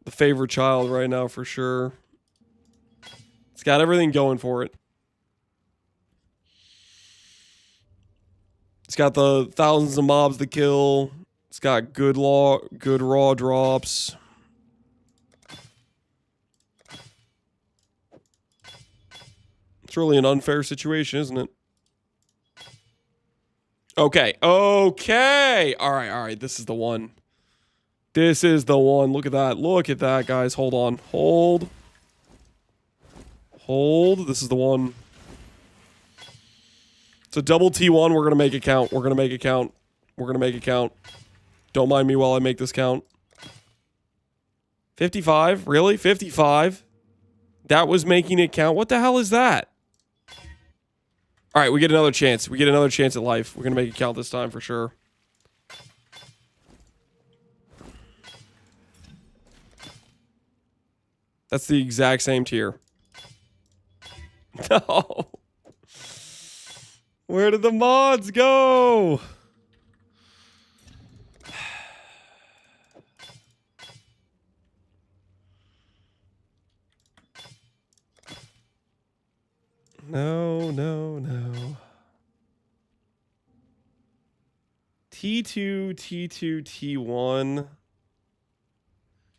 favorite child right now for sure. It's got everything going for it. It's got the thousands of mobs to kill. It's got good raw drops. It's really an unfair situation, isn't it? Okay. Okay. All right. This is the one. This is the one. Look at that. Look at that, guys. Hold on. Hold. This is the one. It's a double T1. We're going to make it count. We're going to make it count. We're going to make it count. Don't mind me while I make this count. 55? Really? 55? That was making it count? What the hell is that? All right, we get another chance. We get another chance at life. We're going to make it count this time for sure. That's the exact same tier. No. Where did the mods go? No. T2, T1.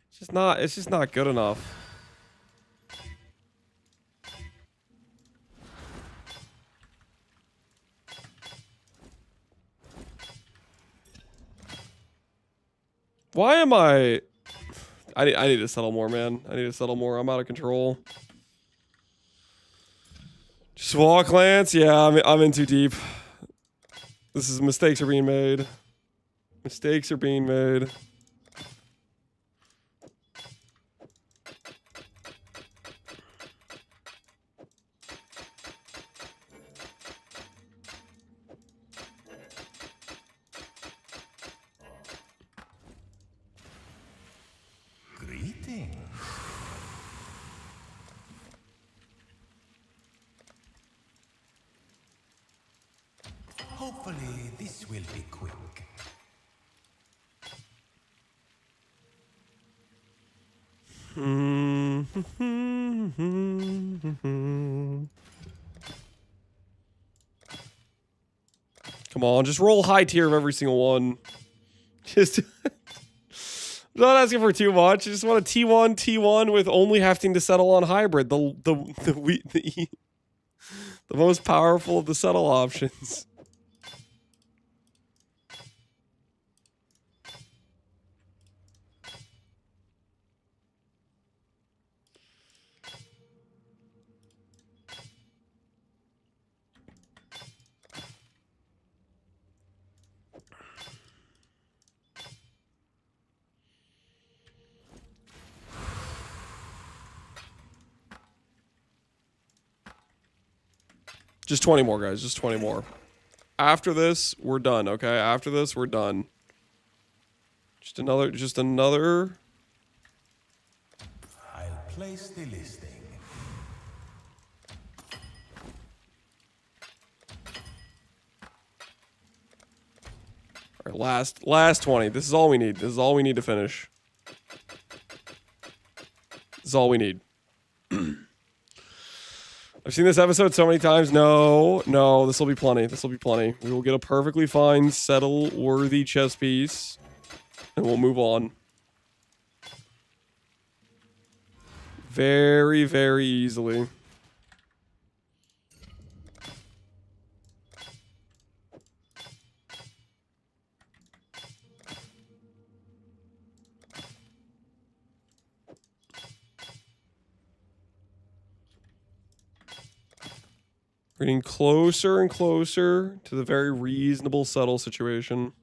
It's just not good enough. Why am I need to settle more, man. I need to settle more. I'm out of control. Just walk, Lance. Yeah, I'm in too deep. Mistakes are being made. Mistakes are being made. Greetings. Hopefully, this will be quick. Come on, just roll high tier of every single one. Just I'm not asking for too much. I just want a T1 with only having to settle on hybrid. The most powerful of the settle options. Just 20 more, guys. Just 20 more. After this, we're done, okay? After this, we're done. Just another. I'll place the listing. All right, last 20. This is all we need. This is all we need to finish. This is all we need. I've seen this episode so many times. No, this will be plenty. This will be plenty. We will get a perfectly fine, settle-worthy chess piece, and we'll move on. Very, very easily. We're getting closer and closer to the very reasonable settle situation.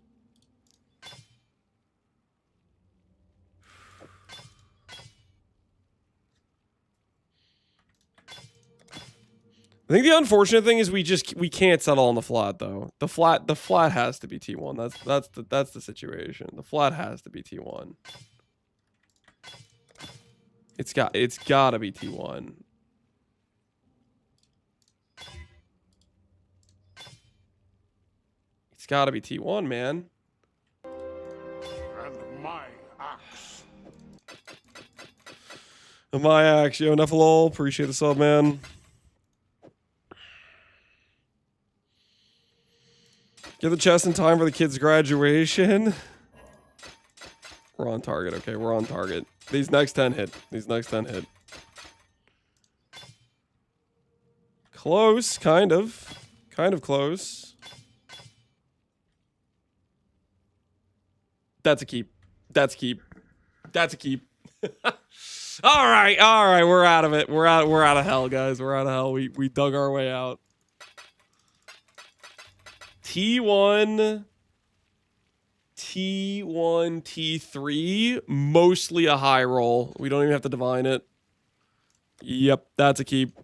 I think the unfortunate thing is we can't settle on the flat though. The flat has to be T1. That's the situation. The flat has to be T1. It's gotta be T1. It's gotta be T1, man. And my axe. My axe, yo, Nephalol, appreciate the sub, man. Get the chest in time for the kid's graduation. We're on target. Okay, we're on target. These next 10 hit. These next 10 hit. Close, kind of. Kind of close. That's a keep. That's a keep. That's a keep. All right, we're out of it. We're out of hell, guys. We're out of hell. We dug our way out. T1, T3, mostly a high roll. We don't even have to divine it. Yep, that's a keep.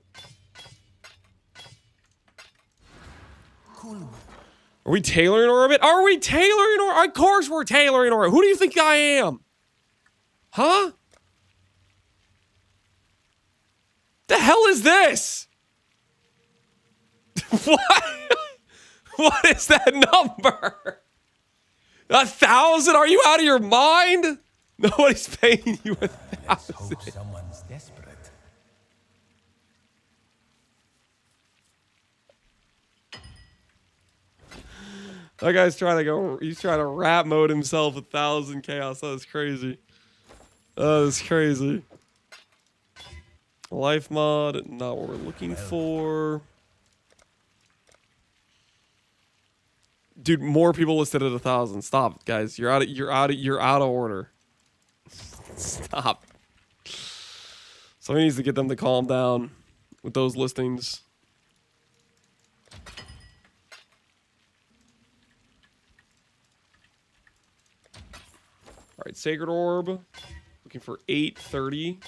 Are we tailoring orbit? Are we tailoring orbit? Of course we're tailoring orbit. Who do you think I am? Huh? The hell is this? What? What is that number? 1,000? Are you out of your mind? Nobody's paying you 1,000. Hope someone's desperate. That guy's trying to go. He's trying to rap mode himself 1,000 chaos. That is crazy. That is crazy. Life mod, not what we're looking for. Dude, more people listed at 1,000. Stop, guys. You're out of order. Stop. Somebody needs to get them to calm down with those listings. All right, Sacred Orb. Looking for 830.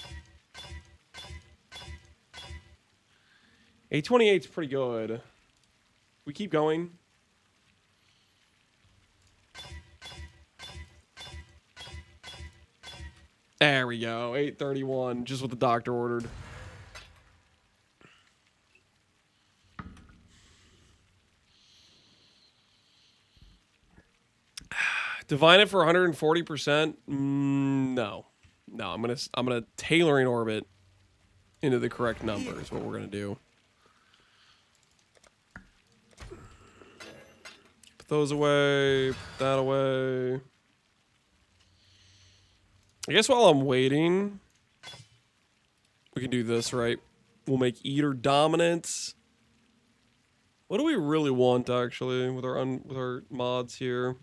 828's pretty good. We keep going. There we go. 831, just what the doctor ordered. Divine it for 140%? No. No, I'm gonna tailoring orbit into the correct number is what we're gonna do. Put those away, put that away. I guess while I'm waiting, we can do this, right? We'll make Eater dominance. What do we really want, actually, with our mods here?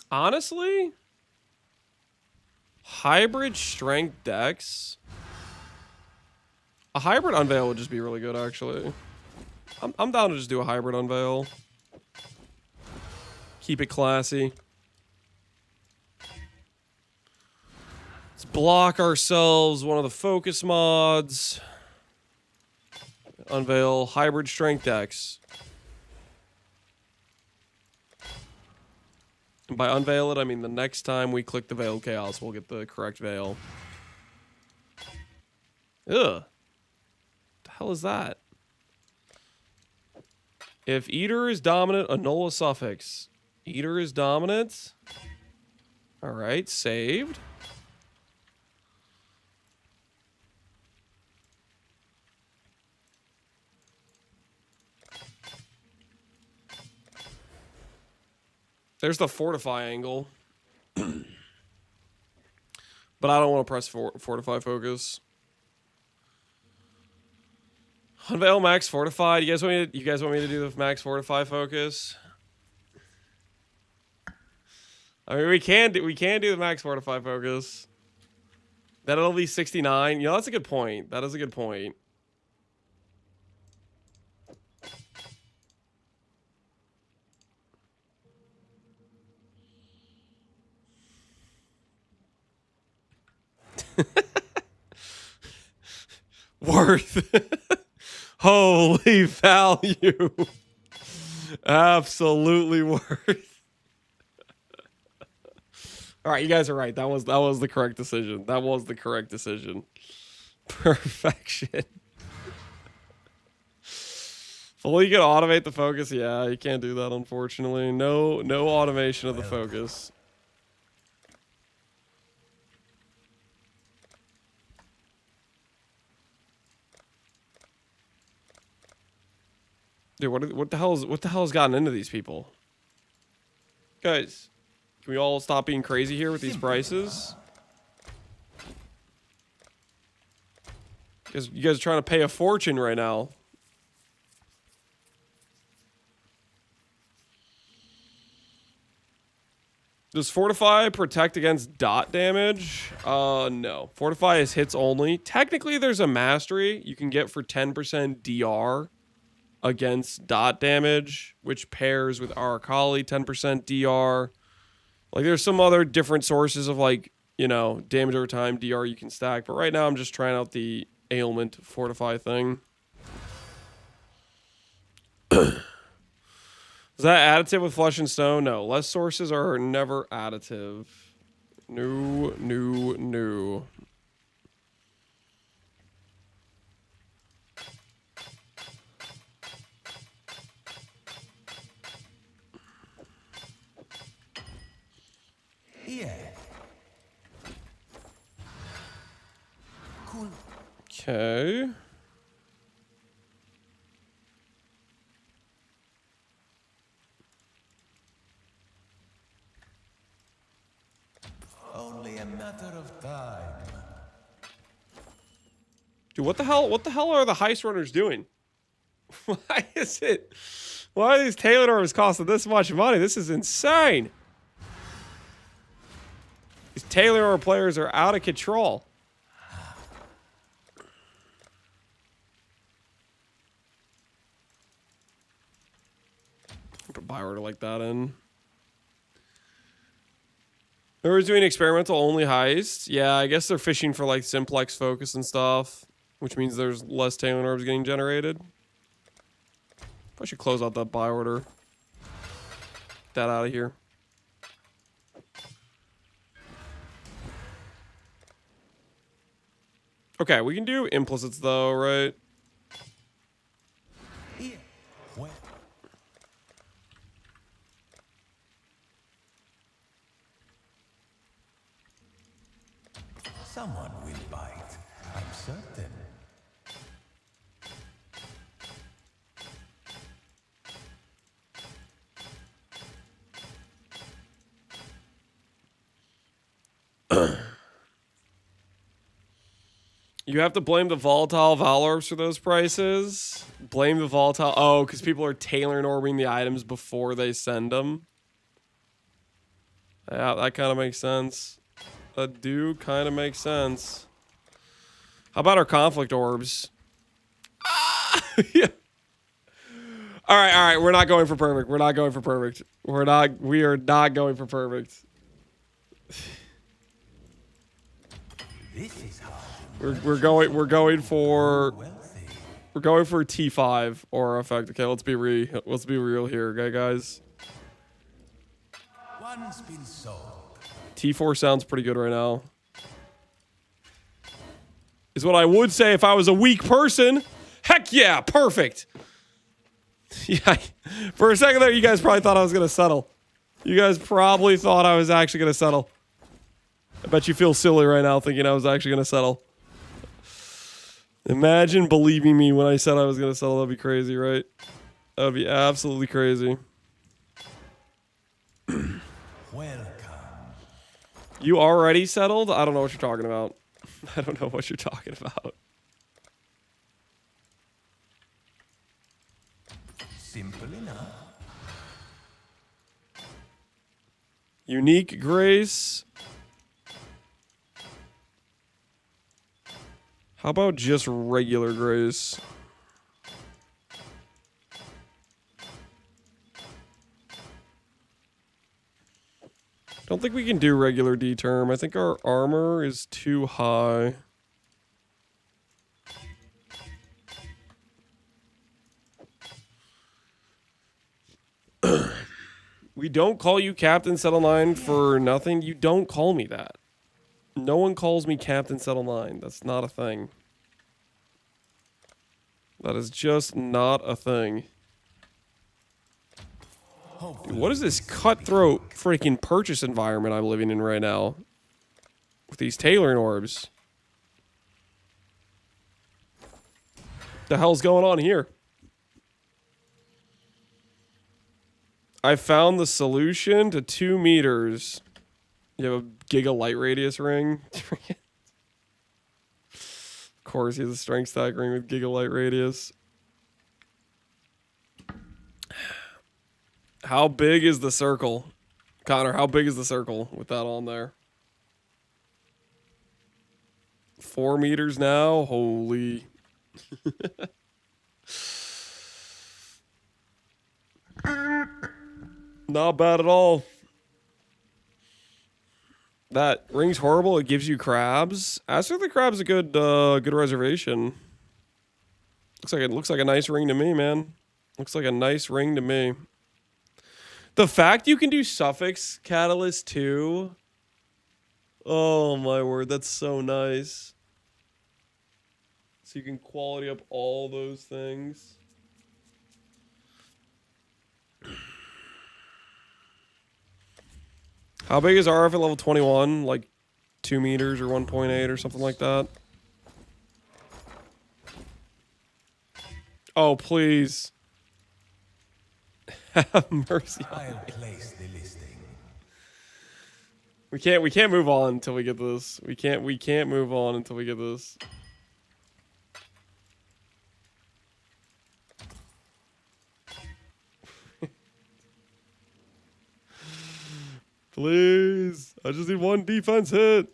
Honestly, hybrid strength dex. A hybrid unveil would just be really good, actually. I'm down to just do a hybrid unveil. Keep it classy. Let's block ourselves one of the focus mods. Unveil hybrid strength dex. And by unveil it, I mean the next time we click the Veiled Chaos, we'll get the correct veil. Ugh. What the hell is that? If Eater is dominant, annul a suffix. Eater is dominant. All right, saved. There's the fortify angle. But I don't want to press fortify focus. Unveil max fortify. You guys want me to do the max fortify focus? I mean, we can do the max fortify focus. That'll be 69. You know, that's a good point. That is a good point. Worth. Holy value. Absolutely worth. All right, you guys are right. That was the correct decision. That was the correct decision. Perfection. Fully you can automate the focus. Yeah, you can't do that, unfortunately. No automation of the focus. Dude, what the hell's gotten into these people? Guys, can we all stop being crazy here with these prices? Because you guys are trying to pay a fortune right now. Does Fortify protect against dot damage? No. Fortify is hits only. Technically, there's a mastery you can get for 10% DR against dot damage, which pairs with Arakali 10% DR. Like, there's some other different sources of, like, you know, damage over time, DR you can stack. But right now, I'm just trying out the ailment Fortify thing. Is that additive with Flesh and Stone? No. Less sources are never additive. No. Yeah. Cool. Okay. Only a matter of time. Dude, what the hell are the heist runners doing? Why are these Taylor orbs costing this much money? This is insane. These Taylor orb players are out of control. Put a buy order like that in. Whoever's doing experimental only heists, yeah, I guess they're fishing for like simplex focus and stuff, which means there's less Taylor orbs getting generated. I should close out that buy order. Get that out of here. Okay, we can do implicits though, right? Here. Well. Someone will bite. I'm certain. You have to blame the volatile Valorbs for those prices. Blame the volatile. Oh, because people are Taylor and orbing the items before they send them. Yeah, that kind of makes sense. That do kind of make sense. How about our conflict orbs? Yeah. All right. We're not going for perfect. We are not going for perfect. This is how We're going for T5 or effect. Okay, let's be real here, okay, guys. one's been sold. T4 sounds pretty good right now. Is what I would say if I was a weak person. Heck yeah, perfect. Yeah, for a second there, you guys probably thought I was gonna settle. You guys probably thought I was actually gonna settle. I bet you feel silly right now thinking I was actually gonna settle. Imagine believing me when I said I was gonna settle. That'd be crazy, right? That would be absolutely crazy. Welcome. You already settled? I don't know what you're talking about. I don't know what you're talking about. Simple enough. Unique grace. How about just regular grace? Don't think we can do regular D-term. I think our armor is too high. We don't call you Captain Settle 9 for nothing. You don't call me that. No one calls me Captain Settle 9. That's not a thing. That is just not a thing. Dude, what is this cutthroat freaking purchase environment I'm living in right now? With these tailoring orbs. The hell's going on here? I found the solution to 2 meters. You have a giga light radius ring. Of course, he has a strength stack ring with giga light radius. How big is the circle? Connor, how big is the circle with that on there? 4 meters now? Holy. Not bad at all. That ring's horrible. It gives you crabs. Ask if the crab's a good good reservation. Looks like a nice ring to me, man. Looks like a nice ring to me. The fact you can do suffix catalyst too. Oh my word, that's so nice. So you can quality up all those things. How big is RF at level 21? Like 2 meters or 1.8 or something like that? Oh, please. Have mercy on me. I'll place the listing. We can't move on until we get this. We can't move on until we get this. Please. I just need 1 defense hit.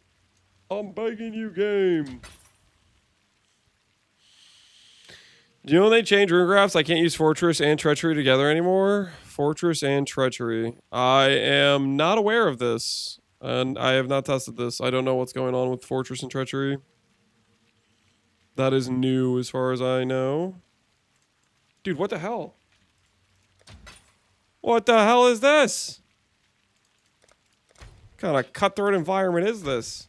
I'm begging you, game. Do you know when they change rune graphs, I can't use Fortress and Treachery together anymore? Fortress and Treachery. I am not aware of this. And I have not tested this. I don't know what's going on with Fortress and Treachery. That is new as far as I know. Dude, what the hell? What the hell is this? What kind of cutthroat environment is this?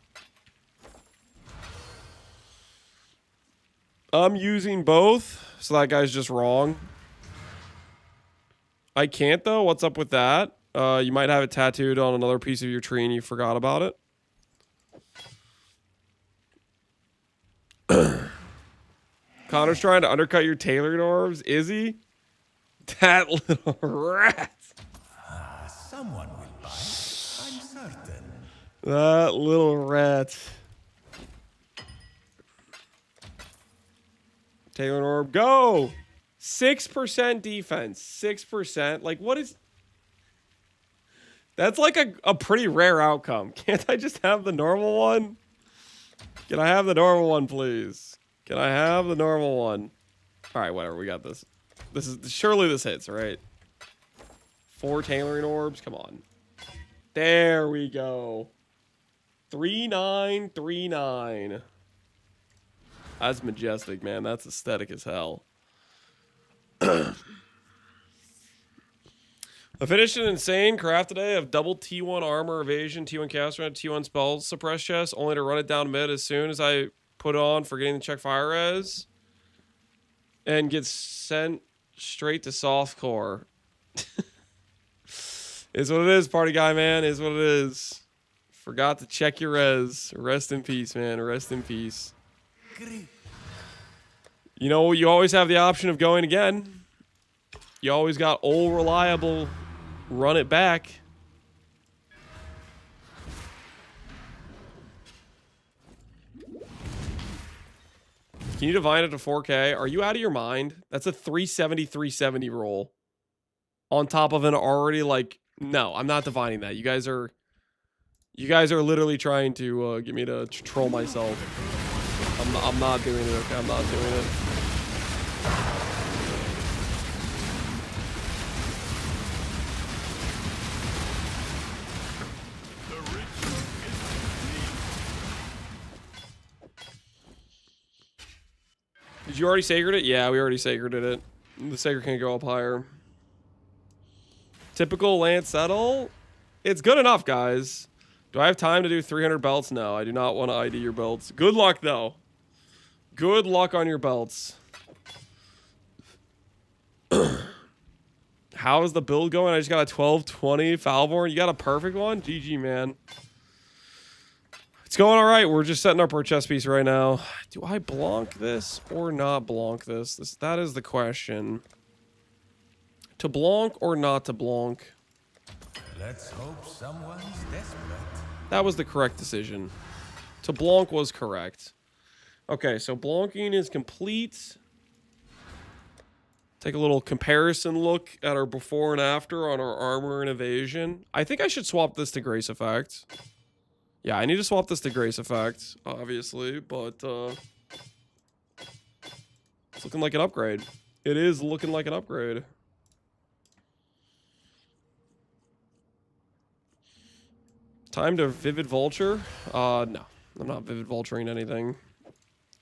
I'm using both, so that guy's just wrong. I can't, though. What's up with that? You might have it tattooed on another piece of your tree and you forgot about it. Connor's trying to undercut your tailored orbs. Is he? That little rat. Someone will buy. I'm certain. That little rat. Tailored orb, go! 6% defense. 6%. Like, what is... That's like a pretty rare outcome. Can't I just have the normal one? Can I have the normal one, please? Can I have the normal one? All right, whatever. We got this. Surely this hits, right? 4 tailoring orbs. Come on. There we go. 3939. That's majestic, man. That's aesthetic as hell. I finished an insane craft today of double T1 armor evasion, T1 cast run, T1 spell suppress chest, only to run it down mid as soon as I put it on, forgetting to check fire res, and get sent straight to softcore. Is what it is, party guy, man. Is what it is. Forgot to check your res. Rest in peace, man. Rest in peace. You know, you always have the option of going again. You always got old reliable run it back. Can you divine it to 4K? Are you out of your mind? That's a 370 roll. On top of an already like... No, I'm not divining that. You guys are literally trying to get me to troll myself. I'm not doing it, okay? I'm not doing it. Did you already sacred it? Yeah, we already sacreded it. The sacred can't go up higher. Typical Lance Settle. It's good enough, guys. Do I have time to do 300 belts? No, I do not want to ID your belts. Good luck, though. Good luck on your belts. How is the build going? I just got a 1220 Falborn. You got a perfect one? GG, man. It's going all right. We're just setting up our chess piece right now. Do I blonk this or not blonk this? That is the question. To blonk or not to blonk? Let's hope someone's desperate. That was the correct decision. To blonk was correct. Okay, so blonking is complete. Take a little comparison look at our before and after on our armor and evasion. I think I should swap this to Grace Effect. Yeah, I need to swap this to Grace Effect, obviously, but it's looking like an upgrade. It is looking like an upgrade. Time to Vivid Vulture? No. I'm not Vivid Vulturing anything.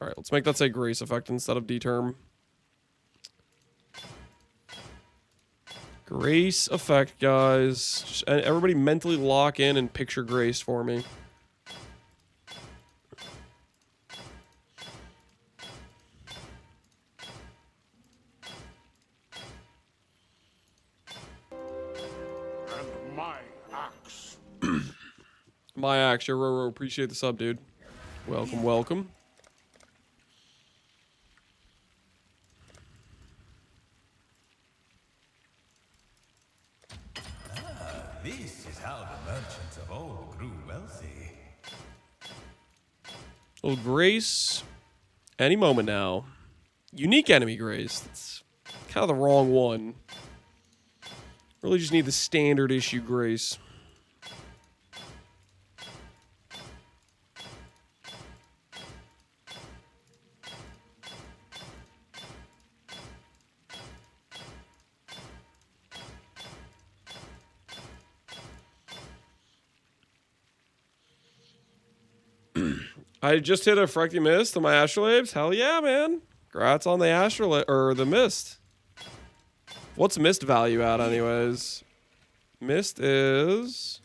Alright, let's make that say Grace Effect instead of D-Term. Grace Effect, guys. Just, everybody mentally lock in and picture Grace for me. And my axe. My axe, Roro, appreciate the sub, dude. Welcome, welcome. This is how the merchants of old grew wealthy. Little Grace. Any moment now. Unique enemy Grace. That's kind of the wrong one. Really just need the standard issue Grace. I just hit a Phrecty Mist on my Astrolabes. Hell yeah, man. Congrats on the Astrolabe, or the Mist. What's Mist value at, anyways? Mist is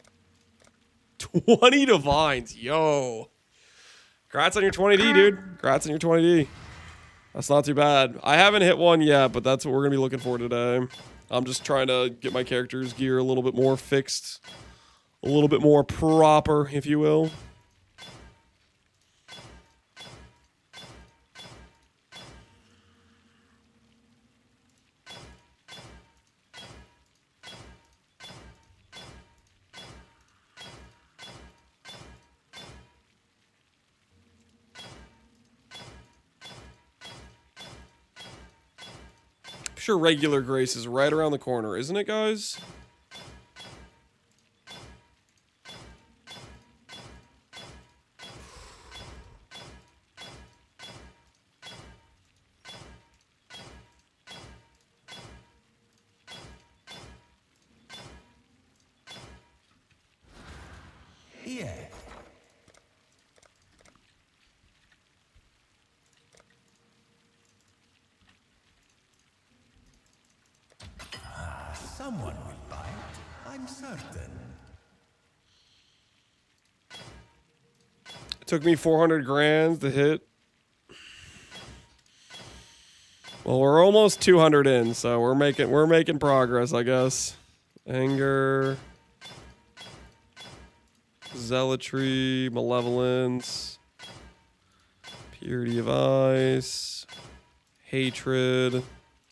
20 Divines. Yo. Congrats on your 20D, dude. Congrats on your 20D. That's not too bad. I haven't hit one yet, but that's what we're going to be looking for today. I'm just trying to get my character's gear a little bit more fixed. A little bit more proper, if you will. Sure, regular Grace is right around the corner, isn't it, guys? Yeah. Someone will buy it, I'm certain. It took me 400 grand to hit. Well, we're almost 200 in, so we're making progress, I guess. Anger, zealotry, malevolence, purity of ice, hatred,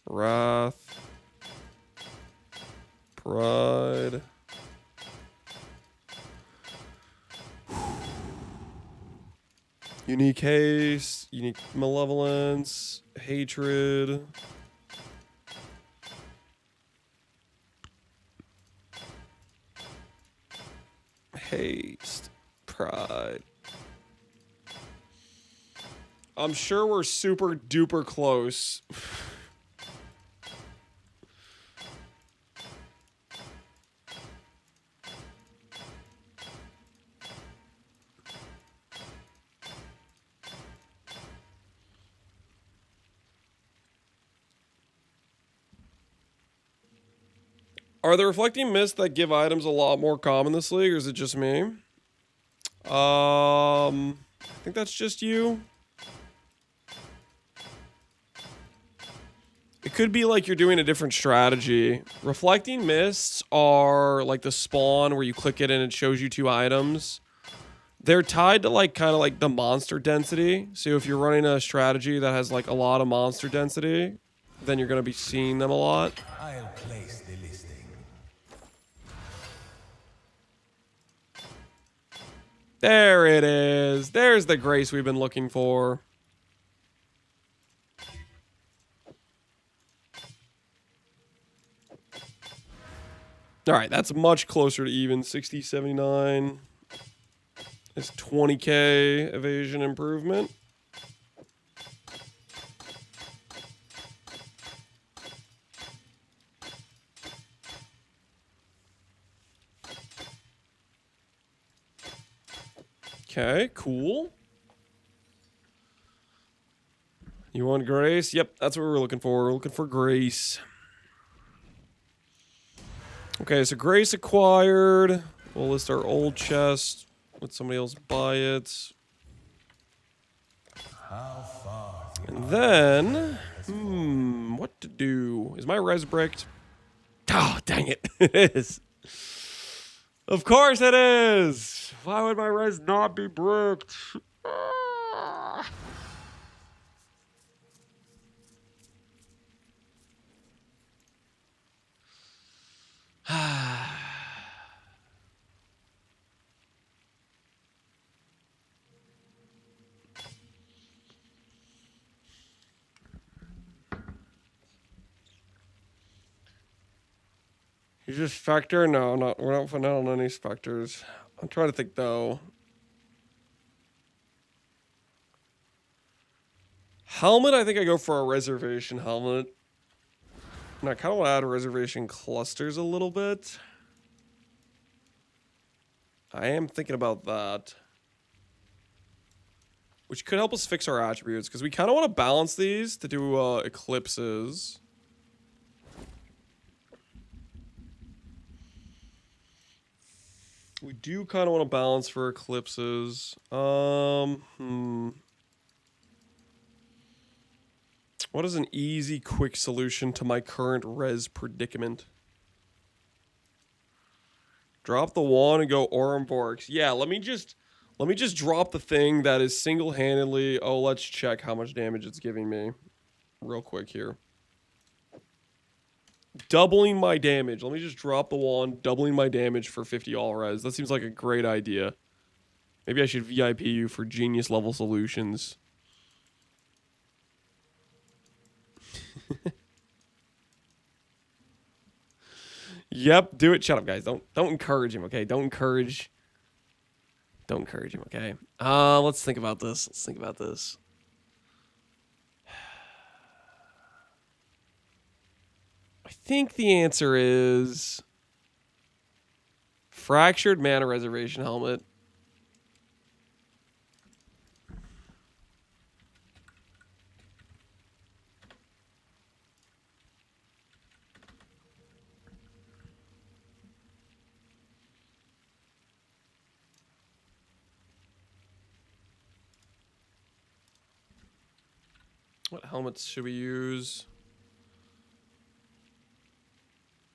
wrath, pride. Unique haste, unique malevolence, hatred. Haste, pride. I'm sure we're super duper close. Are the reflecting mists that give items a lot more common in this league, or is it just me? I think that's just you. It could be like you're doing a different strategy. Reflecting mists are like the spawn where you click it and it shows you 2 items. They're tied to like kind of like the monster density. So if you're running a strategy that has like a lot of monster density, then you're going to be seeing them a lot. I'll place the listing. There it is. There's the grace we've been looking for. All right, that's much closer to even. 60, 79. It's 20k evasion improvement. Okay, cool. You want grace? Yep, that's what we're looking for. We're looking for grace. Okay, so grace acquired. We'll list our old chest. Let somebody else buy it. How far? And then, what to do? Is my res bricked? Oh, dang it. It is. Of course it is. Why would my res not be bricked? You just Spectre? No, we're not putting out on any Spectres. I'm trying to think though. Helmet, I think I go for a reservation helmet. And I kind of want to add reservation clusters a little bit. I am thinking about that. Which could help us fix our attributes, because we kind of want to balance these to do eclipses. We do kind of want to balance for eclipses. What is an easy, quick solution to my current res predicament? Drop the wand and go Orenborgs. Yeah, let me just drop the thing that is single-handedly. Oh, let's check how much damage it's giving me, real quick here. Doubling my damage. Let me just drop the wand, doubling my damage for 50 all res. That seems like a great idea. Maybe I should VIP you for genius level solutions. Yep, do it. Shut up, guys. Don't encourage him, okay? Don't encourage him, okay? Let's think about this. I think the answer is fractured mana reservation helmet. What helmets should we use?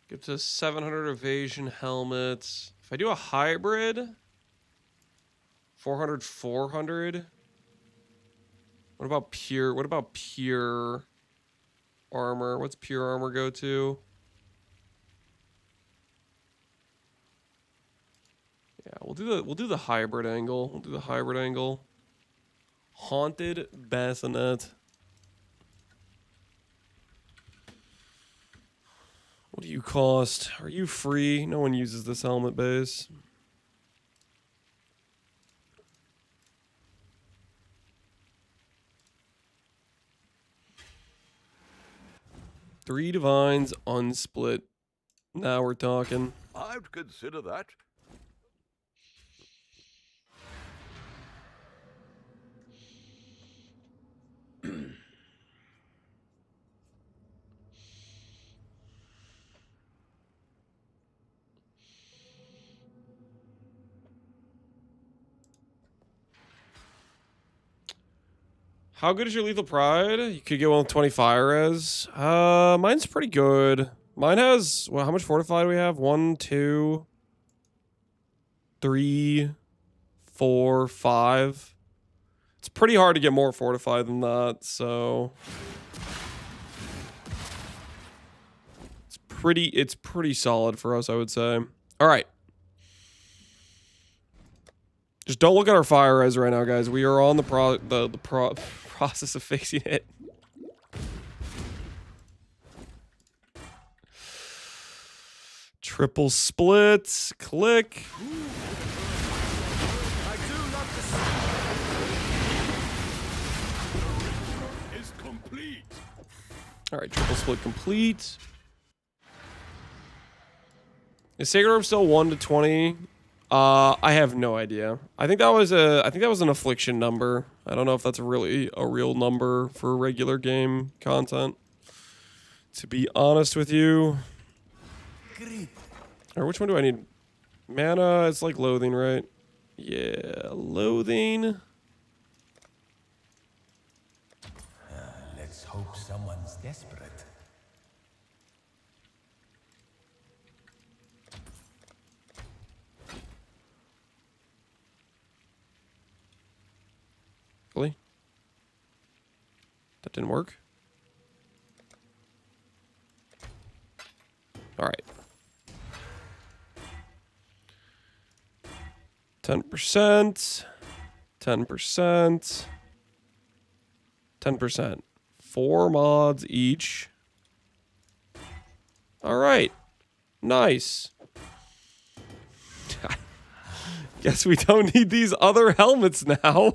Gives us 700 evasion helmets. If I do a hybrid, 400, 400. What about pure armor? What's pure armor go to? Yeah, we'll do the hybrid angle. Haunted bassinet. What do you cost? Are you free? No one uses this helmet base. Three divines unsplit. Now we're talking. I'd consider that. How good is your Lethal Pride? You could get one with 20 fire res. Mine's pretty good. Mine has, well, how much fortified do we have? 1, 2, 3, 4, 5. It's pretty hard to get more fortified than that, so it's pretty solid for us, I would say. All right. Just don't look at our fire res right now, guys. We are on the process of fixing it. Triple splits. Click. I do love the is complete. All right, triple split complete. Is Sacred Orb still 1 to 20? I have no idea. I think that was an affliction number. I don't know if that's really a real number for regular game content. To be honest with you. Or which one do I need? Mana, it's like loathing, right? Yeah, loathing. Let's hope someone's desperate. Really? That didn't work? All right. 10%. 10%. 10%. 4 mods each. All right. Nice. Guess we don't need these other helmets now.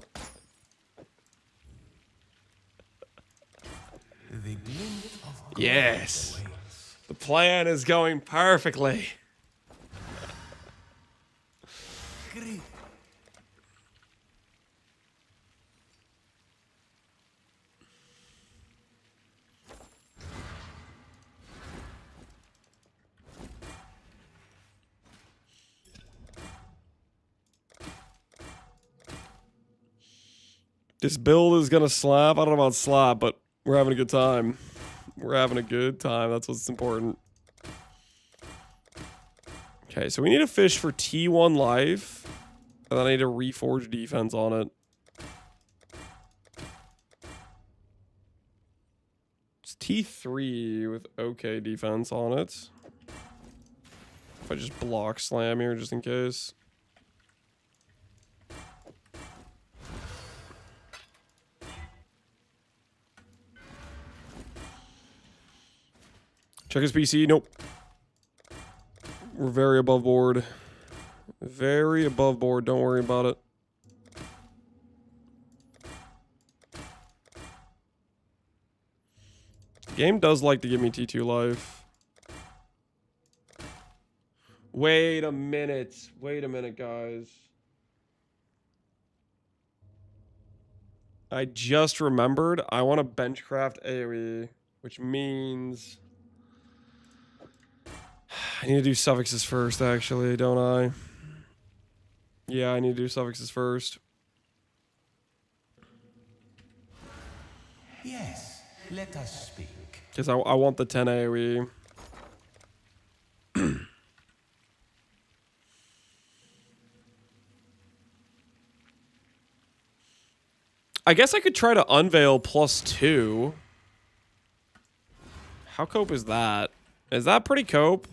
Yes. The plan is going perfectly. This build is gonna slap. I don't know about slap, but we're having a good time. We're having a good time. That's what's important. Okay, so we need a fish for T1 life. And then I need to reforge defense on it. It's T3 with okay defense on it. If I just block slam here just in case. Check his PC. Nope. We're very above board. Very above board. Don't worry about it. Game does like to give me T2 life. Wait a minute. Wait a minute, guys. I just remembered I want to benchcraft AoE, which means I need to do suffixes first, actually, don't I? Yeah, I need to do suffixes first. Yes, let us speak. Because I want the 10 AoE. I guess I could try to unveil +2. How cope is that? Is that pretty cope?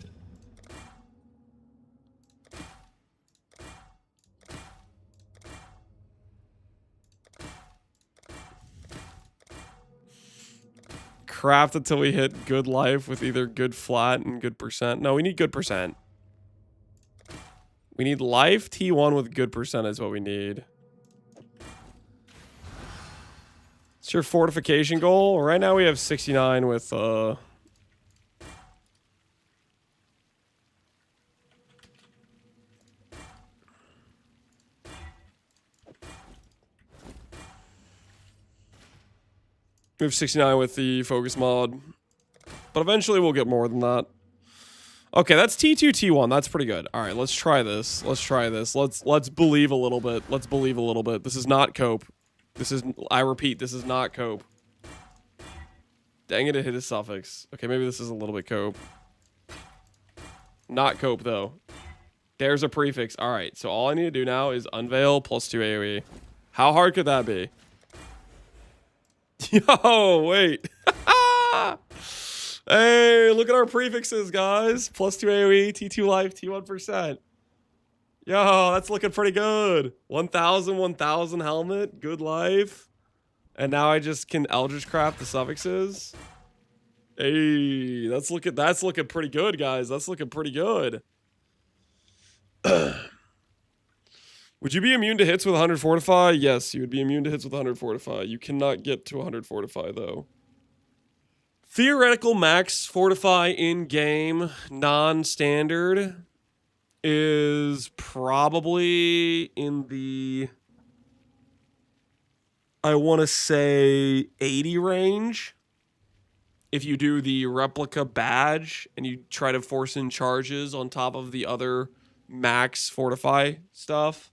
Craft until we hit good life with either good flat and good percent. No, we need good percent. We need life T1 with good percent is what we need. It's your fortification goal. Right now we have 69 with we have 69 with the focus mod. But eventually we'll get more than that. Okay, that's T2, T1. That's pretty good. All right, let's try this. Let's try this. Let's believe a little bit. Let's believe a little bit. This is not cope. This is, I repeat, this is not cope. Dang it, it hit a suffix. Okay, maybe this is a little bit cope. Not cope, though. There's a prefix. All right, so all I need to do now is unveil +2 AoE. How hard could that be? Yo, wait. Hey, look at our prefixes, guys. +2 AoE, T2 life, T1%. Yo, that's looking pretty good. 1,000, 1,000 helmet, good life. And now I just can Eldritch craft the suffixes. Hey, that's looking pretty good, guys. That's looking pretty good. Would you be immune to hits with 100 fortify? Yes, you would be immune to hits with 100 fortify. You cannot get to 100 fortify though. Theoretical max fortify in game non-standard is probably in the, I want to say 80 range. If you do the replica badge and you try to force in charges on top of the other max fortify stuff.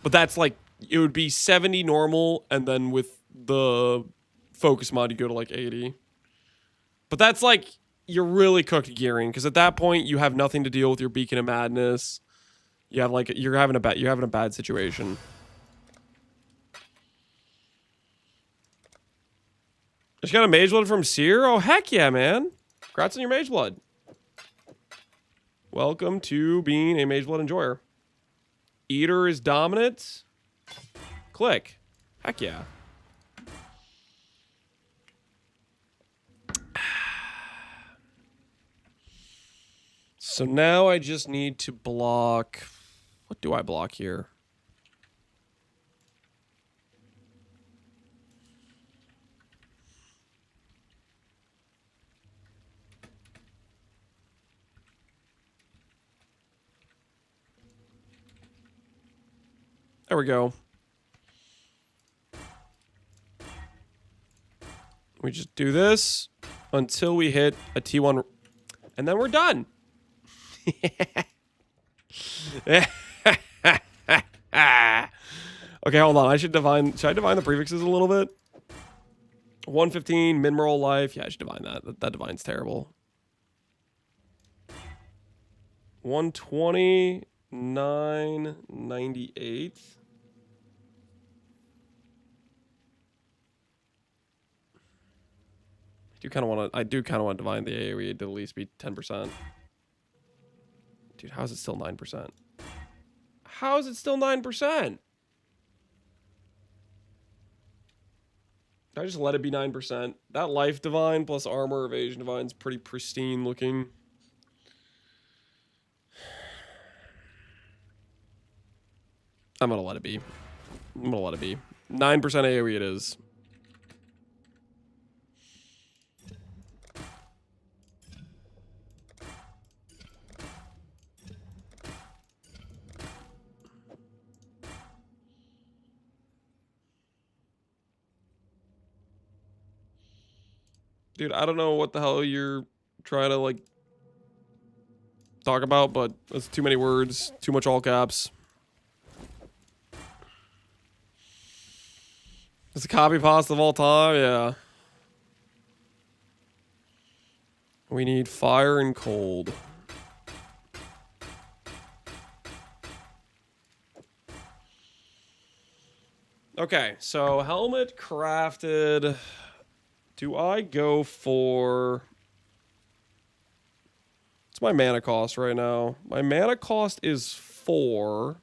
But that's like, it would be 70 normal, and then with the focus mod, you go to like 80. But that's like, you're really cooked gearing, because at that point, you have nothing to deal with your Beacon of Madness. You have like, you're having a bad situation. Just got a Mage Blood from Seer? Oh, heck yeah, man. Congrats on your Mage Blood. Welcome to being a Mage Blood enjoyer. Eater is dominant. Click. Heck yeah. So now I just need to block... What do I block here? There we go. We just do this until we hit a T1, and then we're done. Okay, hold on. Should I divine the prefixes a little bit? 115, min-roll life. Yeah, I should divine that. That divine's terrible. 120, 998. I do kind of want to divine the AoE to at least be 10%. Dude, how is it still 9%? How is it still 9%? I just let it be 9%. That life divine plus armor evasion divine is pretty pristine looking. I'm gonna let it be. 9% AoE it is. Dude, I don't know what the hell you're trying to, like, talk about, but that's too many words, too much all caps. It's a copy pasta of all time, yeah. We need fire and cold. Okay, so helmet crafted. Do I go for... What's my mana cost right now? My mana cost is 4.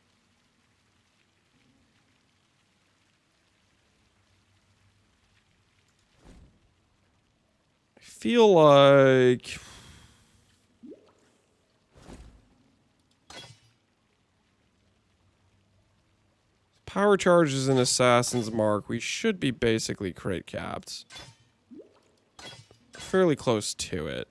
I feel like... Power charge is an assassin's mark. We should be basically crit capped. Fairly close to it.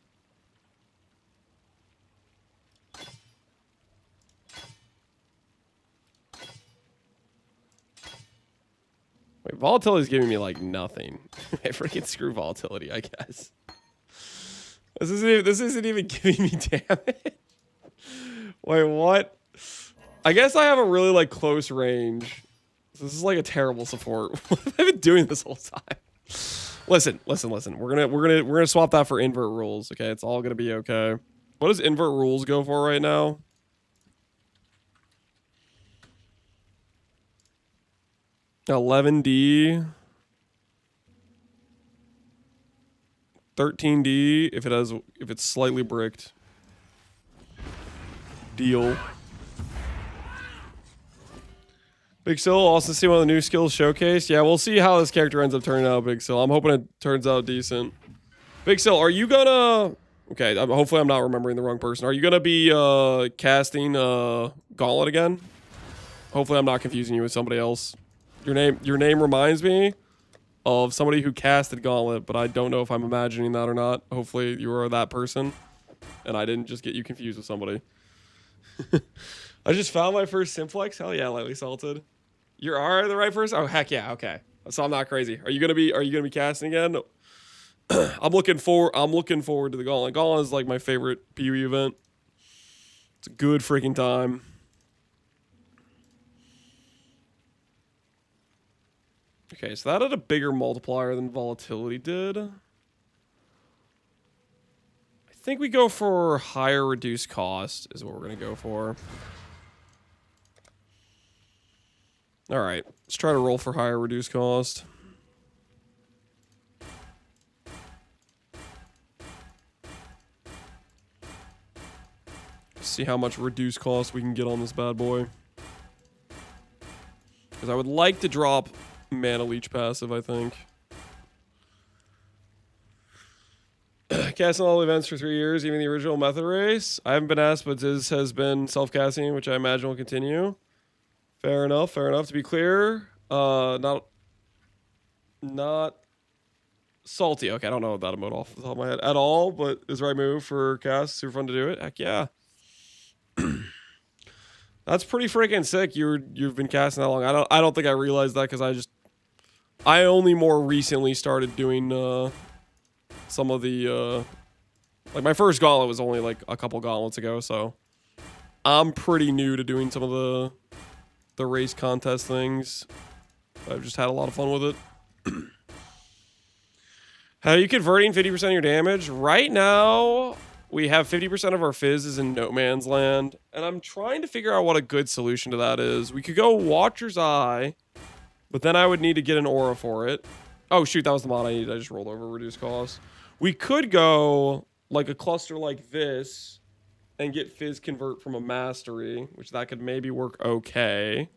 Wait, volatility is giving me like nothing. I freaking screw volatility, I guess. This isn't even giving me damage. Wait, what? I guess I have a really like close range. This is like a terrible support. What have I been doing this whole time? Listen. We're gonna swap that for invert rules. Okay, it's all gonna be okay. What does invert rules go for right now? 11D, 13D if it's slightly bricked. Deal. Big Sil, also see one of the new skills showcased. Yeah, we'll see how this character ends up turning out, Big Sil. I'm hoping it turns out decent. Big Sil, are you gonna... Okay, hopefully I'm not remembering the wrong person. Are you gonna be casting Gauntlet again? Hopefully I'm not confusing you with somebody else. Your name reminds me of somebody who casted Gauntlet, but I don't know if I'm imagining that or not. Hopefully you are that person, and I didn't just get you confused with somebody. I just found my first Simplex. Hell yeah, lightly salted. You are the right person? Oh heck yeah, okay. So I'm not crazy. Are you gonna be casting again? I'm looking forward to the Gauntlet. Gauntlet is like my favorite PvE event. It's a good freaking time. Okay, so that had a bigger multiplier than volatility did. I think we go for higher reduced cost is what we're gonna go for. All right, let's try to roll for higher reduced cost. See how much reduced cost we can get on this bad boy. Because I would like to drop Mana Leech passive, I think. Casting all events for 3 years, even the original method race. I haven't been asked, but this has been self-casting, which I imagine will continue. Fair enough, fair enough. To be clear, not salty. Okay, I don't know that emote off the top of my head at all, but is the right move for cast. Super fun to do it. Heck yeah. That's pretty freaking sick. You've been casting that long. I don't think I realized that because I only more recently started doing some of the like my first gauntlet was only like a couple gauntlets ago, so I'm pretty new to doing some of the race contest things. I've just had a lot of fun with it. How are you converting 50% of your damage? Right now, we have 50% of our fizz is in no man's land, and I'm trying to figure out what a good solution to that is. We could go Watcher's Eye, but then I would need to get an aura for it. Oh shoot, that was the mod I needed. I just rolled over reduced cost. We could go like a cluster like this and get fizz convert from a mastery, which that could maybe work okay.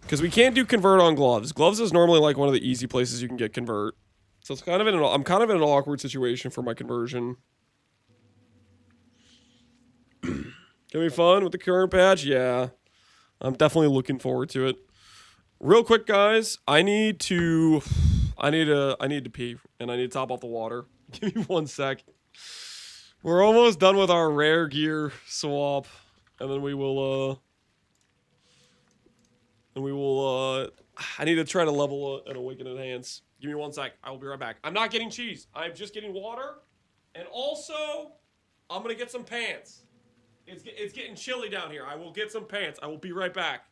Because we can't do convert on gloves. Gloves is normally like one of the easy places you can get convert. So it's I'm kind of in an awkward situation for my conversion. Gonna be fun with the current patch? Yeah. I'm definitely looking forward to it. Real quick, guys, I need to pee and I need to top off the water. Give me 1 sec. We're almost done with our rare gear swap, and then we will I need to try to level an Awaken Enhance. Give me 1 sec. I will be right back. I'm not getting cheese. I'm just getting water. And also, I'm going to get some pants. It's getting chilly down here. I will get some pants. I will be right back.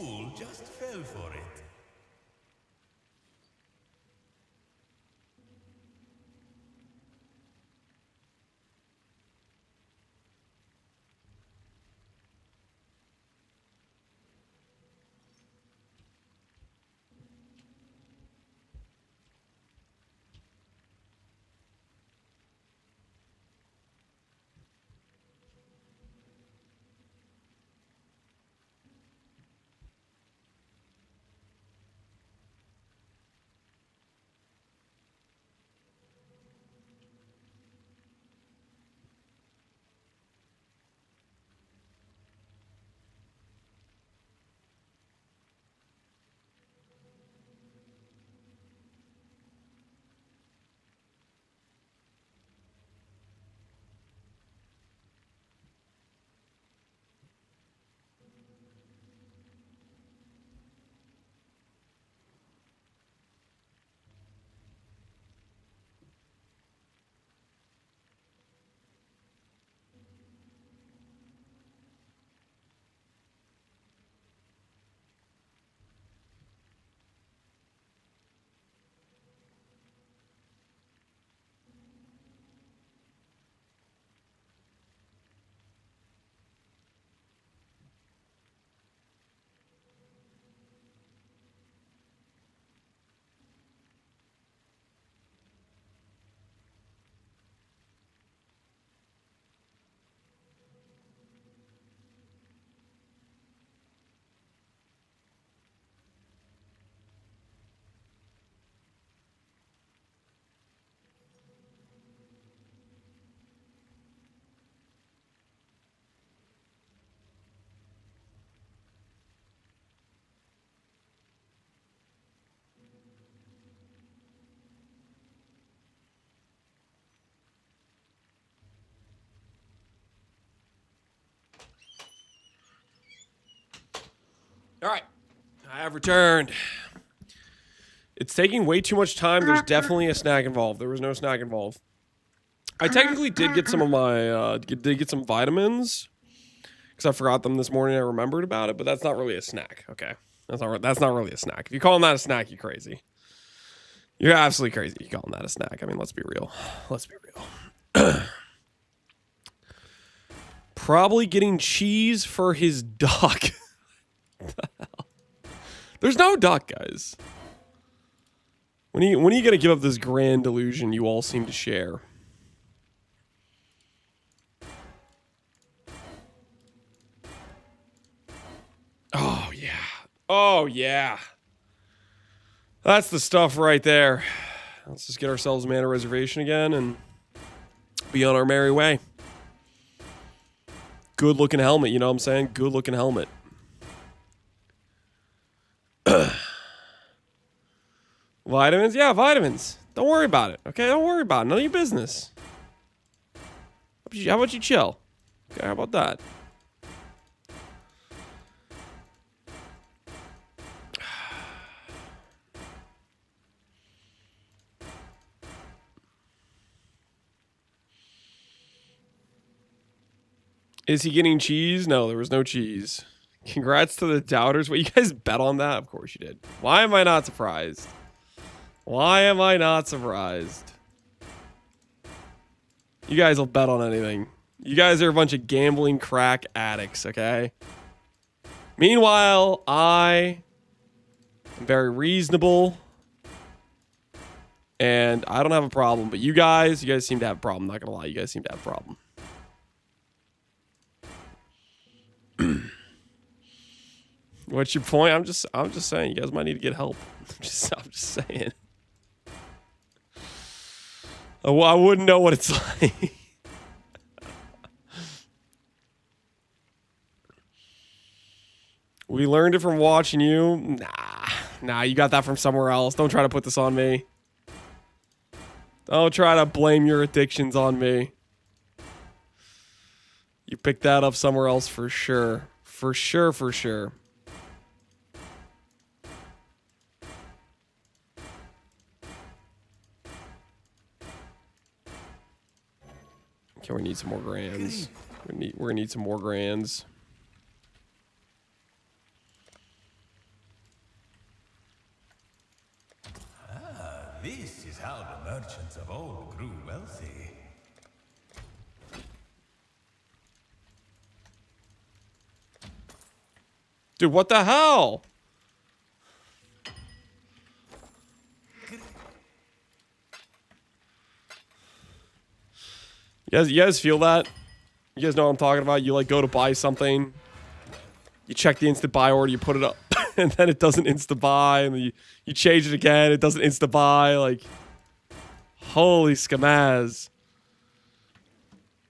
fool just fell for it. All right, I have returned. It's taking way too much time. There's definitely a snack involved. There was no snack involved. I technically did get some of my did get some vitamins because I forgot them this morning. I remembered about it, but that's not really a snack. Okay, that's not really a snack. If you call that a snack, you're crazy. You're absolutely crazy. You calling that a snack? I mean, let's be real. Let's be real. Probably getting cheese for his duck. There's no duck, guys. When are you gonna give up this grand illusion you all seem to share? Oh yeah. Oh yeah. That's the stuff right there. Let's just get ourselves a mana reservation again and be on our merry way. Good looking helmet, you know what I'm saying? Good looking helmet. Vitamins? Yeah, vitamins. Don't worry about it. Okay, don't worry about it. None of your business. How about you chill? Okay, how about that? Is he getting cheese? No, there was no cheese. Congrats to the doubters. What, you guys bet on that? Of course you did. Why am I not surprised? Why am I not surprised? You guys will bet on anything. You guys are a bunch of gambling crack addicts, okay? Meanwhile, I am very reasonable. And I don't have a problem. But you guys seem to have a problem. Not gonna lie, you guys seem to have a problem. What's your point? I'm just saying you guys might need to get help. I'm just saying. I wouldn't know what it's like. We learned it from watching you. Nah, you got that from somewhere else. Don't try to put this on me. Don't try to blame your addictions on me. You picked that up somewhere else for sure. For sure, for sure. Okay, we need some more grands. We're gonna need some more grands. This is how the merchants of old grew wealthy. Dude, what the hell? You guys feel that? You guys know what I'm talking about? You like go to buy something, you check the instant buy order, you put it up, and then it doesn't insta buy, and then you change it again, it doesn't insta buy. Like, holy scamaz.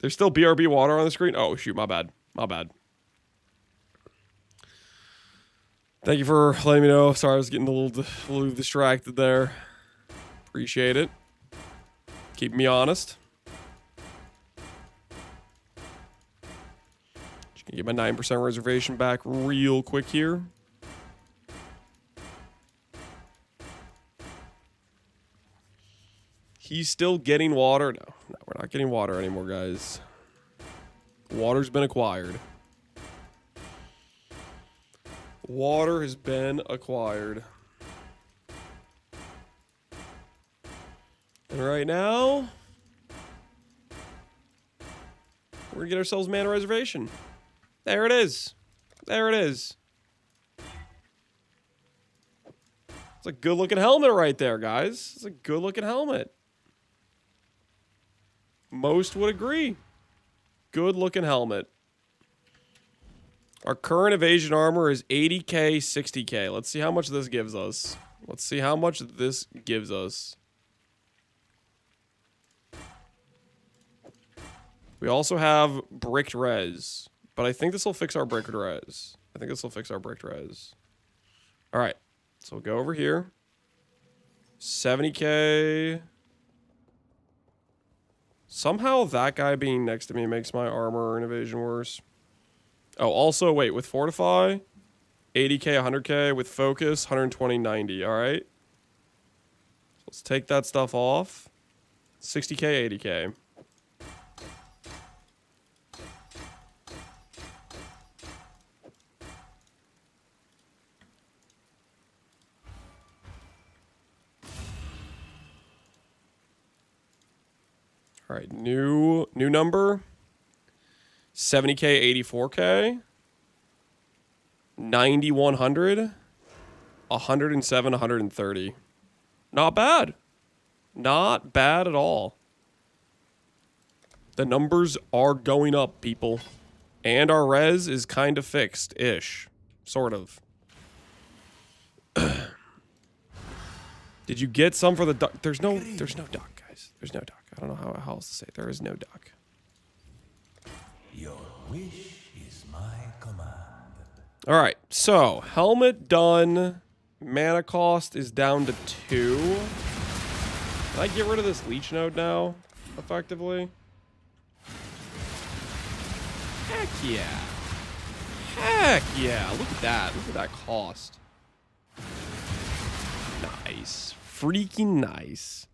There's still BRB water on the screen? Oh, shoot, my bad. My bad. Thank you for letting me know. Sorry, I was getting a little distracted there. Appreciate it. Keep me honest. Just gonna get my 9% reservation back real quick here. He's still getting water. No, we're not getting water anymore, guys. Water's been acquired. Water has been acquired. And right now, we're gonna get ourselves mana reservation. There it is. There it is. It's a good looking helmet right there, guys. It's a good looking helmet. Most would agree. Good looking helmet. Our current evasion armor is 80k, 60k. Let's see how much this gives us. Let's see how much this gives us. We also have bricked res, but I think this will fix our bricked res. I think this will fix our bricked res. All right, so we'll go over here. 70k. Somehow that guy being next to me makes my armor and evasion worse. Oh, also, wait, with Fortify, 80k, 100k. With Focus, 120, 90, all right? So let's take that stuff off. 60k, 80k. All right, new number. 70k, 84k. 90, 100. 107, 130. Not bad. Not bad at all. The numbers are going up, people. And our res is kind of fixed-ish. Sort of. Did you get some for the duck? There's no duck, guys. There's no duck. I don't know how else to say it. There is no duck. Your wish is my command. All right, so helmet done. Mana cost is down to 2. Can I get rid of this leech node now, effectively? Heck yeah. Heck yeah. Look at that. Look at that cost. Nice. Freaking nice.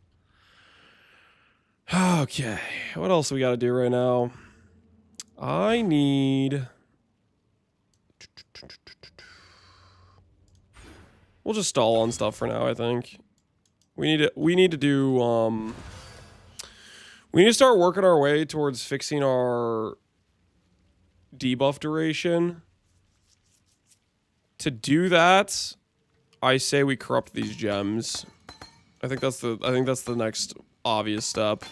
Okay. What else we got to do right now? I need... We'll just stall on stuff for now, I think. We need to do we need to start working our way towards fixing our debuff duration. To do that, I say we corrupt these gems. I think that's the next obvious step.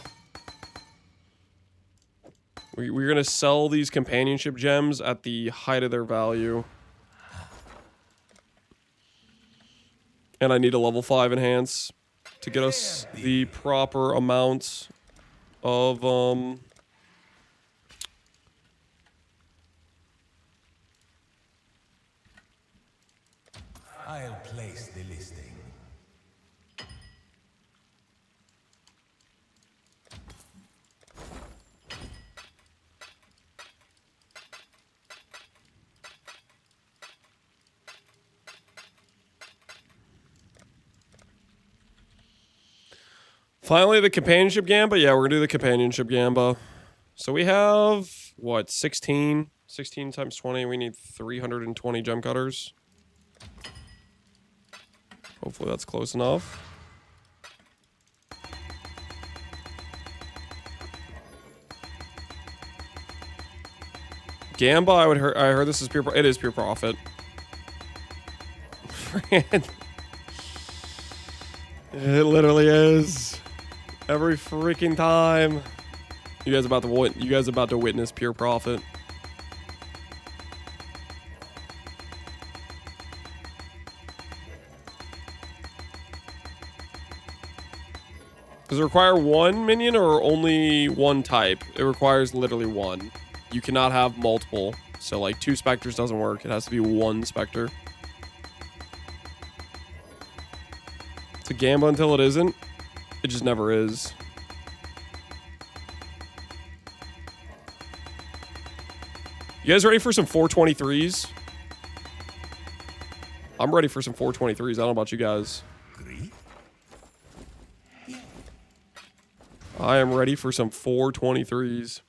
We're gonna sell these companionship gems at the height of their value. And I need a level 5 enhance to get us the proper amount of I'll place the listing. finally the companionship gamba. Yeah, we're gonna do the companionship gamba. So we have what, 16 times 20. We need 320 gem cutters. Hopefully that's close enough. Gamba, I heard this is pure. It is pure profit. It literally is. Every freaking time. You guys about to witness pure profit. Does it require one minion or only one type? It requires literally one. You cannot have multiple. So like 2 specters doesn't work. It has to be 1 specter. It's a Gamba until it isn't. It just never is. You guys ready for some 423s? I'm ready for some 423s. I don't know about you guys. I am ready for some 423s.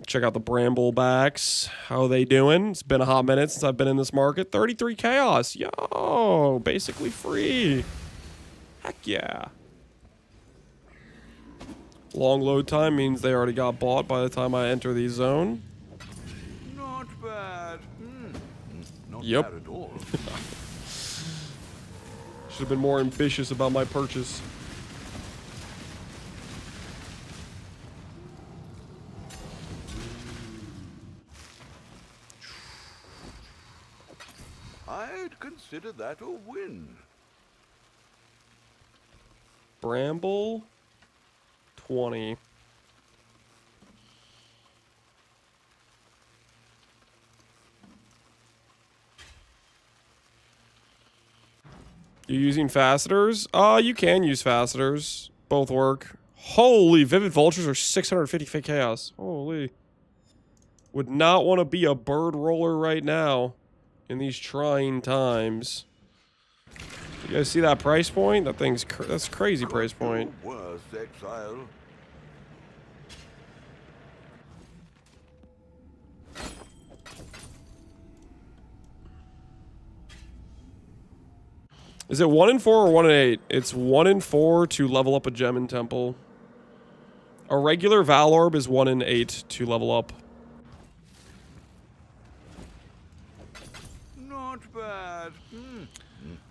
Check out the Bramble backs. How are they doing? It's been a hot minute since I've been in this market. 33 chaos. Yo, basically free. Heck yeah. Long load time means they already got bought by the time I enter the zone. Not bad. Not Yep. bad at all. Should have been more ambitious about my purchase. I'd consider that a win. Bramble 20. You're using facetors? You can use facetors. Both work. Holy, Vivid Vultures are 650 fake chaos. Holy. Would not want to be a bird roller right now in these trying times. You guys see that price point? That thing's that's crazy price point. Worse, Exile. Is it 1 in 4 or 1 in 8? It's 1 in 4 to level up a gem in temple. A regular Val Orb is 1 in 8 to level up. Not bad.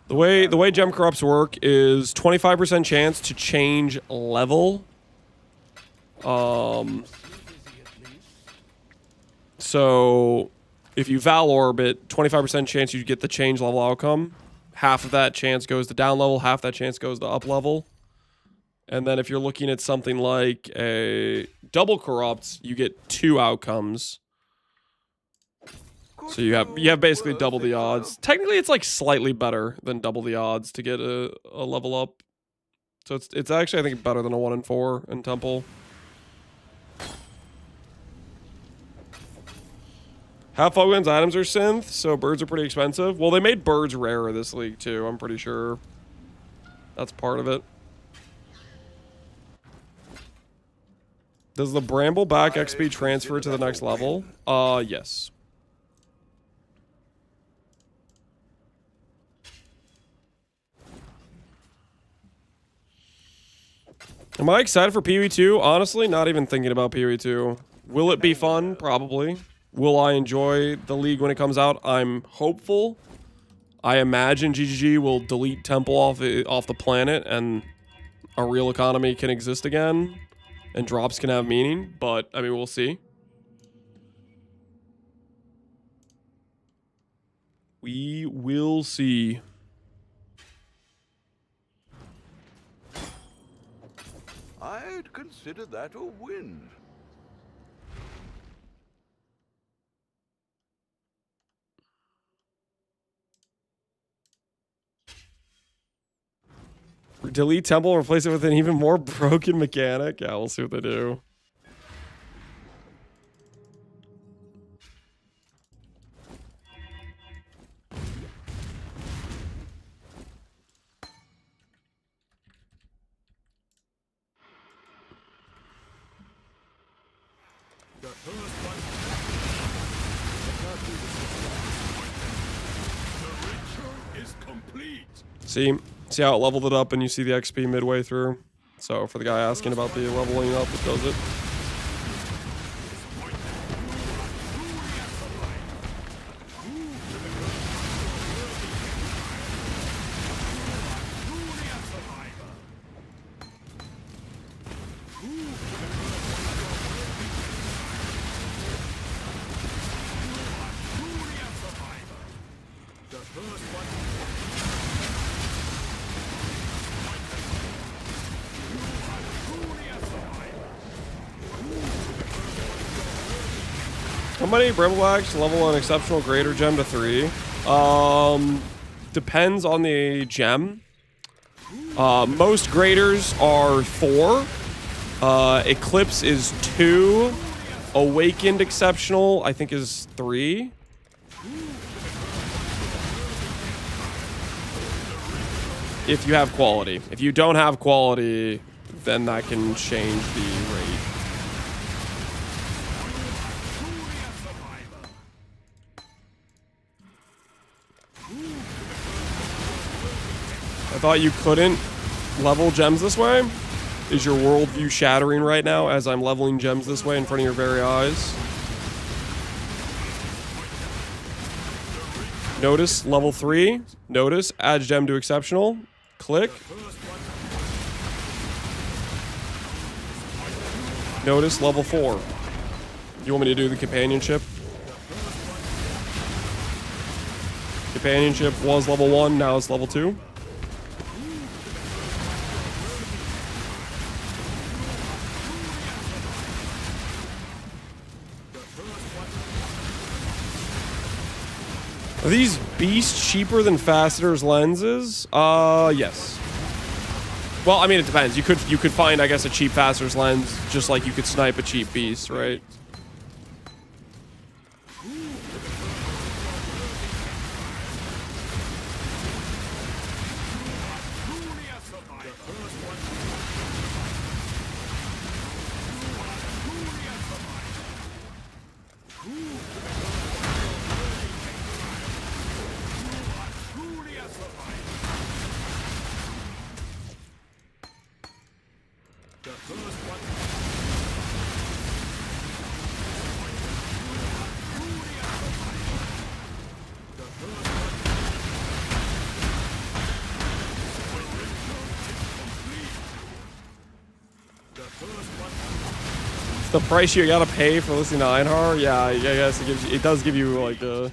The way gem corrupts work is 25% chance to change level. So if you Val Orb it, 25% chance you get the change level outcome. Half of that chance goes to down level, half that chance goes to up level. And then if you're looking at something like a double corrupt, you get 2 outcomes. So you have basically double the odds. Technically, it's like slightly better than double the odds to get a level up. So it's actually, I think, better than a 1 in 4 in temple. Half Foglan's items are synth, so birds are pretty expensive. Well, they made birds rarer this league, too. I'm pretty sure that's part of it. Does the Bramble back XP transfer to the next level? Yes. Am I excited for PoE2? Honestly, not even thinking about PoE2. Will it be fun? Probably. Will I enjoy the league when it comes out? I'm hopeful. I imagine GGG will delete Temple off the planet and a real economy can exist again and drops can have meaning, but I mean, we'll see. We will see. I'd consider that a win. Delete Temple and replace it with an even more broken mechanic? Yeah, we'll see what they do. The first one. The ritual is complete. See how it leveled it up and you see the XP midway through? So for the guy asking about the leveling up, it does it. How many Brimblacks level an exceptional greater gem to 3? Depends on the gem. Most graders are 4. Eclipse is 2. Awakened exceptional, I think, is 3. If you have quality. If you don't have quality, then that can change the rate. I thought you couldn't level gems this way. Is your worldview shattering right now as I'm leveling gems this way in front of your very eyes? Notice level 3. Notice add gem to exceptional. Click. Notice level 4. You want me to do the companionship? Companionship was level 1, now it's level 2. Are these beasts cheaper than Facetor's lenses? Yes. Well, I mean, it depends. You could find, I guess, a cheap Facetor's lens, just like you could snipe a cheap beast, right? The price you gotta pay for listening to Einhar, yeah, I guess it does give you like a,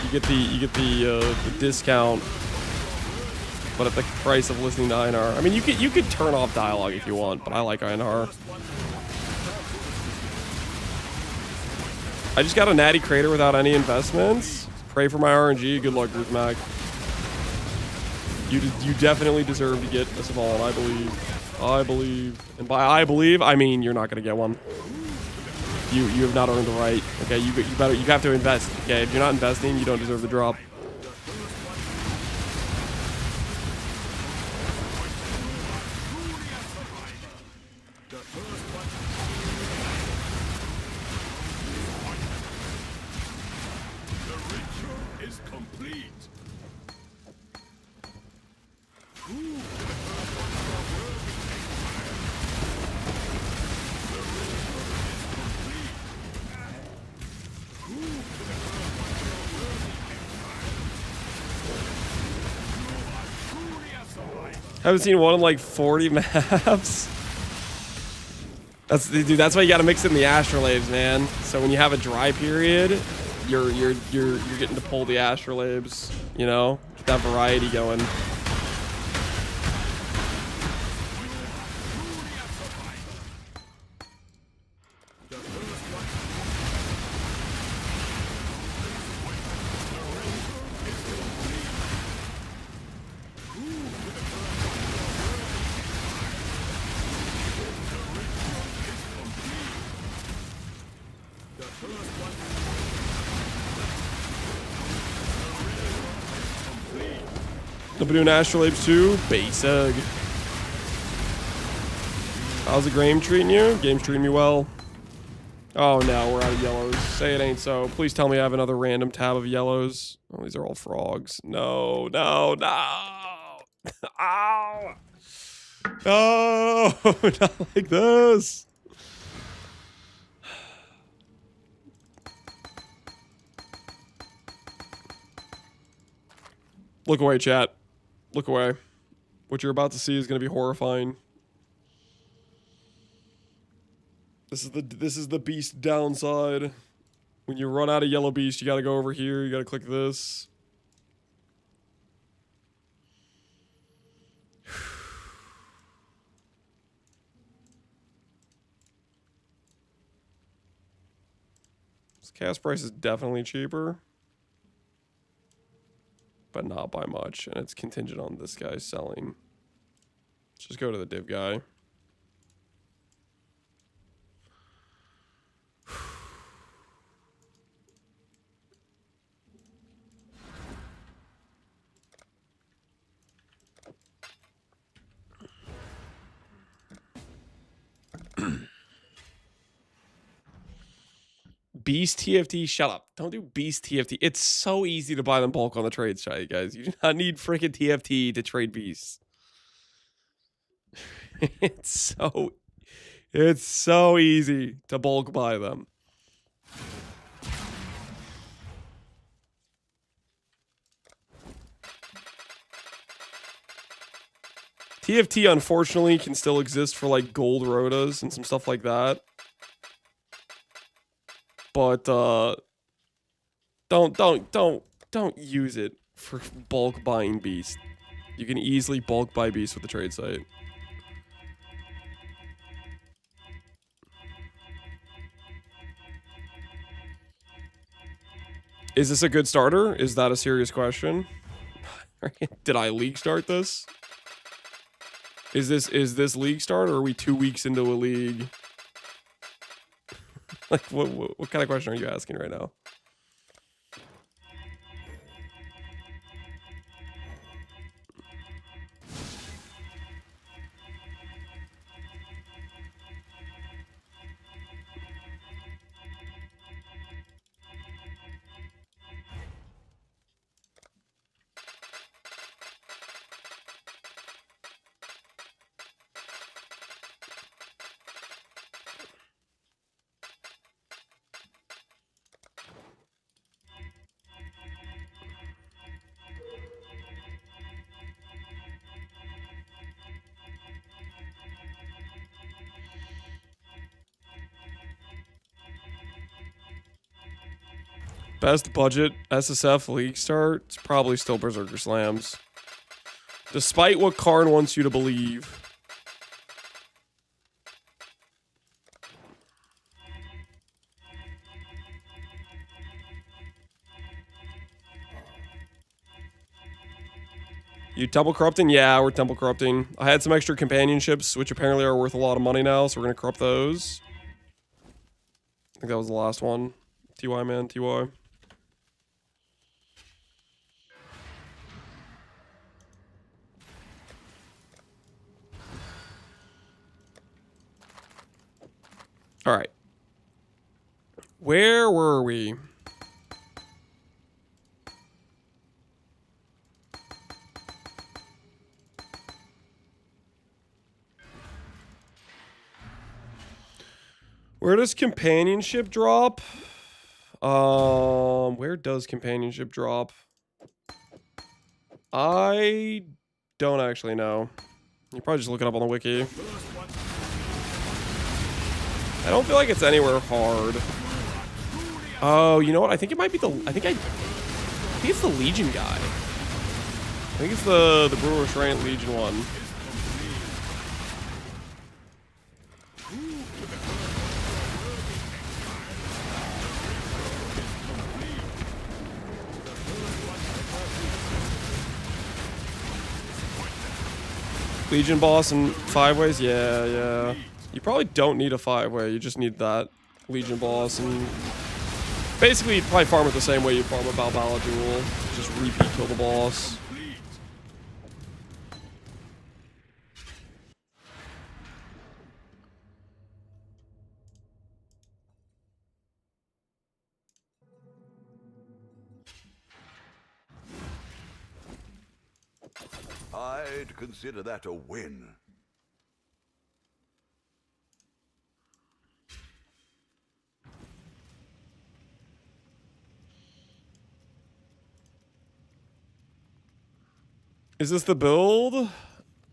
you get the discount, but at the price of listening to Einhar. I mean, you could turn off dialogue if you want, but I like Einhar. I just got a natty crater without any investments. Pray for my RNG. Good luck, Ruth Mac. You definitely deserve to get a Savon, I believe. I believe, and by I believe, I mean you're not gonna get one. You have not earned the right. Okay, you have to invest. Okay, if you're not investing, you don't deserve the drop. Haven't seen one in like 40 maps. That's why you gotta mix it in the astrolabes, man. So when you have a dry period, you're getting to pull the astrolabes, you know? Get that variety going. Nobody doing astrolabes too? Basic. How's the game treating you? Game's treating me well. Oh no, we're out of yellows. Say it ain't so. Please tell me I have another random tab of yellows. Oh, these are all frogs. No, no, no. Ow. No, not like this. Look away, chat. Look away. What you're about to see is going to be horrifying. This is the beast downside. When you run out of yellow beast, you got to go over here. You got to click this. This cast price is definitely cheaper. But not by much. And it's contingent on this guy selling. Let's just go to the div guy. Beast TFT, shut up. Don't do Beast TFT. It's so easy to buy them bulk on the trade site, guys. You do not need freaking TFT to trade beasts. It's so easy to bulk buy them. TFT unfortunately can still exist for like gold rotas and some stuff like that. But don't use it for bulk buying beast. You can easily bulk buy beast with the trade site. Is this a good starter? Is that a serious question? Did I league start this? Is this league start, or are we 2 weeks into a league? Like what kind of question are you asking right now? Best budget SSF league start, it's probably still Berserker Slams. Despite what Karn wants you to believe. You temple corrupting? Yeah, we're temple corrupting. I had some extra companionships, which apparently are worth a lot of money now, so we're gonna corrupt those. I think that was the last one. TY, man, TY. All right. Where were we? Where does companionship drop? Where does companionship drop? I don't actually know. You probably just look it up on the wiki. I don't feel like it's anywhere hard. Oh, you know what? I think it might be the. I think it's the Legion guy. I think it's the Brewer Shrine Legion one. Legion boss in 5 ways? Yeah. You probably don't need a 5-way, you just need that Legion boss, and basically you'd probably farm it the same way you farm a Balbala duel. Just repeat kill the boss. I'd consider that a win. Is this the build?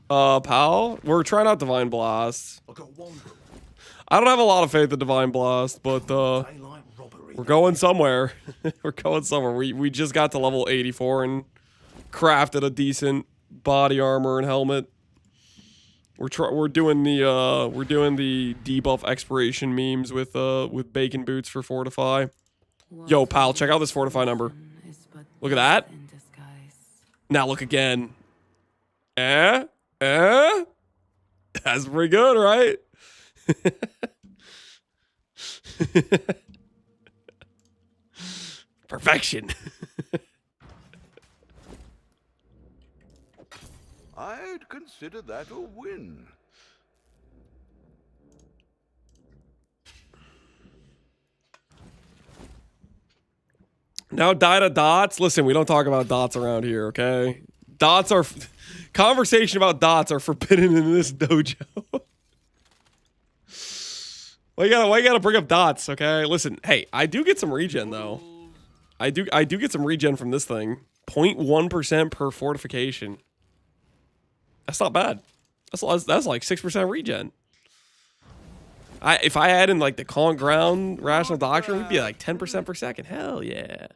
Pal? We're trying out Divine Blast. I don't have a lot of faith in Divine Blast, but we're going somewhere. We're going somewhere. We just got to level 84 and crafted a decent body armor and helmet. We're doing the debuff expiration memes with bacon boots for Fortify. Yo, pal, check out this fortify number. Look at that. Now look again. That's pretty good, right? Perfection. I'd consider that a win. Now die to dots. Listen, we don't talk about dots around here, okay? Dots are... Conversation about dots are forbidden in this dojo. Why you gotta bring up dots, okay? Listen, hey, I do get some regen, though. I do get some regen from this thing. 0.1% per fortification. That's not bad. That's like 6% regen. If I add in like the calm ground rational doctrine, we'd be like 10% per second. Hell yeah.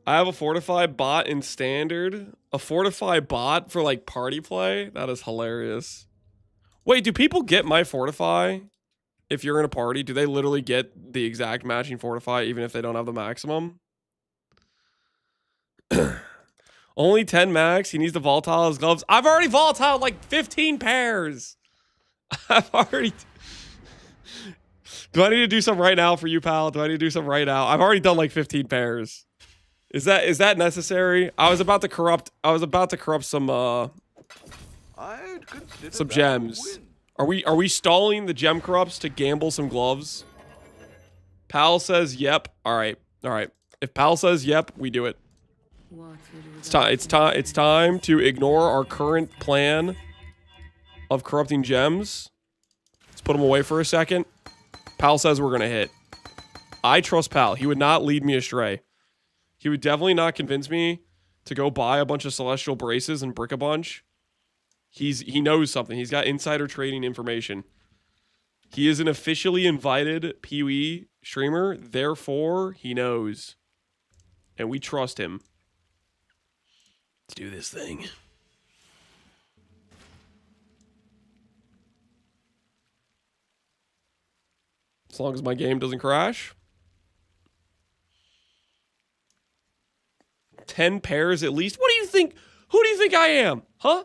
I have a fortify bot in standard. A fortify bot for like party play? That is hilarious. Wait, do people get my fortify? If you're in a party, do they literally get the exact matching fortify even if they don't have the maximum? Only 10 max. He needs to volatile his gloves. I've already volatiled like 15 pairs. I've already... Do I need to do some right now for you, pal? Do I need to do some right now? I've already done like 15 pairs. Is that necessary? I was about to corrupt some gems. Are we stalling the gem corrupts to gamble some gloves? Pal says yep. All right. If Pal says yep, we do it. It's time to ignore our current plan of corrupting gems. Let's put them away for a second. Pal says we're gonna hit. I trust Pal. He would not lead me astray. He would definitely not convince me to go buy a bunch of celestial braces and brick a bunch. He knows something. He's got insider trading information. He is an officially invited PoE streamer, therefore he knows. And we trust him. Let's do this thing. As long as my game doesn't crash. 10 pairs at least? What do you think? Who do you think I am? Huh?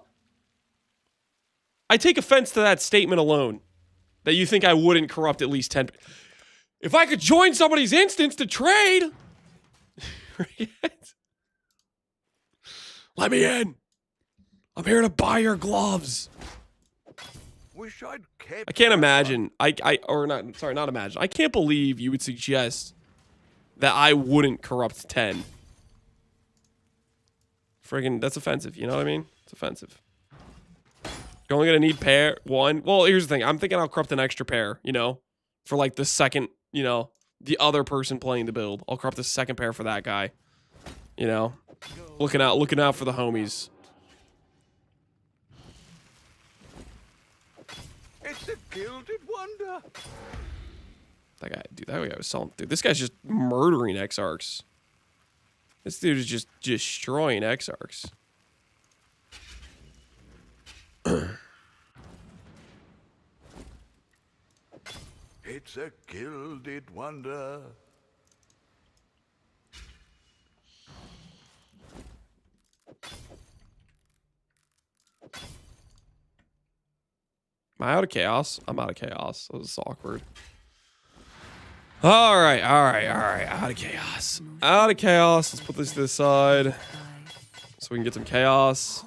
I take offense to that statement alone. That you think I wouldn't corrupt at least 10. If I could join somebody's instance to trade. Let me in. I'm here to buy your gloves. Wish I'd kept I can't imagine. Not imagine. I can't believe you would suggest that I wouldn't corrupt 10. Friggin', that's offensive. You know what I mean? It's offensive. You're only gonna need pair one. Well, here's the thing. I'm thinking I'll corrupt an extra pair, you know, for like the second, you know, the other person playing the build. I'll corrupt the second pair for that guy. You know, looking out for the homies. It's a gilded wonder. That guy was selling. Dude, this guy's just murdering Exarchs. This dude is just destroying Exarchs. It's a gilded wonder. Am I out of chaos? I'm out of chaos. That was awkward. All right. Out of chaos. Let's put this to the side so we can get some chaos.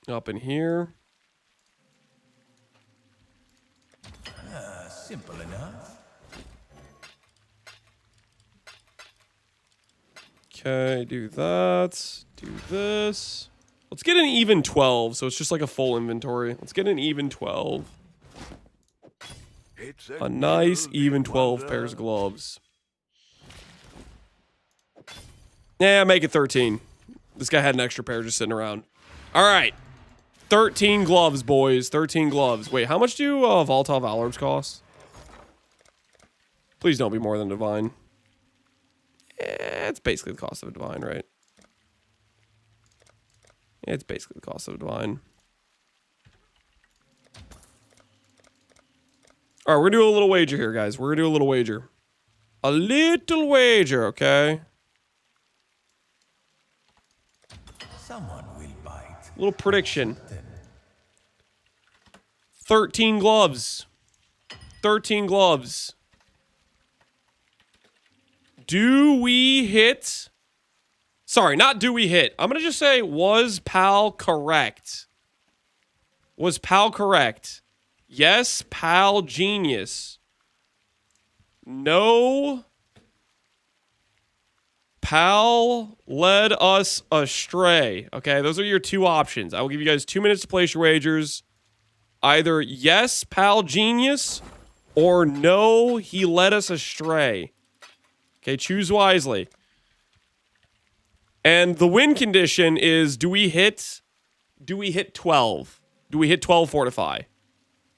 Up in here. Simple enough. Okay, do that. Do this. Let's get an even 12, so it's just like a full inventory. Let's get an even 12. A nice even 12 pairs of gloves. Yeah, make it 13. This guy had an extra pair just sitting around. All right. 13 gloves, boys. 13 gloves. Wait, how much do volatile Valorbs cost? Please don't be more than Divine. It's basically the cost of a Divine, right? It's basically the cost of a divine. All right, we're gonna do a little wager here, guys. We're gonna do a little wager. A little wager, okay? Someone will bite. Little prediction. 13 gloves. 13 gloves. Do we hit? Sorry, not do we hit. I'm going to just say, was Pal correct? Was Pal correct? Yes, Pal genius. No. Pal led us astray. Okay, those are your two options. I will give you guys 2 minutes to place your wagers. Either yes, Pal genius, or no, he led us astray. Okay, choose wisely. And the win condition is, do we hit 12? Do we hit 12 fortify?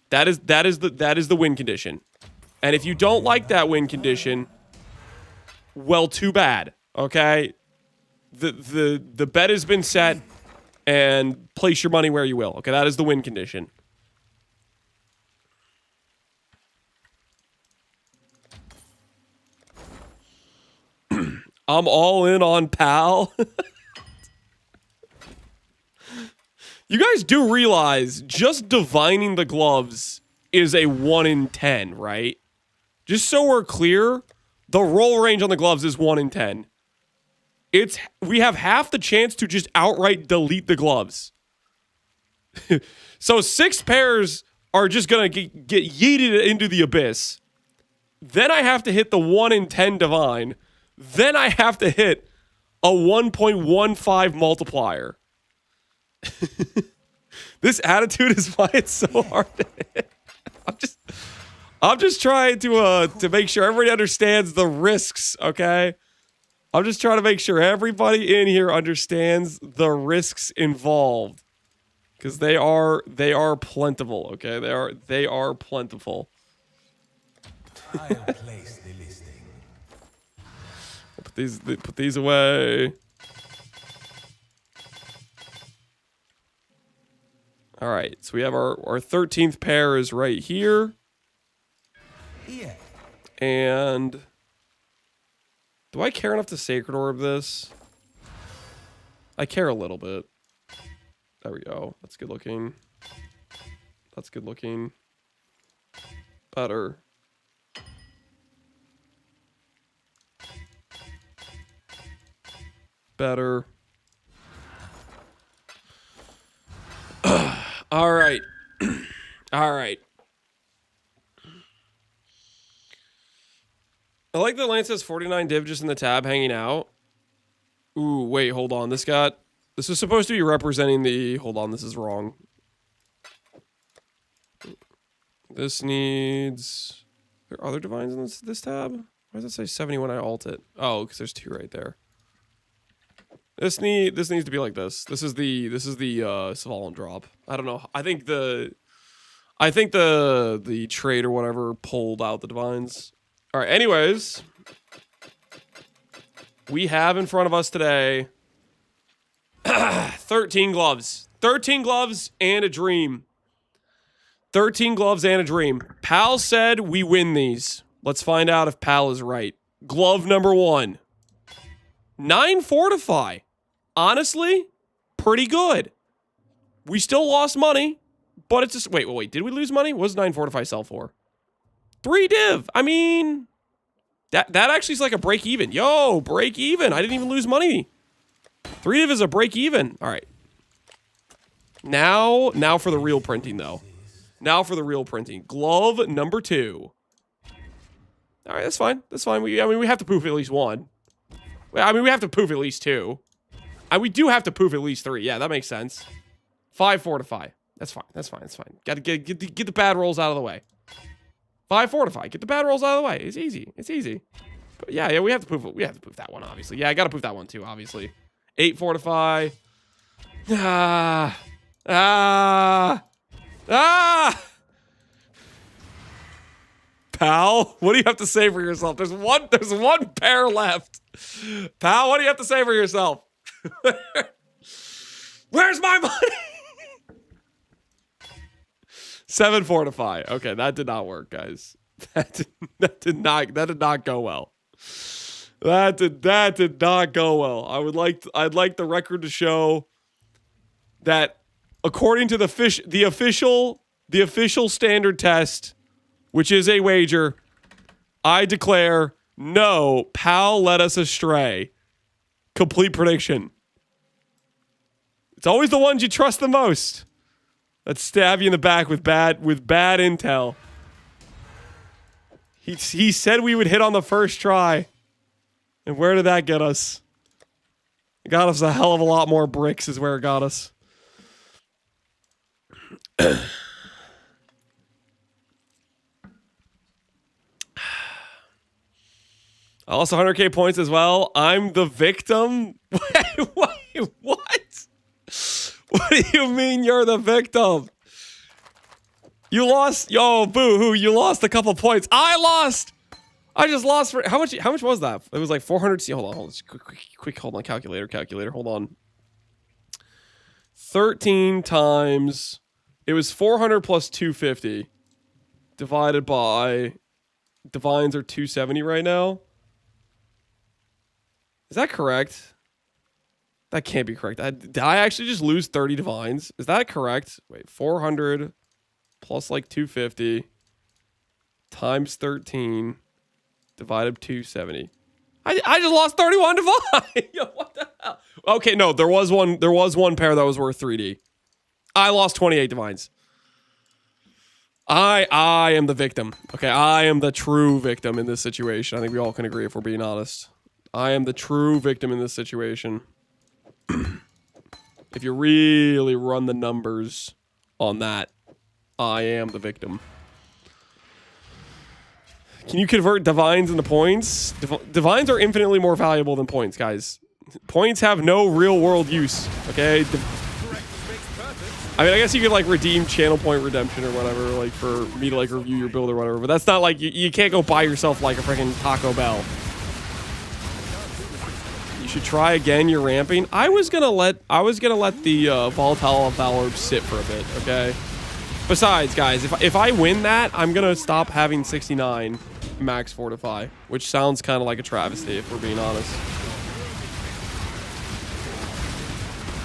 That is the win condition. And if you don't like that win condition, well, too bad. Okay? The bet has been set, and place your money where you will. Okay, that is the win condition. I'm all in on Pal. You guys do realize just divining the gloves is a 1 in 10, right? Just so we're clear, the roll range on the gloves is 1 in 10. We have half the chance to just outright delete the gloves. So 6 pairs are just gonna get yeeted into the abyss. Then I have to hit the 1 in 10 divine. Then I have to hit a 1.15 multiplier. This attitude is why it's so hard to hit. I'm just trying to make sure everybody understands the risks, okay? I'm just trying to make sure everybody in here understands the risks involved. Because they are plentiful, okay? They are plentiful. I'll place the listing. Put these away. All right, so we have our 13th pair is right here. Yeah. And do I care enough to Sacred Orb this? I care a little bit. There we go. That's good looking. That's good looking. Better. Better. All right. All right. I like that Lance has 49 div just in the tab hanging out. Ooh, wait, hold on. This is supposed to be representing the... Hold on, this is wrong. This needs... Are there other divines in this tab? Why does it say 70 when I alt it? Oh, because there's 2 right there. This needs to be like this. This is the Savalon drop. I don't know. I think the trade or whatever pulled out the divines. All right. Anyways, we have in front of us today 13 gloves. 13 gloves and a dream. 13 gloves and a dream. Pal said we win these. Let's find out if Pal is right. Glove number 1. 9 fortify. Honestly, pretty good. We still lost money, but it's just... Wait. Did we lose money? What does 9 fortify sell for? 3 div. I mean, that actually is like a break even. Yo, break even. I didn't even lose money. 3 div is a break even. All right. Now for the real printing, though. Now for the real printing. Glove number 2. All right, that's fine. That's fine. We have to poof at least 1. I mean, we have to poof at least 2. We do have to poof at least 3. Yeah, that makes sense. 5 fortify. That's fine. That's fine. That's fine. Got to get the bad rolls out of the way. 5 fortify. Get the bad rolls out of the way. It's easy. It's easy. But yeah, we have to poof. We have to poof that one, obviously. Yeah, I got to poof that one too, obviously. 8 fortify. Pal, what do you have to say for yourself? There's one pair left. Pal, what do you have to say for yourself? Where's my money? 7 fortify. Okay, that did not work, guys. That did not go well. That did not go well. I'd like the record to show that according to the official standard test, which is a wager, I declare no, Pal led us astray. Complete prediction. It's always the ones you trust the most that stab you in the back with bad intel. He said we would hit on the first try. And where did that get us? It got us a hell of a lot more bricks is where it got us. I lost 100k points as well. I'm the victim? Wait, what? What do you mean you're the victim? You lost, yo, boo-hoo, you lost a couple points. I just lost for, how much was that? It was like 400, hold on, quick, hold on, calculator, hold on. 13 times, it was 400 plus 250 divided by, divines are 270 right now. Is that correct? That can't be correct. Did I actually just lose 30 divines? Is that correct? Wait, 400 plus like 250 times 13 divided by 270. I just lost 31 divine. Yo, what the hell? Okay, no, there was one pair that was worth 3D. I lost 28 divines. I am the victim. Okay, I am the true victim in this situation. I think we all can agree if we're being honest. I am the true victim in this situation. If you really run the numbers on that, I am the victim. Can you convert divines into points? Divines are infinitely more valuable than points, guys. Points have no real world use, okay? I mean, I guess you could like redeem channel point redemption or whatever, like for me to like review your build or whatever, but that's not like, you can't go buy yourself like a freaking Taco Bell. You should try again, you're ramping. I was gonna let the Volatile Valor sit for a bit, okay? Besides, guys, if I win that, I'm gonna stop having 69 max fortify, which sounds kind of like a travesty if we're being honest.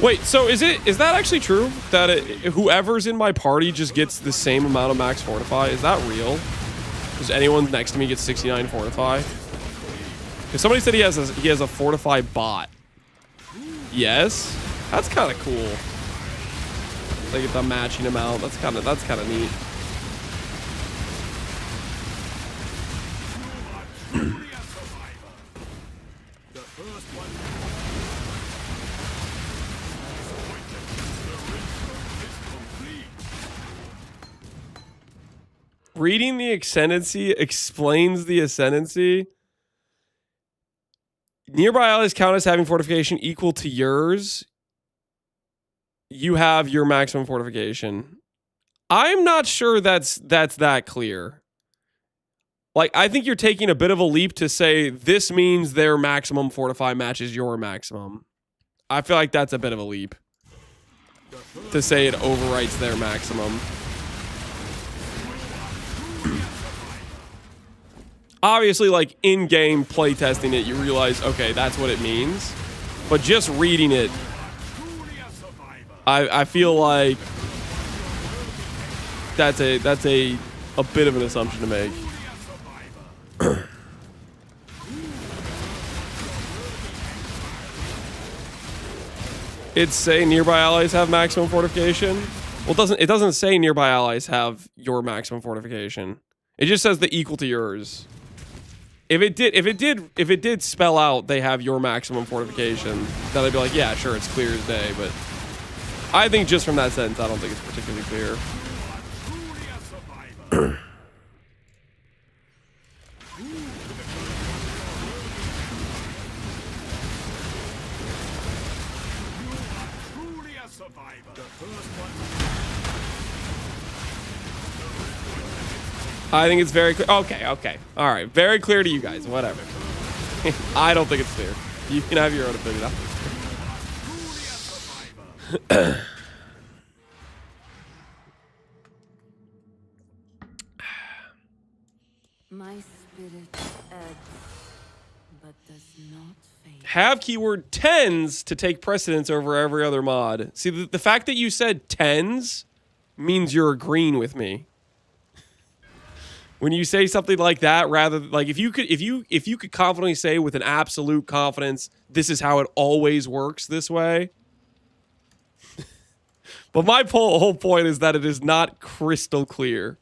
Wait, so is that actually true that whoever's in my party just gets the same amount of max fortify? Is that real? Does anyone next to me get 69 fortify? Because somebody said he has a fortify bot. Yes, that's kind of cool. They get the matching amount. That's kind of neat. Reading the Ascendancy explains the Ascendancy. Nearby allies count as having fortification equal to yours. You have your maximum fortification. I'm not sure that's that clear. Like, I think you're taking a bit of a leap to say this means their maximum fortify matches your maximum. I feel like that's a bit of a leap to say it overwrites their maximum. Obviously, like, in-game playtesting it, you realize, okay, that's what it means. But just reading it, I feel like that's a bit of an assumption to make. It's say nearby allies have maximum fortification. Well, it doesn't say nearby allies have your maximum fortification. It just says the equal to yours. If it did spell out they have your maximum fortification, then I'd be like, yeah, sure, it's clear as day. But I think just from that sentence, I don't think it's particularly clear. I think it's very clear. Okay. All right. Very clear to you guys. Whatever. I don't think it's clear. You can have your own opinion. My spirit ebbs, but does not fade. Have keyword tens to take precedence over every other mod. See, the fact that you said tens means you're agreeing with me. When you say something like that, rather like if you could confidently say with an absolute confidence, this is how it always works this way. But my whole point is that it is not crystal clear.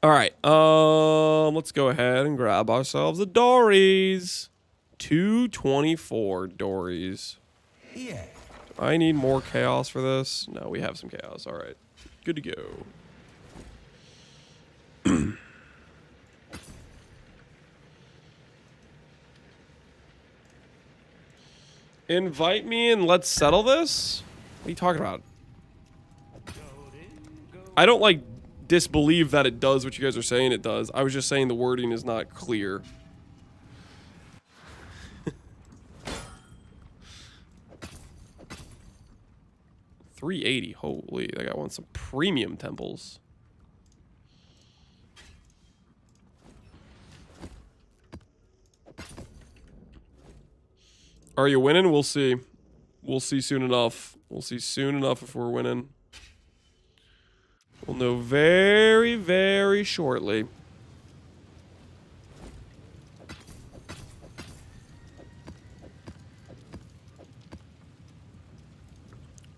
All right, let's go ahead and grab ourselves a Dories. 224 Dories. Yeah. I need more chaos for this. No, we have some chaos. All right, good to go. Invite me and let's settle this? What are you talking about? I don't like disbelieve that it does what you guys are saying it does. I was just saying the wording is not clear. $380. Holy, I got some premium temples. Are you winning? We'll see. We'll see soon enough. We'll see soon enough if we're winning. We'll know very, very shortly.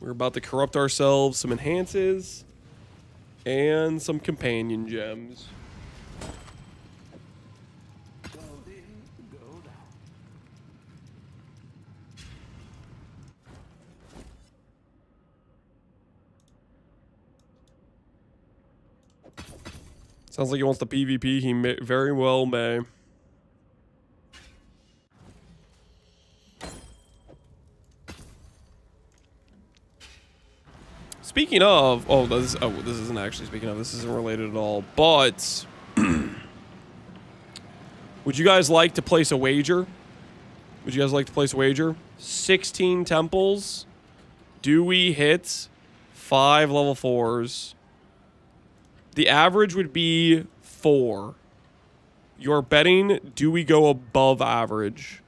We're about to corrupt ourselves some enhances and some companion gems. Sounds like he wants the PvP. He very well may. Speaking of, this isn't actually speaking of. This isn't related at all. But would you guys like to place a wager? Would you guys like to place a wager? 16 temples. Do we hit 5 level 4s? The average would be 4. You're betting, do we go above average?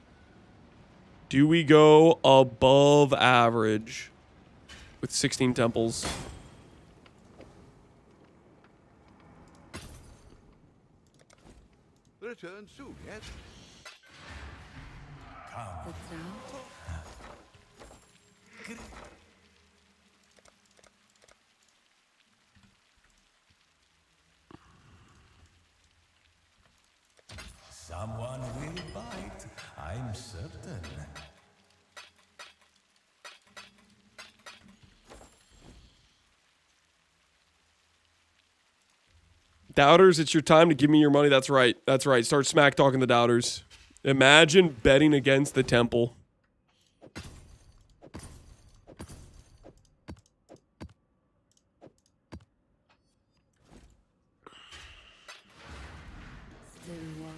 Do we go above average with 16 temples? Return soon, yes? The doubt Someone will bite, I'm certain. Doubters, it's your time to give me your money. That's right. That's right. Start smack talking the doubters. Imagine betting against the temple. still what?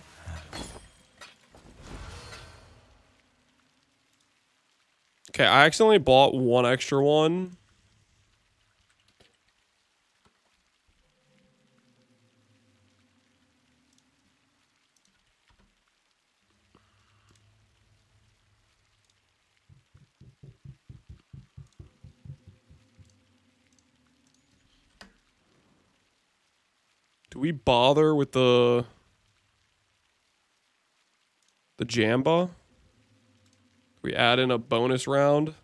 Okay, I accidentally bought one extra one. Do we bother with the Jamba? We add in a bonus round.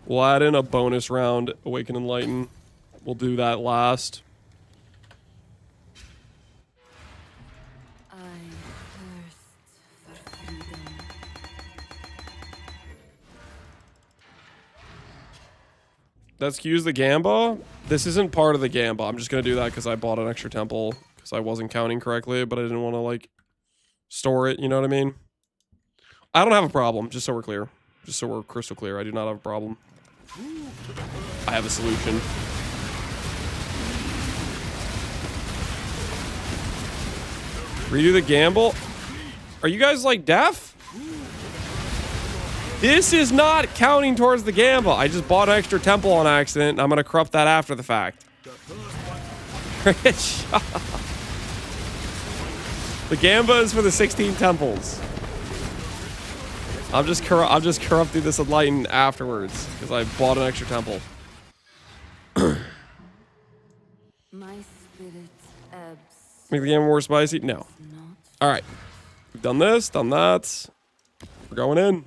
We'll add in a bonus round, Awaken and Enlighten. We'll do that last. I thirst for freedom. Let's use the Gamba. This isn't part of the Gamba. I'm just going to do that because I bought an extra temple because I wasn't counting correctly, but I didn't want to, like, store it. You know what I mean? I don't have a problem, just so we're clear. Just so we're crystal clear. I do not have a problem. I have a solution. Redo the gamble. Are you guys like deaf? This is not counting towards the gamble. I just bought an extra temple on accident. I'm gonna corrupt that after the fact. The gamba is for the 16 temples. I'm just corrupting this enlightened afterwards because I bought an extra temple. My spirit ebbs. Make the game more spicy? No. All right. We've done this, done that. We're going in.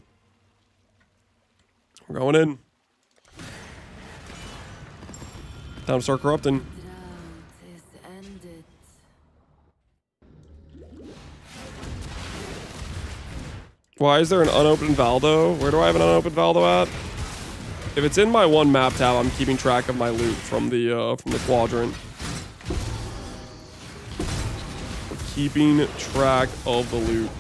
We're going in. Time to start corrupting. Drought is ended. Why is there an unopened Valdo? Where do I have an unopened Valdo at? If it's in my one map tab, I'm keeping track of my loot from the quadrant. We're keeping track of the loot.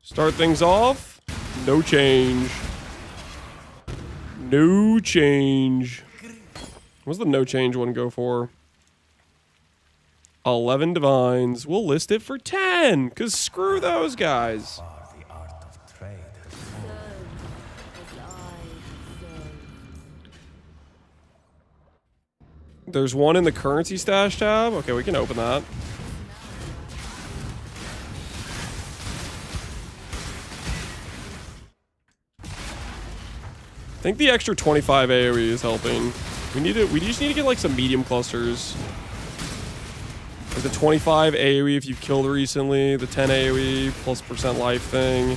Start things off. No change. No change. What's the no change one go for? 11 divines. We'll list it for 10. Because screw those guys. Far the art of trade has As I serve. There's one in the currency stash tab. Okay, we can open that. I think the extra 25 AoE is helping. We just need to get like some medium clusters. Like the 25 AoE if you've killed recently, the 10 AoE plus % life thing.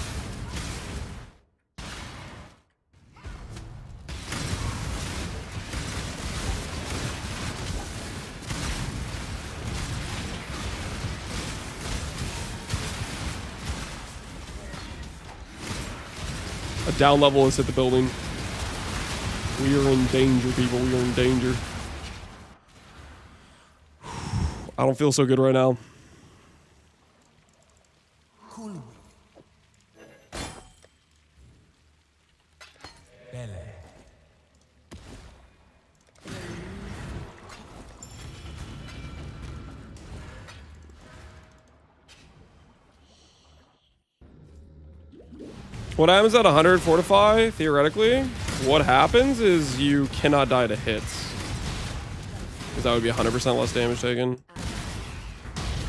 A down level has hit the building. We are in danger, people. We are in danger. I don't feel so good right now. Bele. What happens at 100 fortify, theoretically? What happens is you cannot die to hits. Because that would be 100% less damage taken.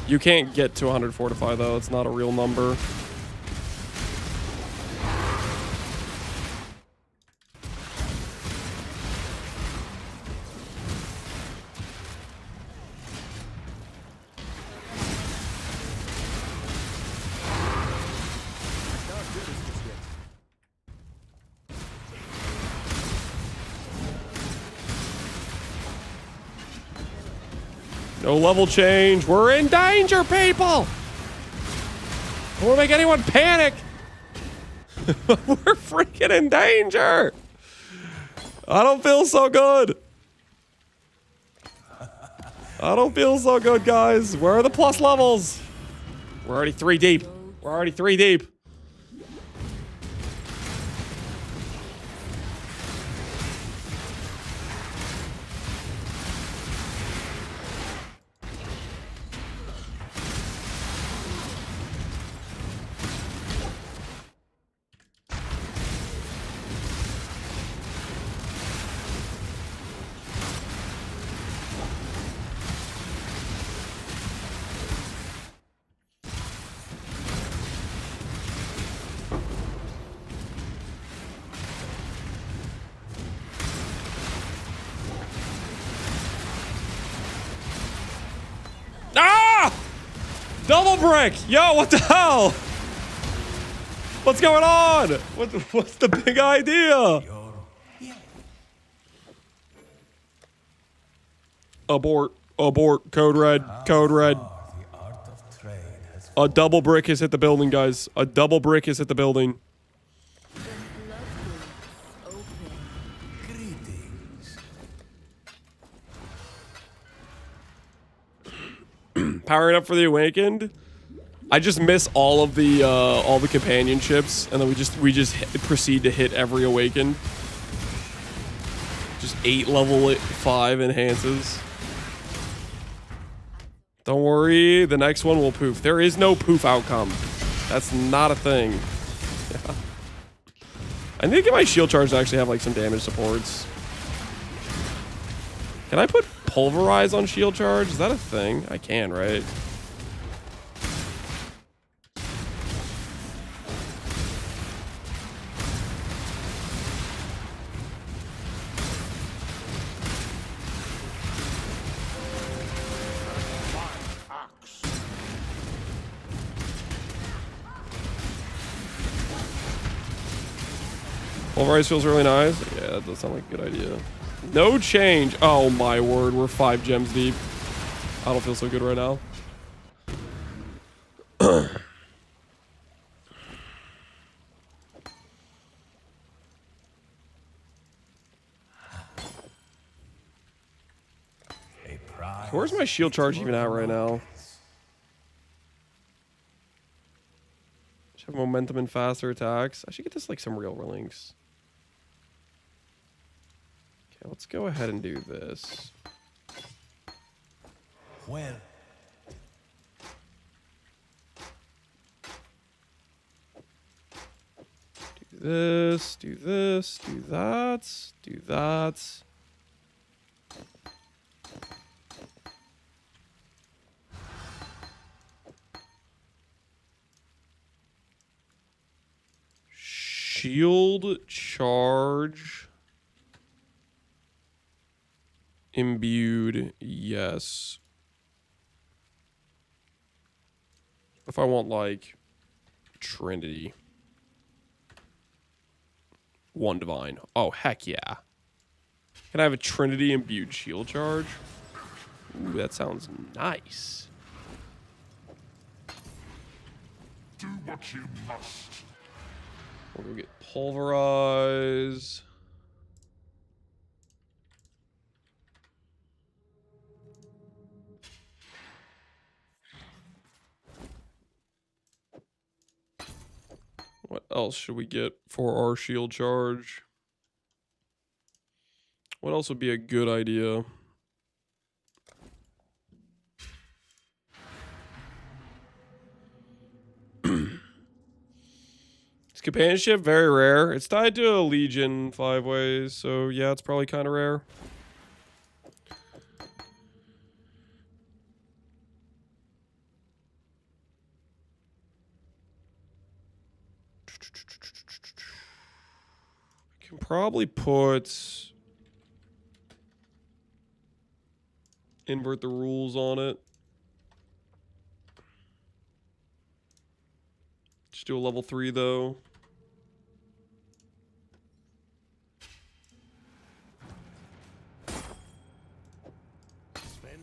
You can't get to 100 fortify though, it's not a real number. No level change. We're in danger, people! I won't make anyone panic! We're freaking in danger! I don't feel so good! I don't feel so good, guys. Where are the plus levels? We're already 3 deep. We're already 3 deep. Double brick! Yo, what the hell? What's going on? What's the big idea? Abort. Abort. Code red. Code red. The art of trade has A double brick has hit the building, guys. A double brick has hit the building. The floodgates open. powering up for the Awakened. I just miss all the companionships, and then we just proceed to hit every Awakened. Just 8 level 5 enhances. Don't worry, the next one will poof. There is no poof outcome. That's not a thing. Yeah. I need to get my shield charge to actually have like some damage supports. Can I put pulverize on shield charge? Is that a thing? I can, right? Pulverize feels really nice. Yeah, that does sound like a good idea. No change. Oh my word, we're 5 gems deep. I don't feel so good right now. Where's my shield charge even at right now? Should have momentum and faster attacks. I should get this like some real links. Okay, let's go ahead and do this. Well, Do this, do this, do that, do that. Shield charge. Imbued, yes. If I want like Trinity. 1 divine. Oh, heck yeah. Can I have a Trinity imbued shield charge? Ooh, that sounds nice. Do what you must. We'll go get pulverize. What else should we get for our shield charge? What else would be a good idea? It's companionship, very rare. It's tied to a Legion 5 ways, so yeah, it's probably kind of rare. Can probably put invert the rules on it. Just do a level 3 though.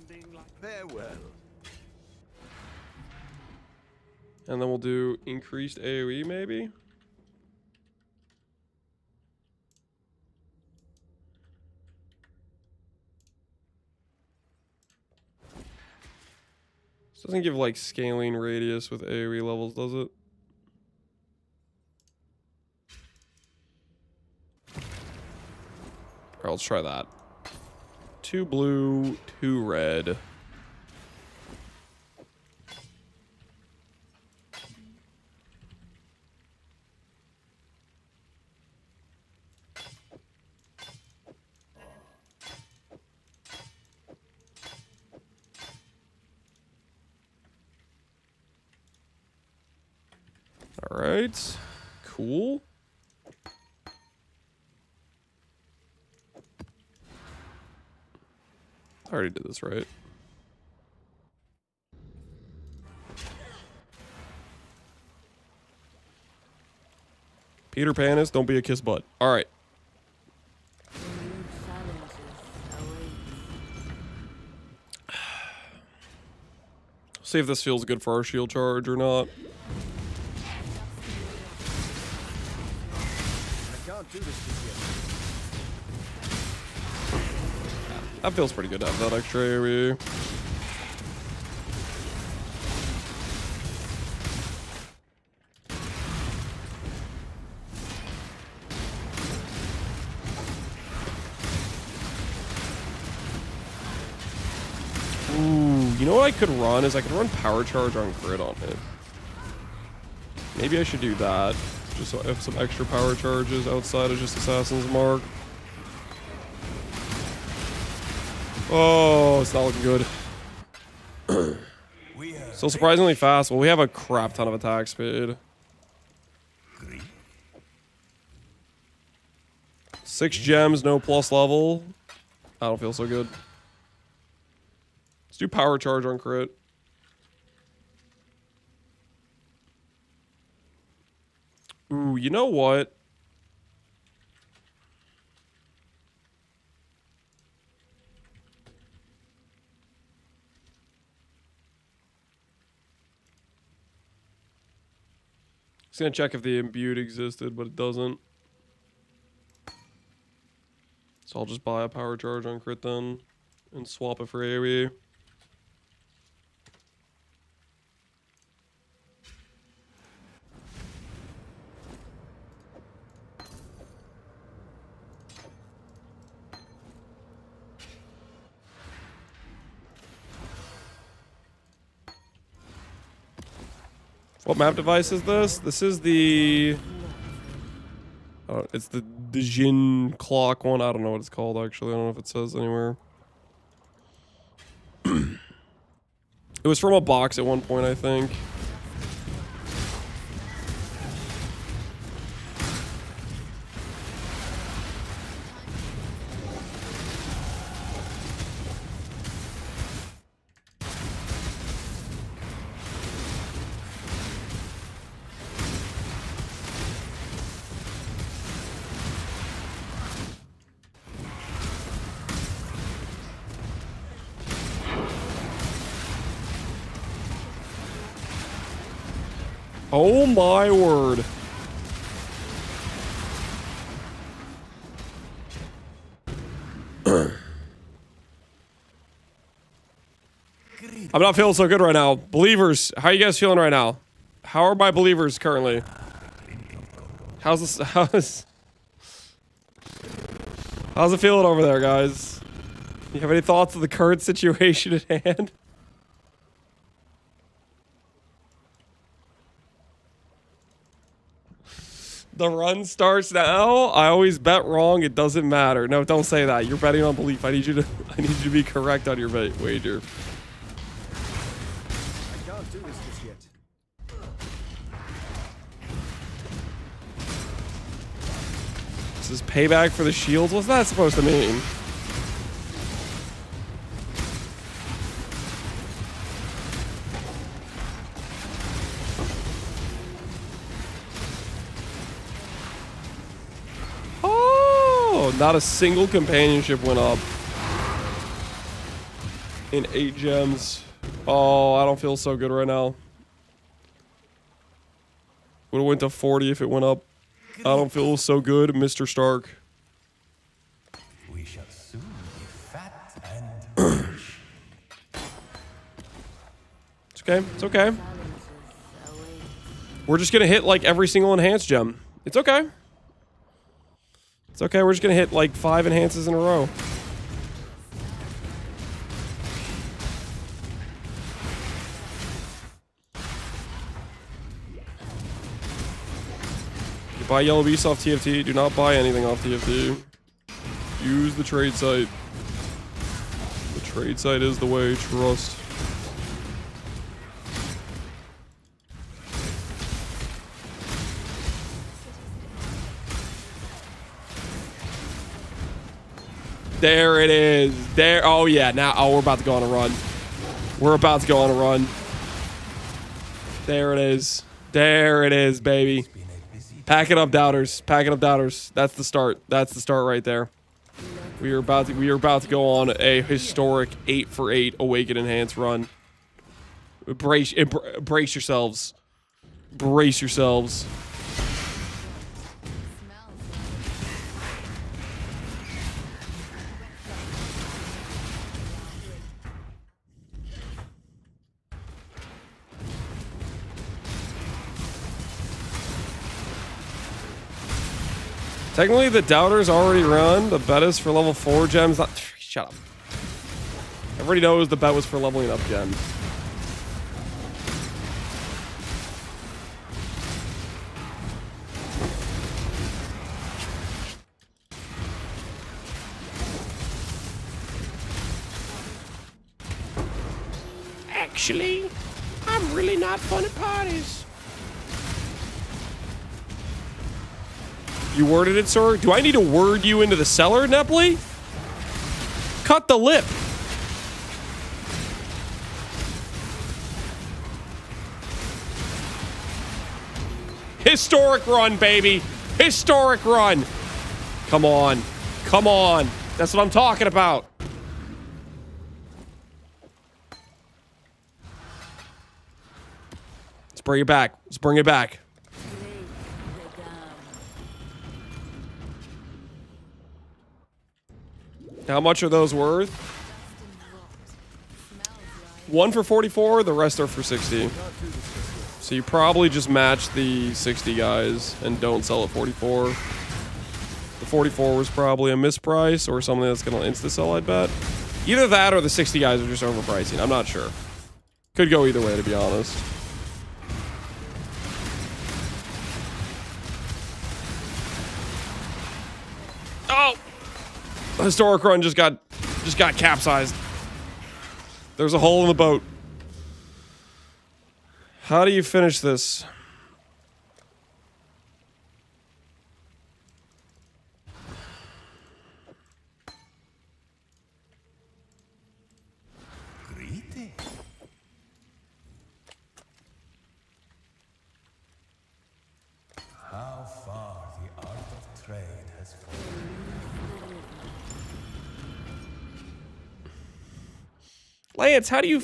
spending like farewell. And then we'll do increased AoE maybe. This doesn't give like scaling radius with AoE levels, does it? Alright, let's try that. 2 blue, 2 red. Alright, cool. I already did this, right? Peter Panis, don't be a kiss butt. Alright. See if this feels good for our shield charge or not. That feels pretty good to have that extra AoE. know what I could run is I could run power charge on crit on it. Maybe I should do that. Just so I have some extra power charges outside of just Assassin's Mark. Oh, it's not looking good. Still surprisingly fast. Well, we have a crap ton of attack speed. 6 gems, no plus level. I don't feel so good. Let's do power charge on crit. Ooh, you know what? Just gonna check if the imbued existed, but it doesn't. So I'll just buy a power charge on crit then and swap it for AoE. What map device is this? This is the... it's the Jin clock one. I don't know what it's called, actually. I don't know if it says anywhere. It was from a box at one point, I think. Oh my word. I'm not feeling so good right now. Believers, how are you guys feeling right now? How are my believers currently? How's this? How's it feeling over there, guys? You have any thoughts of the current situation at hand? The run starts now. I always bet wrong. It doesn't matter. No, don't say that. You're betting on belief. I need you to be correct on your wager. I can't do this just yet. This is payback for the shields. What's that supposed to mean? Not a single companionship went up in 8 gems. Oh, I don't feel so good right now. Would have went to 40 if it went up. I don't feel so good, Mr. Stark. We shall soon be fat and rich. It's okay. It's okay. We're just gonna hit like every single enhanced gem. It's okay. It's okay, we're just gonna hit like 5 enhances in a row. You buy yellow beasts off TFT, do not buy anything off TFT. Use the trade site. The trade site is the way, trust. There it is. There. Oh, yeah. Now, oh, we're about to go on a run. We're about to go on a run. There it is. There it is, baby. Pack it up, doubters. Pack it up, doubters. That's the start. That's the start right there. We are about to go on a historic 8 for 8 Awaken Enhance run. Brace yourselves. Brace yourselves. Technically, the doubters already run. The bet is for level 4 gems. Shut up. Everybody knows the bet was for leveling up Gen. Actually, I'm really not fun at parties. You worded it, sir? Do I need to word you into the cellar, Nepley? Cut the lip. Historic run, baby. Historic run. Come on. Come on. That's what I'm talking about. Let's bring it back. Let's bring it back. How much are those worth? One for 44, the rest are for 60. So you probably just match the 60 guys and don't sell at 44. The 44 was probably a misprice or something that's going to insta-sell, I'd bet. Either that or the 60 guys are just overpricing. I'm not sure. Could go either way, to be honest. Oh! The historic run just got capsized. There's a hole in the boat. How do you finish this? Greeting. How far the art of trade has fallen. Lance, how do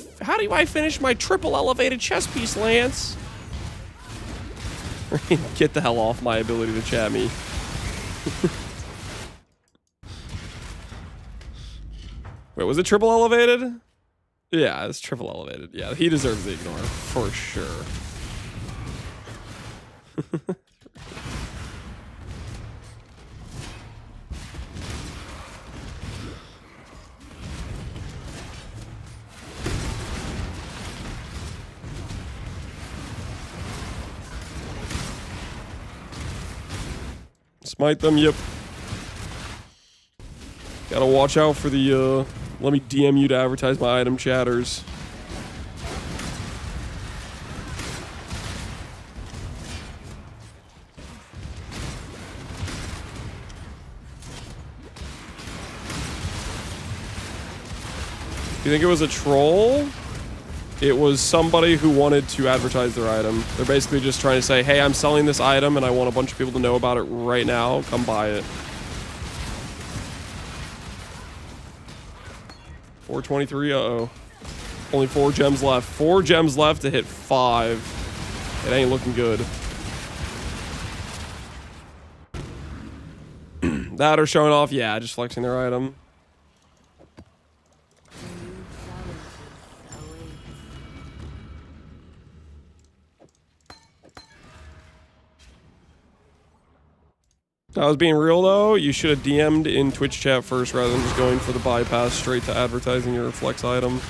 I finish my triple elevated chess piece, Lance? Get the hell off my ability to chat me. Wait, was it triple elevated? Yeah, it's triple elevated. Yeah, he deserves the ignore for sure. Smite them, yep. Gotta watch out for the, let me DM you to advertise my item chatters. You think it was a troll? It was somebody who wanted to advertise their item. They're basically just trying to say, hey, I'm selling this item and I want a bunch of people to know about it right now. Come buy it. 423, uh-oh. Only 4 gems left. 4 gems left to hit 5. It ain't looking good. That or showing off, yeah, just flexing their item. I was being real though, you should have DM'd in Twitch chat first rather than just going for the bypass straight to advertising your flex item.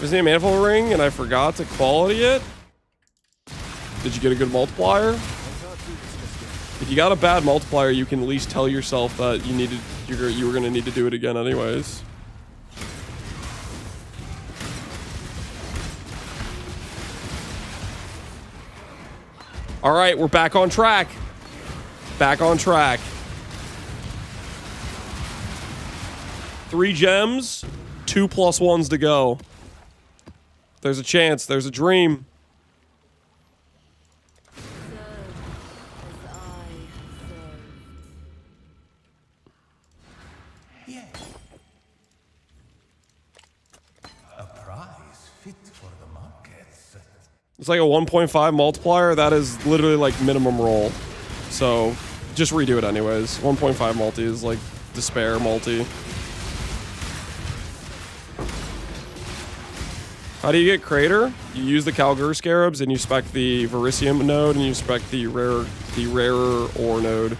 Isn't it a manifold ring and I forgot to quality it? Did you get a good multiplier? If you got a bad multiplier, you can at least tell yourself that you were gonna need to do it again anyways. All right, we're back on track. Back on track. 3 gems, 2 +1s to go. There's a chance. There's a dream. Yeah. A prize fit for the markets. It's like a 1.5 multiplier. That is literally like minimum roll. So just redo it anyways. 1.5 multi is like despair multi. How do you get Crater? You use the Kalgur Scarabs and you spec the Verisium node and you spec the rarer ore node.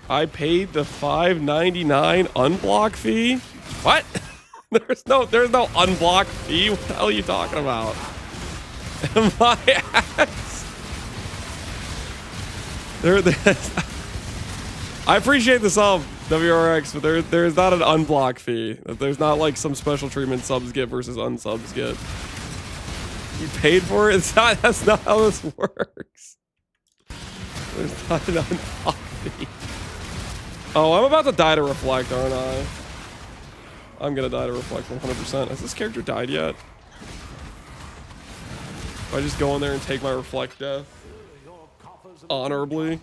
I paid the $5.99 unblock fee. What? there's no unblock fee. What the hell are you talking about? My ass. I appreciate the sub, WRX, but there's not an unblock fee. There's not like some special treatment subs get versus unsubs get. You paid for it? That's not how this works. There's not an unblock fee. Oh, I'm about to die to Reflect, aren't I? I'm gonna die to Reflect 100%. Has this character died yet? If I just go in there and take my Reflect death honorably.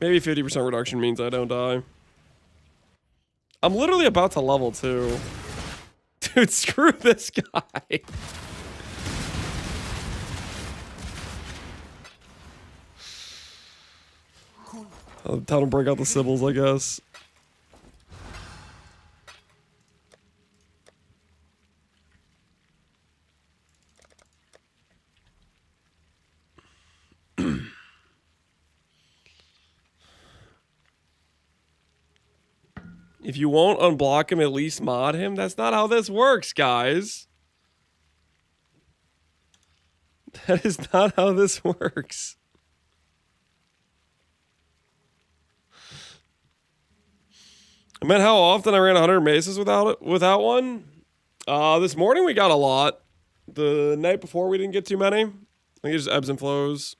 Maybe 50% reduction means I don't die. I'm literally about to level 2. Dude, screw this guy. Time to break out the Sibyls, I guess. If you won't unblock him, at least mod him. That's not how this works, guys. That is not how this works. I meant how often I ran 100 maces without one. This morning we got a lot. The night before we didn't get too many. I think it just ebbs and flows.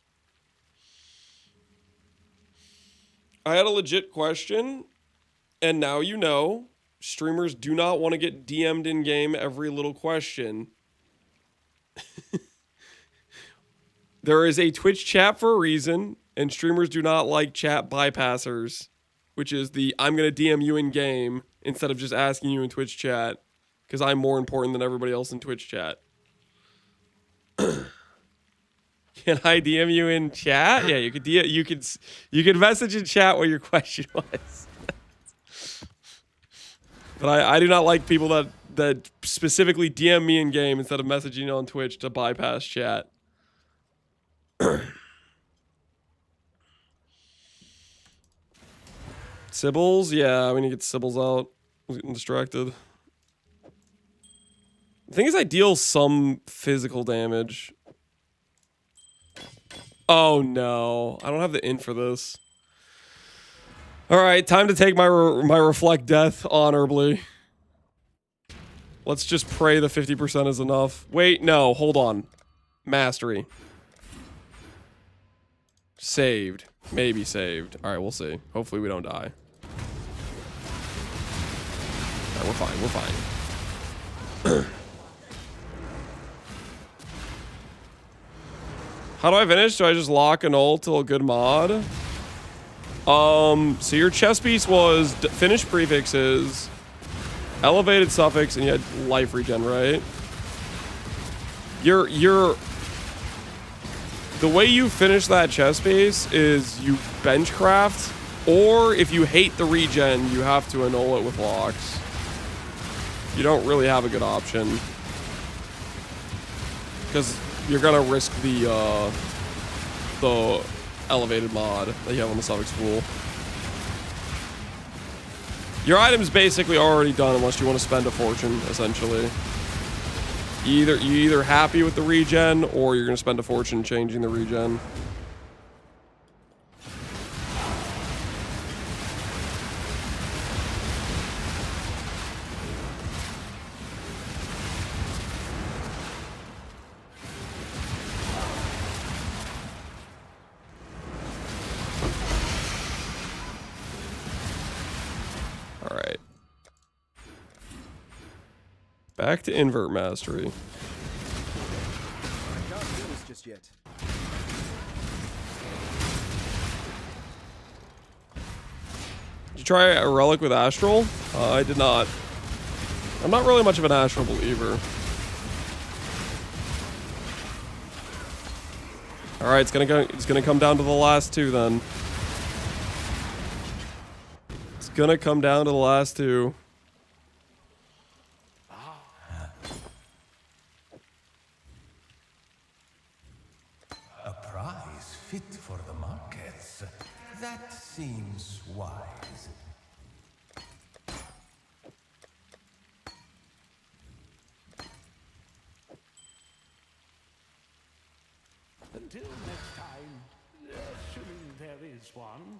I had a legit question, and now you know. Streamers do not want to get DM'd in game every little question. There is a Twitch chat for a reason, and streamers do not like chat bypassers, which is the I'm going to DM you in game instead of just asking you in Twitch chat because I'm more important than everybody else in Twitch chat. Can I DM you in chat? Yeah, you could message in chat what your question was. But I do not like people that specifically DM me in game instead of messaging on Twitch to bypass chat. Sibyls? Yeah, we need to get Sibyls out. I was getting distracted. The thing is, I deal some physical damage. Oh no, I don't have the int for this. All right, time to take my Reflect death honorably. Let's just pray the 50% is enough. Wait, no, hold on. Mastery. Saved. Maybe saved. All right, we'll see. Hopefully we don't die. All right, we're fine. We're fine. How do I finish? Do I just lock an ult till a good mod? So your chest piece was finished prefixes, elevated suffix, and you had life regen, right? The way you finish that chest piece is you bench craft, or if you hate the regen, you have to annul it with locks. You don't really have a good option because you're gonna risk the elevated mod that you have on the suffix pool. Your item's basically already done unless you want to spend a fortune, essentially. You're either happy with the regen or you're gonna spend a fortune changing the regen. Back to invert mastery. I can't do this just yet. Did you try a relic with Astral? I did not. I'm not really much of an Astral believer. All right, it's gonna come down to the last two then. It's gonna come down to the last two. A prize fit for the markets. That seems wise. Until next time, assuming there is one.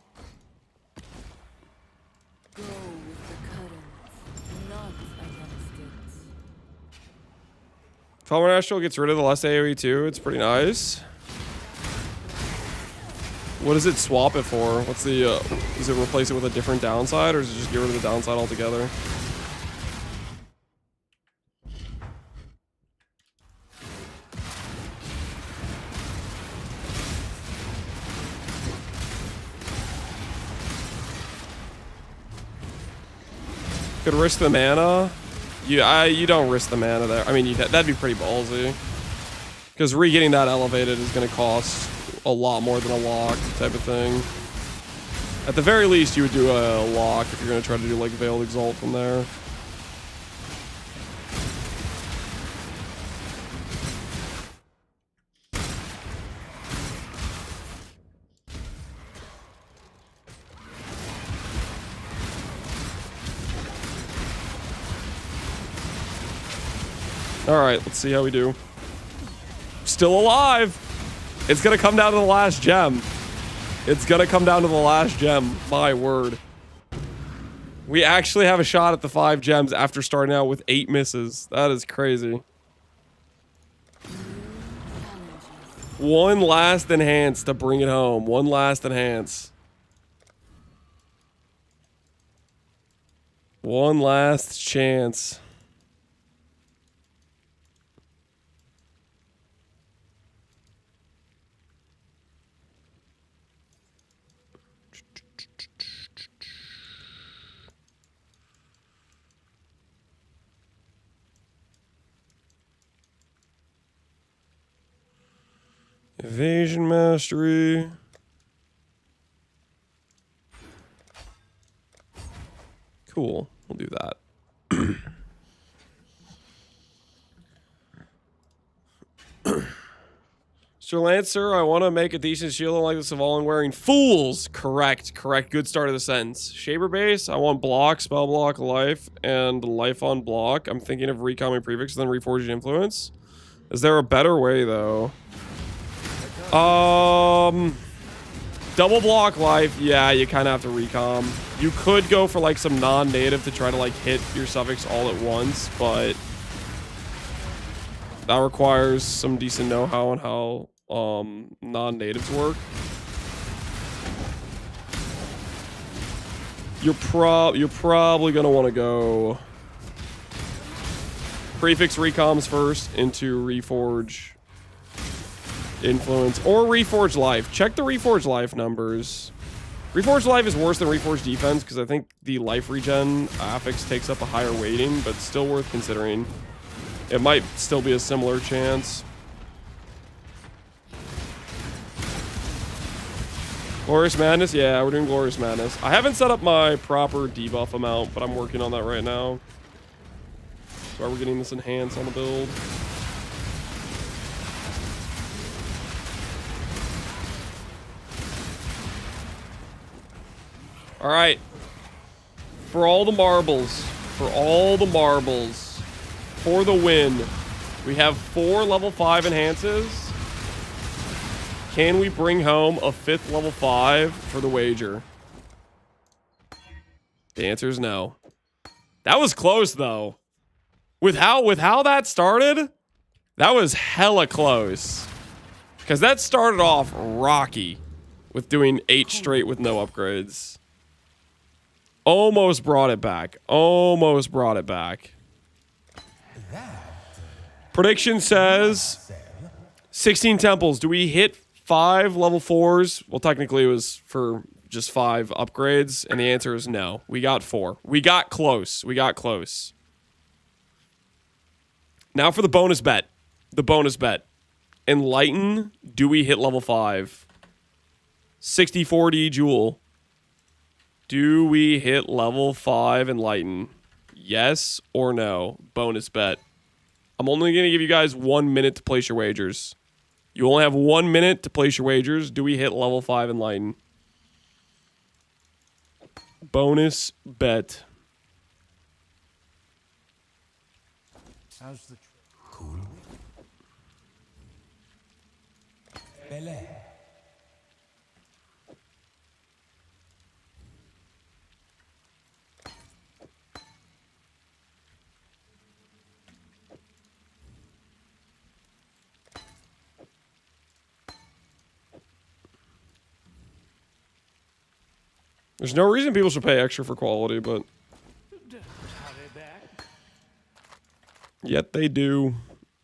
Go with the current, not against it. Fallen Astral gets rid of the less AoE too. It's pretty nice. What does it swap it for? What's the, does it replace it with a different downside, or does it just get rid of the downside altogether? Could risk the mana. You don't risk the mana there. I mean, that'd be pretty ballsy. Because re-getting that elevated is going to cost a lot more than a lock type of thing. At the very least, you would do a lock if you're going to try to do like Veiled Exalt from there. Alright, let's see how we do. Still alive! It's gonna come down to the last gem. It's gonna come down to the last gem. My word. We actually have a shot at the 5 gems after starting out with 8 misses. That is crazy. One last enhance to bring it home. One last enhance. One last chance. Evasion Mastery. Cool. We'll do that. Sir Lancer, I want to make a decent shield like this of all and wearing fools. Correct. Good start of the sentence. Shaper base, I want block, spell block, life, and life on block. I'm thinking of recoming prefix and then reforged influence. Is there a better way though? Double block life. Yeah, you kind of have to recom. You could go for like some non-native to try to like hit your suffix all at once, but that requires some decent know-how on how non-natives work. You're probably gonna want to go prefix recoms first into reforge influence or reforge life. Check the reforge life numbers. Reforge life is worse than reforge defense because I think the life regen affix takes up a higher weighting, but still worth considering. It might still be a similar chance. Glorious Madness? Yeah, we're doing Glorious Madness. I haven't set up my proper debuff amount, but I'm working on that right now. That's why we're getting this enhance on the build. All right. For all the marbles. For the win. We have 4 level 5 enhances. Can we bring home a 5th level 5 for the wager? The answer is no. That was close though. With how that started, that was hella close. Because that started off rocky with doing 8 straight with no upgrades. Almost brought it back. Prediction says 16 temples. Do we hit 5 level 4s? Well, technically it was for just 5 upgrades? And the answer is no. We got 4. We got close. We got close. Now for the bonus bet. The bonus bet. Enlighten, do we hit level 5? 60-40 Jewel. Do we hit level 5 Enlighten? Yes or no? Bonus bet. I'm only going to give you guys 1 minute to place your wagers. You only have 1 minute to place your wagers. Do we hit level 5 Enlighten? Bonus bet. How's the cool? Bele. There's no reason people should pay extra for quality, but yet they do.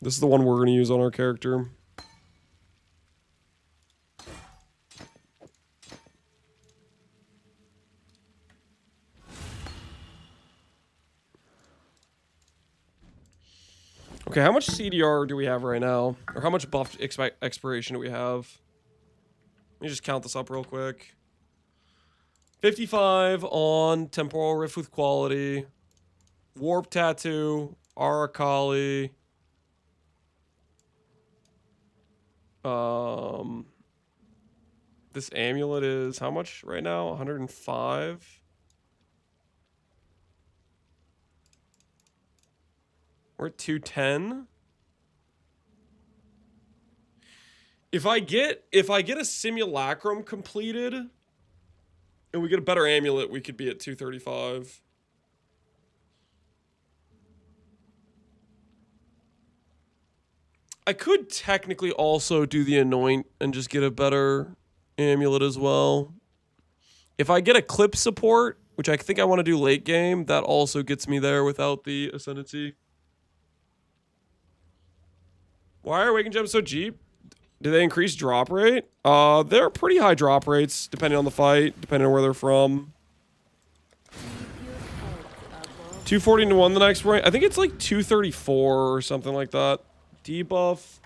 This is the one we're going to use on our character. Okay, how much CDR do we have right now? Or how much buffed expiration do we have? Let me just count this up real quick. 55 on Temporal Rift with quality. Warp Tattoo. Arakali. This amulet is how much right now? 105. We're at 210. If I get a simulacrum completed and we get a better amulet, we could be at 235. I could technically also do the anoint and just get a better amulet as well. If I get a clip support, which I think I want to do late game, that also gets me there without the Ascendancy. Why are Awakened Gems so cheap? Do they increase drop rate? They're pretty high drop rates, depending on the fight, depending on where they're from. 240 to 1 the next point. I think it's like 234 or something like that. Debuff,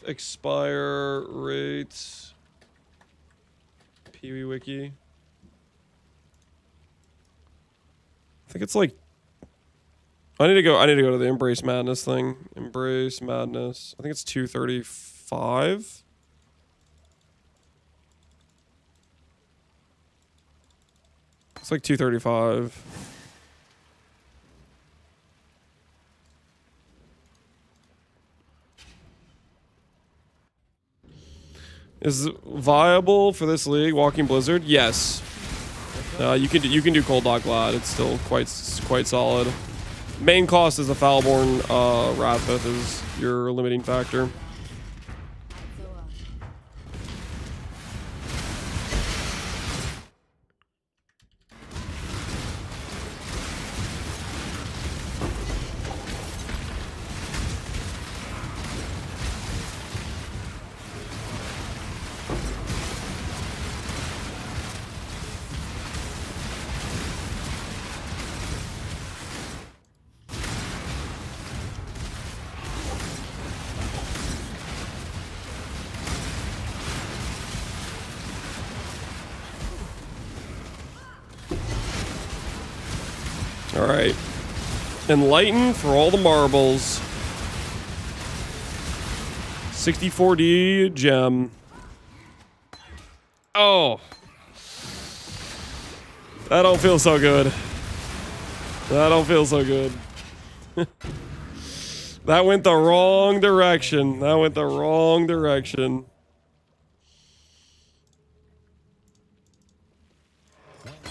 expire rates. Pee-wee wiki. I think it's like I need to go to the Embrace Madness thing. Embrace Madness. I think it's 235. It's like 235. Is it viable for this league? Walking Blizzard? Yes. You can do Cold Dog Glad. It's still quite solid. Main cost is a Foulborn Wrathbeth is your limiting factor. All right. Enlighten for all the marbles. 64D gem. Oh. That don't feel so good. That don't feel so good. That went the wrong direction. That went the wrong direction.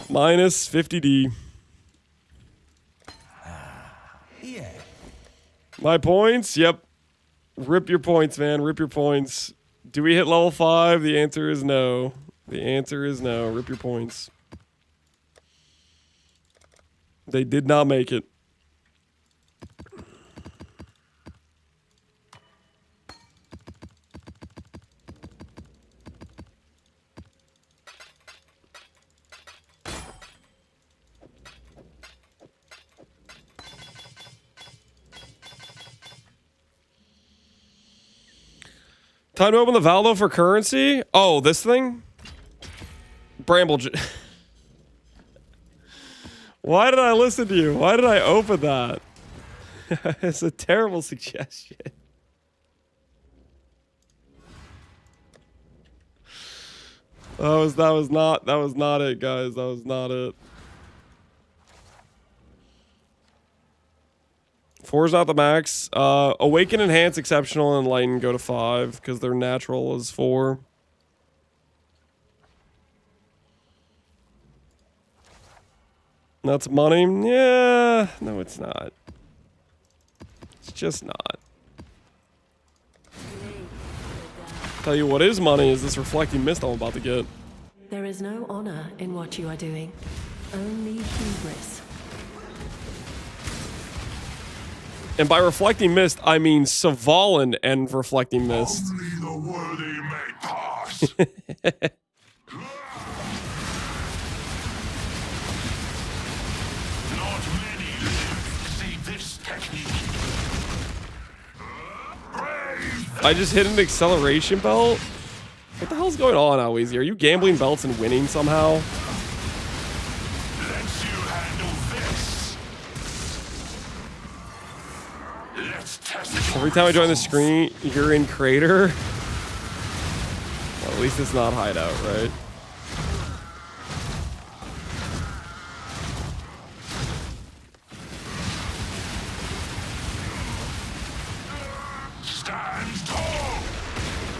Minus 50D. Yeah. My points? Yep. Rip your points, man. Rip your points. Do we hit level 5? The answer is no. The answer is no. Rip your points. They did not make it. Time to open the Valdo for currency? Oh, this thing? Bramble. Why did I listen to you? Why did I open that? It's a terrible suggestion. That was not it, guys. That was not it. 4 is not the max. Awaken, Enhance, Exceptional, and Enlighten go to 5 because their natural is 4. That's money? Yeah. No, it's not. It's just not. Tell you what is money is this Reflecting Mist I'm about to get. There is no honor in what you are doing, only hubris. And by Reflecting Mist, I mean Savalan and Reflecting Mist. Only the worthy may pass. Not many live to see this technique. I just hit an acceleration belt? What the hell's going on, Alweezy? Are you gambling belts and winning somehow? Let's you handle this. Let's test it. Every time I join the screen, you're in crater. Well, at least it's not hideout, right? Stand tall.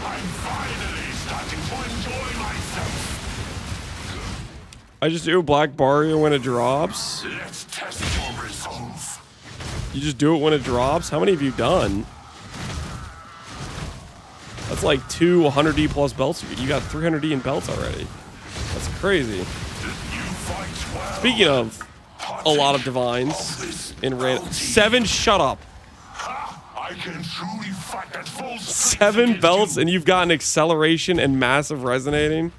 I'm finally starting to enjoy myself. I just do Black Barrier when it drops. Let's test your resolve. You just do it when it drops? How many have you done? That's like 2 100D plus belts. You got 300D in belts already. That's crazy. You fight well. Speaking of a lot of divines in random. 7, shut up. I can truly fight at full strength 7 against belts you. and you've gotten acceleration and massive resonating?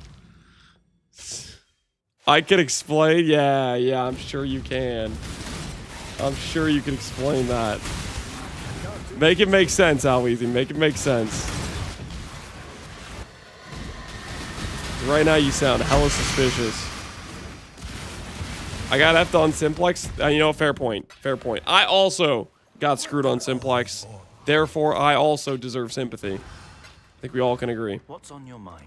I could explain. Yeah, I'm sure you can. I'm sure you can explain that. Make it make sense, Alweezy. Make it make sense. Right now you sound hella suspicious. I got F'd on Simplex. You know, fair point. Fair point. I also got screwed on Simplex. Therefore, I also deserve sympathy. I think we all can agree. What's on your mind?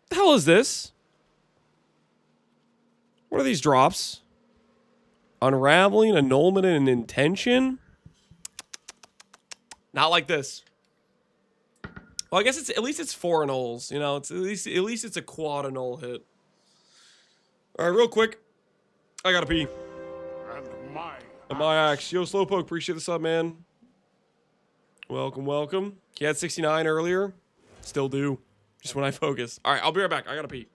The hell is this? What are these drops? Unraveling, annulment, and intention? Not like this. Well, I guess it's at least it's 4 annuls. You know, it's at least it's a quad annul hit. All right, real quick. I gotta pee. And my axe. Yo, Slowpoke, appreciate the sub, man. Welcome, welcome. He had 69 earlier. Still do. Just when I focus. All right, I'll be right back. I gotta pee.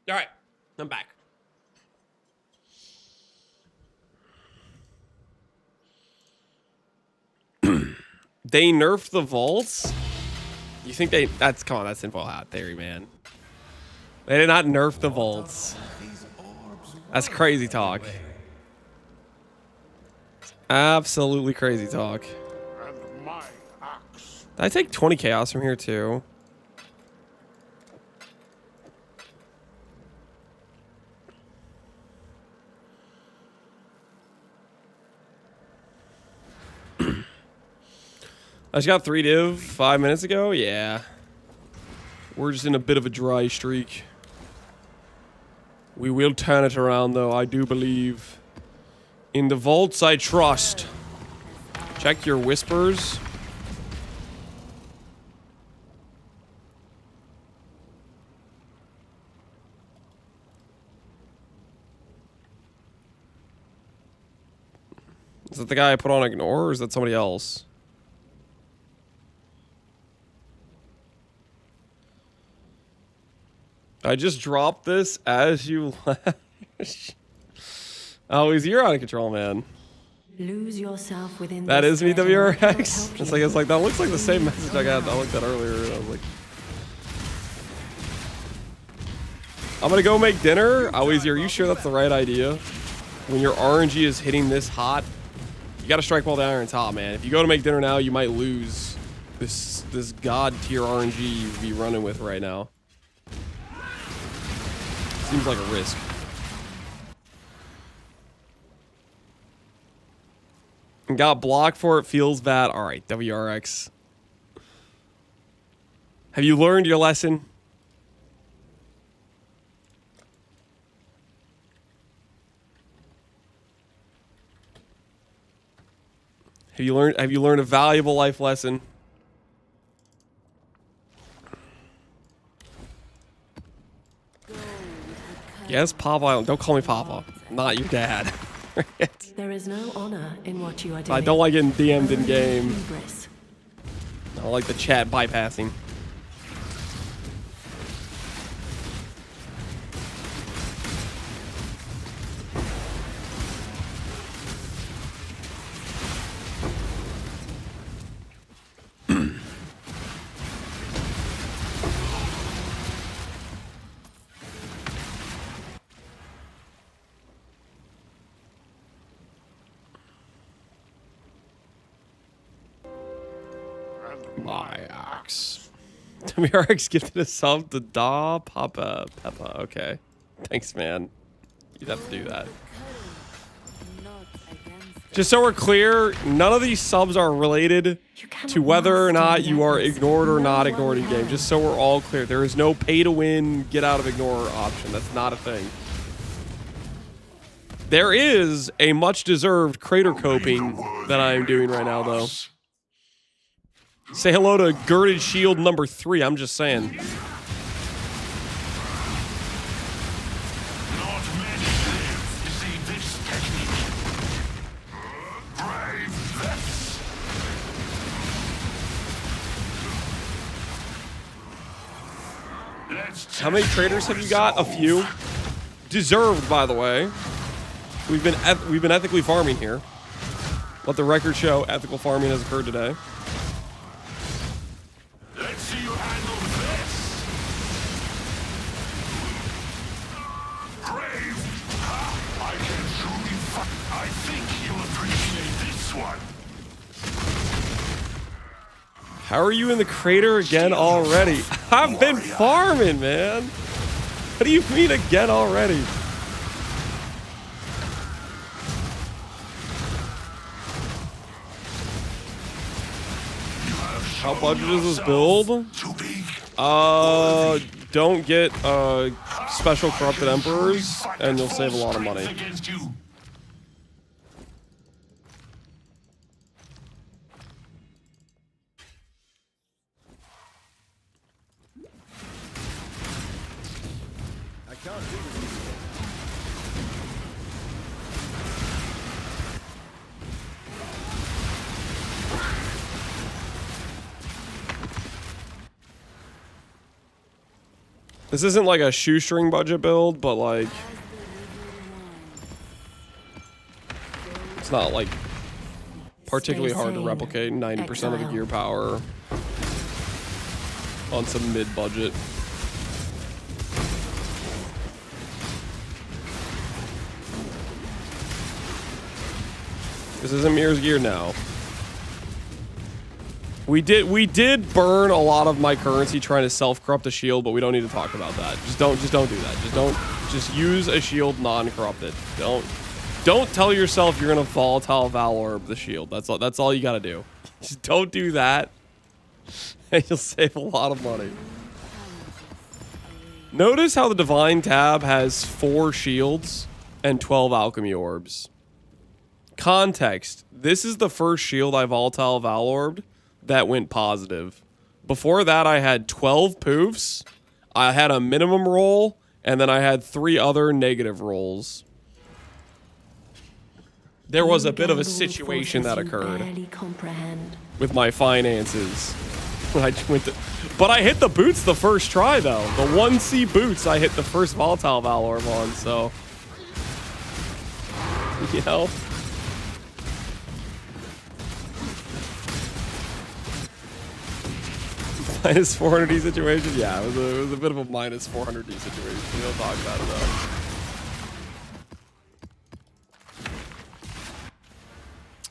All right, I'm back. They nerfed the vaults? You think they... Come on, that's tinfoil hat theory, man. They did not nerf the vaults. That's crazy talk. Absolutely crazy talk. And my axe. Did I take 20 chaos from here, too? I just got 3 div 5 minutes ago? Yeah. We're just in a bit of a dry streak. We will turn it around, though. I do believe. In the vaults, I trust. Check your whispers. Is that the guy I put on ignore, or is that somebody else? I just dropped this as you left. Oh, you're out of control, man. Lose yourself within That this is me, thread and that will WRX. help It's you. like that looks like the same message I looked at earlier. And I was like, I'm gonna go make dinner. Always, are you sure that's the right idea? When your RNG is hitting this hot, you gotta strike while the iron's hot, man. If you go to make dinner now, you might lose this god tier RNG you'd be running with right now. Seems like a risk. Got blocked for it, feels bad. All right, WRX. Have you learned your lesson? Have you learned a valuable life lesson? Yes, Papa. Island. Don't call me Papa. I'm not your dad. There is no honor in what you are doing. I don't like getting DM'd in Only game. hubris. I don't like the chat bypassing. My axe. WRX gifted a sub to Da Papa Peppa. Okay. Thanks, man. You'd have to do that. Not against Just so we're clear, none of these subs are related You cannot to whether or master not the you are Atlas. ignored or No not one ignored in game. can. Just so we're all clear. There is no pay to win, get out of ignore option. That's not a thing. There is a much deserved crater coping that I am doing right now, though. Say hello to Girded Shield number 3. I'm just saying. Not many live to see this technique. Brave vets. Let's How many traders have you got? A few. Deserved, by the way. We've been ethically farming here. Let the record show ethical farming has occurred today. Let's see you handle this. Brave. Ha! I can truly I think you'll appreciate this one. How are you in the crater again already? I've been farming, man. What do you mean again already? How budget is this build? Too big. Don't get special corrupted emperors, and you'll save a lot of money. Against you. This isn't like a shoestring budget build, but like it's not like particularly hard to replicate 90% of the gear power on some mid-budget. This isn't Mirror's gear now. We did burn a lot of my currency trying to self-corrupt the shield, but we don't need to talk about that. Just don't do that. Just use a shield non-corrupted. Don't tell yourself you're gonna volatile valor the shield. That's all you gotta do. Just don't do that, and you'll save a lot of money. Notice how the Divine tab has 4 shields and 12 alchemy orbs. Context: this is the first shield I volatile valored that went positive. Before that, I had 12 poofs, I had a minimum roll, and then I had 3 other negative rolls. There was a bit of a situation that occurred with my finances. But I hit the boots the first try, though. The 1C boots, I hit the first volatile valor on, so... You know? Minus 400D situation? Yeah, it was a bit of a minus 400D situation. We don't talk about it though.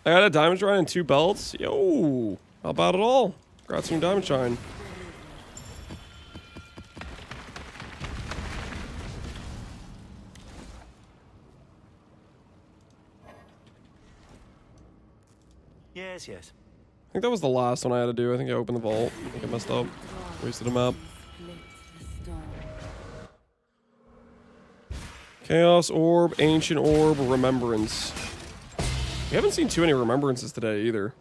I got a diamond shrine and 2 belts. Yo, how about it all? Got some diamond shine. Yes, yes. I think that was the last one I had to do. I think I opened the vault. I think I messed up. Wasted a map. Chaos Orb, Ancient Orb, Remembrance. We haven't seen too many Remembrances today either.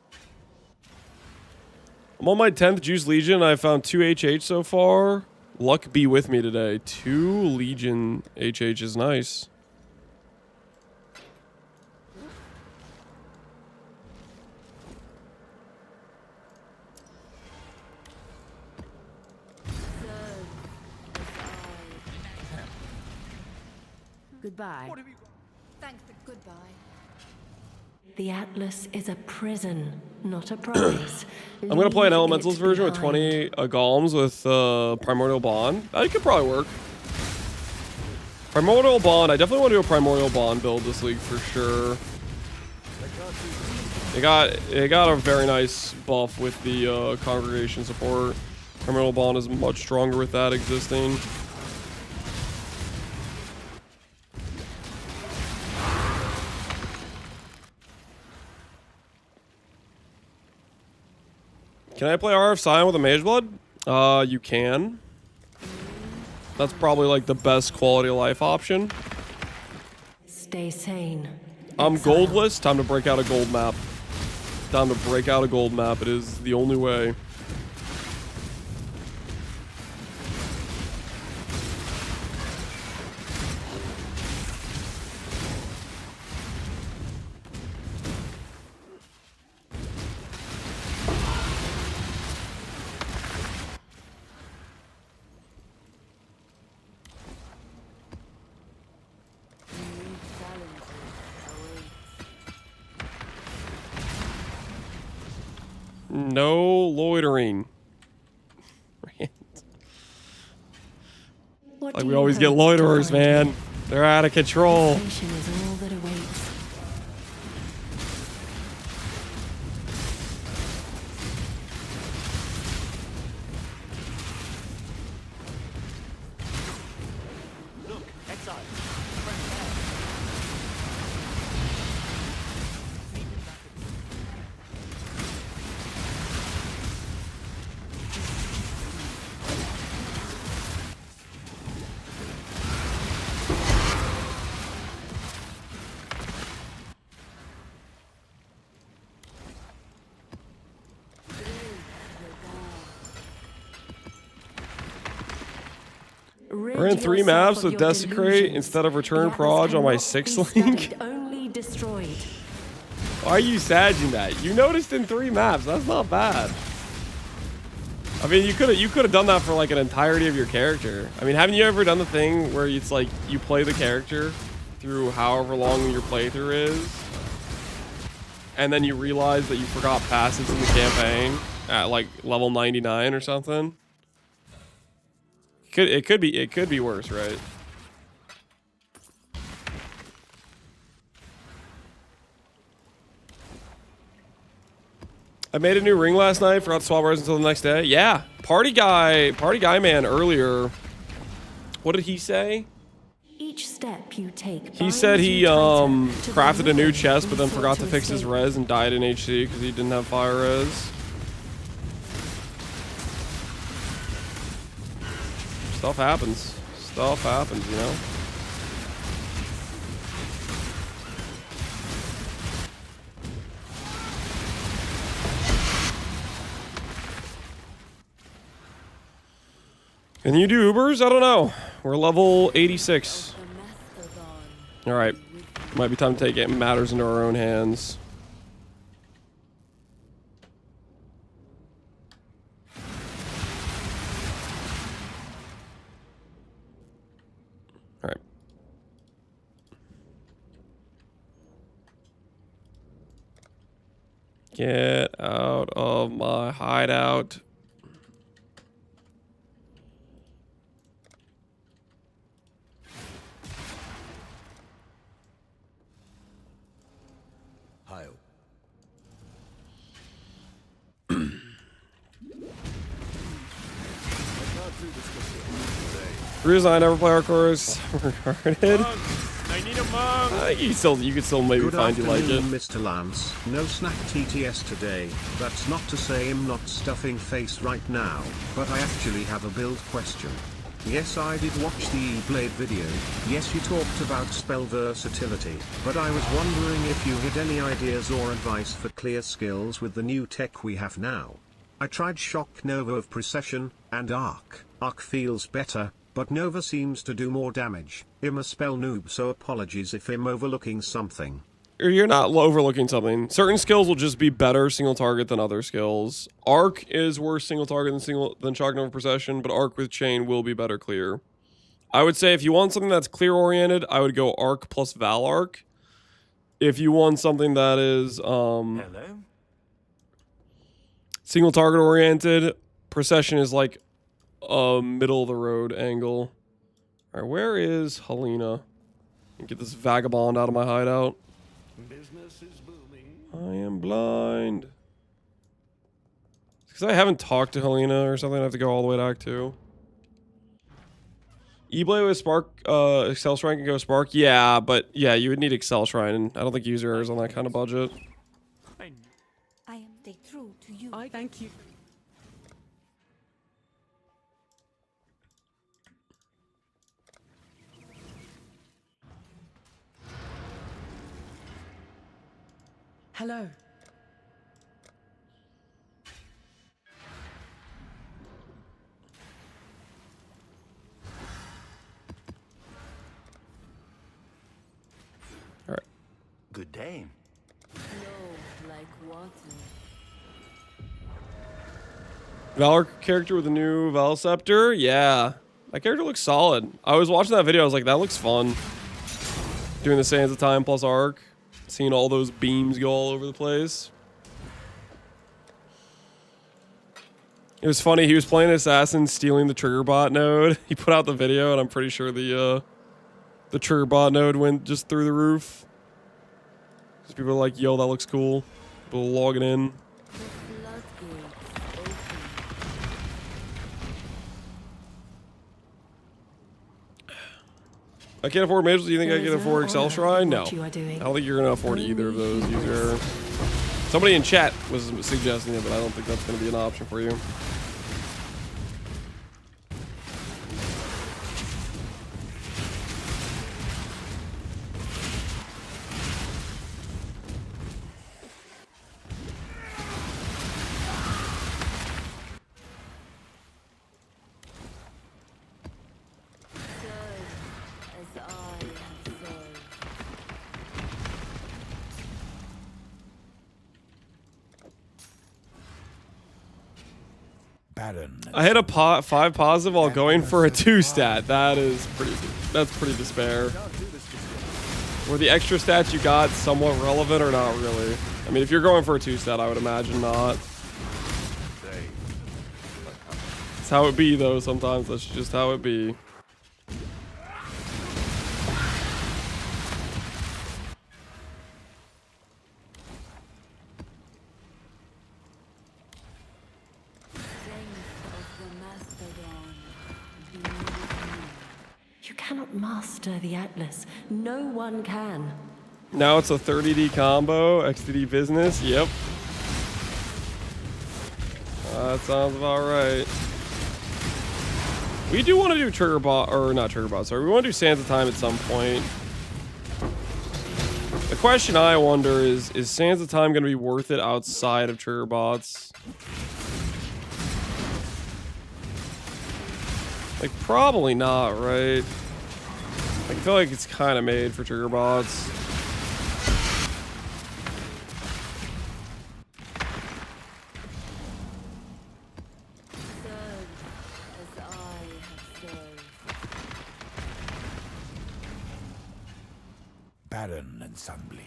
I'm on my 10th Juice Legion. I found 2 HH so far. Luck be with me today. 2 Legion HH is nice. Goodbye. Thank the goodbye. The Atlas is a prison, not a prize. I'm going to play an Leave Elementals it version with behind. 20 Golems with Primordial Bond. That could probably work. Primordial Bond. I definitely want to do a Primordial Bond build this league for sure. It got a very nice buff with the Congregation support. Primordial Bond is much stronger with that existing. Can I play RF Scion with a Mage Blood? You can. That's probably like the best quality of life option. Stay sane. I'm Exile. goldless. Time to break out a gold map. Time to break out a gold map. It is the only way. No loitering. What Like do we you always get hope to loiterers, find man. here? They're out of control. Salvation is all that awaits. Look, Exile. We're in 3 maps with Desecrate instead of Return Proj on my 6th link. Only destroyed. Why are you sagging that? You noticed in 3 maps. That's not bad. I mean, you could have done that for like an entirety of your character. I mean, haven't you ever done the thing where it's like you play the character through however long your playthrough is, and then you realize that you forgot passives in the campaign at like level 99 or something? It could be worse, right? I made a new ring last night. Forgot to swap res until the next day. Yeah, party guy man earlier. What did he say? Each step you take. He said he crafted a new ruin chest, we but then sought forgot to fix his escape. res and died in HC because he didn't have fire res. Stuff happens. Stuff happens, you know. Can you do Ubers? I don't know. We're level 86. All right. Might be time to take matters into our own hands. All right. Get out of my hideout. Reason I never play hardcore regarded. I need a monk. You could still maybe Good find you like it. afternoon, Mr. Lance. No snack TTS today. That's not to say I'm not stuffing face right now, but I actually have a build question. Yes, I did watch the E-Blade video. Yes, you talked about spell versatility, but I was wondering if you had any ideas or advice for clear skills with the new tech we have now. I tried Shock Nova of Precession, and Arc. Arc feels better, but Nova seems to do more damage. I'm a spell noob, so apologies if I'm overlooking something. You're not overlooking something. Certain skills will just be better single target than other skills. Arc is worse single target than Shock Nova Procession, but Arc with Chain will be better clear. I would say if you want something that's clear oriented, I would go Arc plus Val Arc. If you want something that is Hello? single target oriented, Procession is like a middle of the road angle. All right, where is Helena? Get this vagabond out of my hideout. Business is booming. I am blind. Because I haven't talked to Helena or something. I have to go all the way to Act 2. E-Blade with Spark, Excel Shrine can go Spark. Yeah, but yeah, you would need Excel Shrine, and I don't think user errors on that kind of budget. I am stay true to you. I thank you. Hello. All right. Good day. Flow like water. Valor character with a new Val Scepter? Yeah. That character looks solid. I was watching that video, I was like, that looks fun. Doing the Sands of Time plus Arc. Seeing all those beams go all over the place. It was funny, he was playing Assassin, stealing the trigger bot node. He put out the video, and I'm pretty sure the trigger bot node went just through the roof. Because people are like, yo, that looks cool. People logging in. The floodgates open. I can't afford mages. Do you think I can afford Excel Shrine? No. You are doing. I don't think you're going to afford either of those. User. Somebody in chat was suggesting it, but I don't think that's going to be an option for you. As I have served. I hit a 5 positive while going for a 2 stat. That's pretty despair. Were the extra stats you got somewhat relevant or not really? I mean, if you're going for a 2 stat, I would imagine not. That's how it be though, sometimes that's just how it be. You cannot master the Atlas. No one can. Now it's a 30D combo, XDD business, yep. That sounds about right. We do want to do trigger bot, or not trigger bot, sorry. We want to do Sands of Time at some point. The question I wonder is Sands of Time going to be worth it outside of trigger bots? Like, probably not, right? I feel like it's kind of made for trigger bots. Barren and sun-bleached.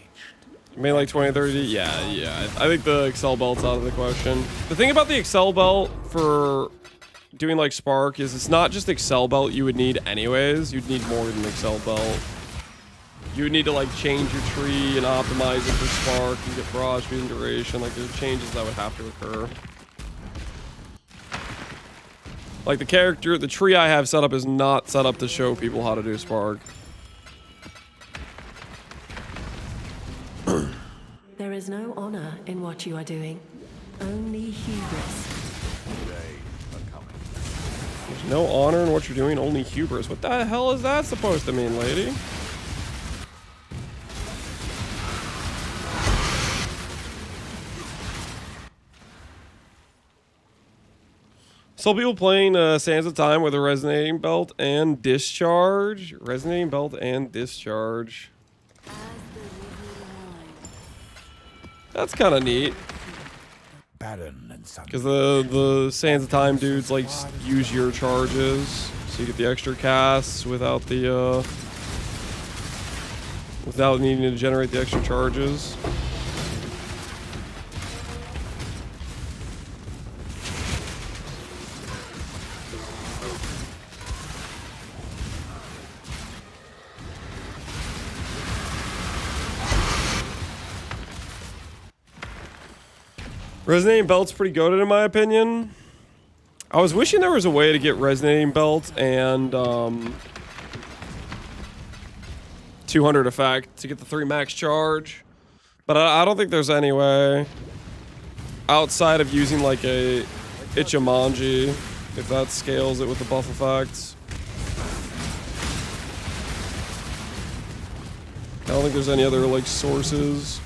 Maybe like 20, 30? Yeah. I think the Excel belt's out of the question. The thing about the Excel belt for doing like Spark is it's not just Excel belt you would need anyways. You'd need more than Excel belt. You would need to like change your tree and optimize it for Spark and get barrage speed and duration. Like there's changes that would have to occur. Like the tree I have set up is not set up to show people how to do Spark. There is no honor in what you are doing. Only hubris. There's no honor in what you're doing, only hubris. What the hell is that supposed to mean, lady? So people playing Sands of Time with a resonating belt and discharge. Resonating belt and discharge. That's kind of neat. Because the Sands of Time dudes like use your charges, so you get the extra casts without the without needing to generate the extra charges. Resonating belt's pretty goated in my opinion. I was wishing there was a way to get resonating belt and 200 effect to get the 3 max charge, but I don't think there's any way outside of using like a Ichimonji if that scales it with the buff effects. I don't think there's any other like sources.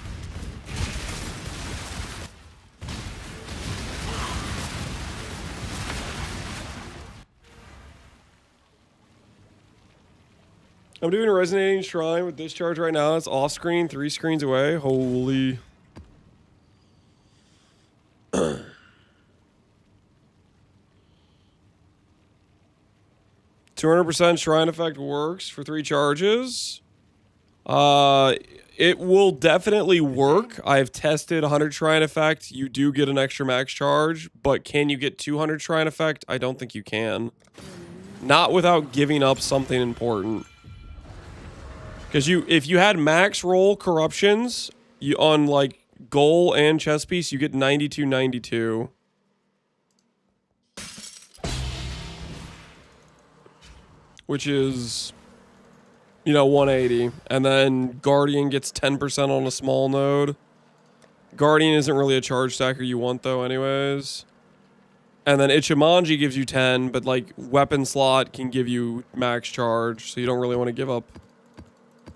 I'm doing a resonating shrine with discharge right now. It's off screen, 3 screens away. Holy. 200% shrine effect works for 3 charges. It will definitely work. I've tested 100 shrine effect. You do get an extra max charge, but can you get 200 shrine effect? I don't think you can. Not without giving up something important. Because if you had max roll corruptions on like goal and chess piece, you get 92-92. Which is, you know, 180. And then Guardian gets 10% on a small node. Guardian isn't really a charge stacker you want though anyways. And then Ichimonji gives you 10, but like weapon slot can give you max charge, so you don't really want to give up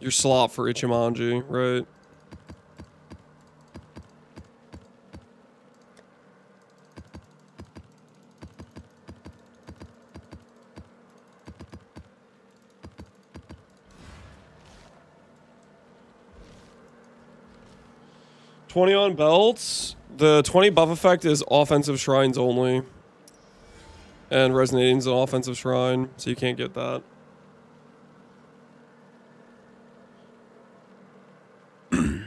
your slot for Ichimonji, right? $20 on belts. The 20 buff effect is offensive shrines only. And Resonating's an offensive shrine, so you can't get that. You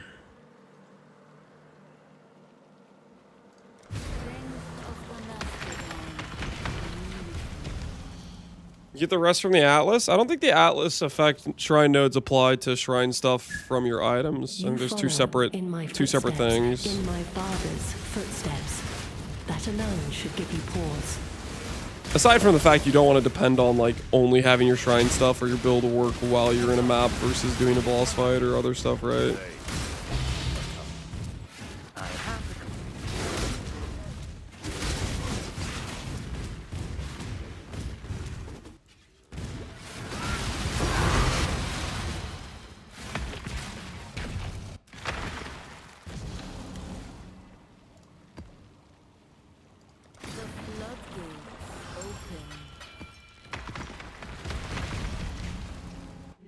get the rest from the Atlas? I don't think the Atlas effect shrine nodes apply to shrine stuff from your items. I think there's two separate things. In my father's footsteps. That alone should give you pause. Aside from the fact you don't want to depend on like only having your shrine stuff or your build work while you're in a map versus doing a boss fight or other stuff, right?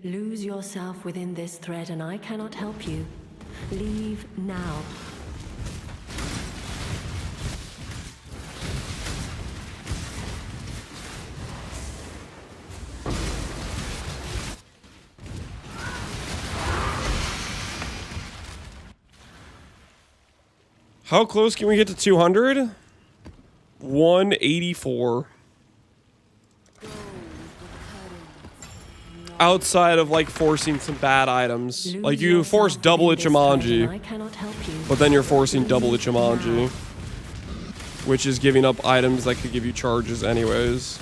Lose yourself within this thread and I cannot help you. Leave now. How close can we get to 200? 184. Outside of like forcing some bad items. Like you force double Ichimonji, but then you're forcing double Ichimonji, which is giving up items that could give you charges anyways.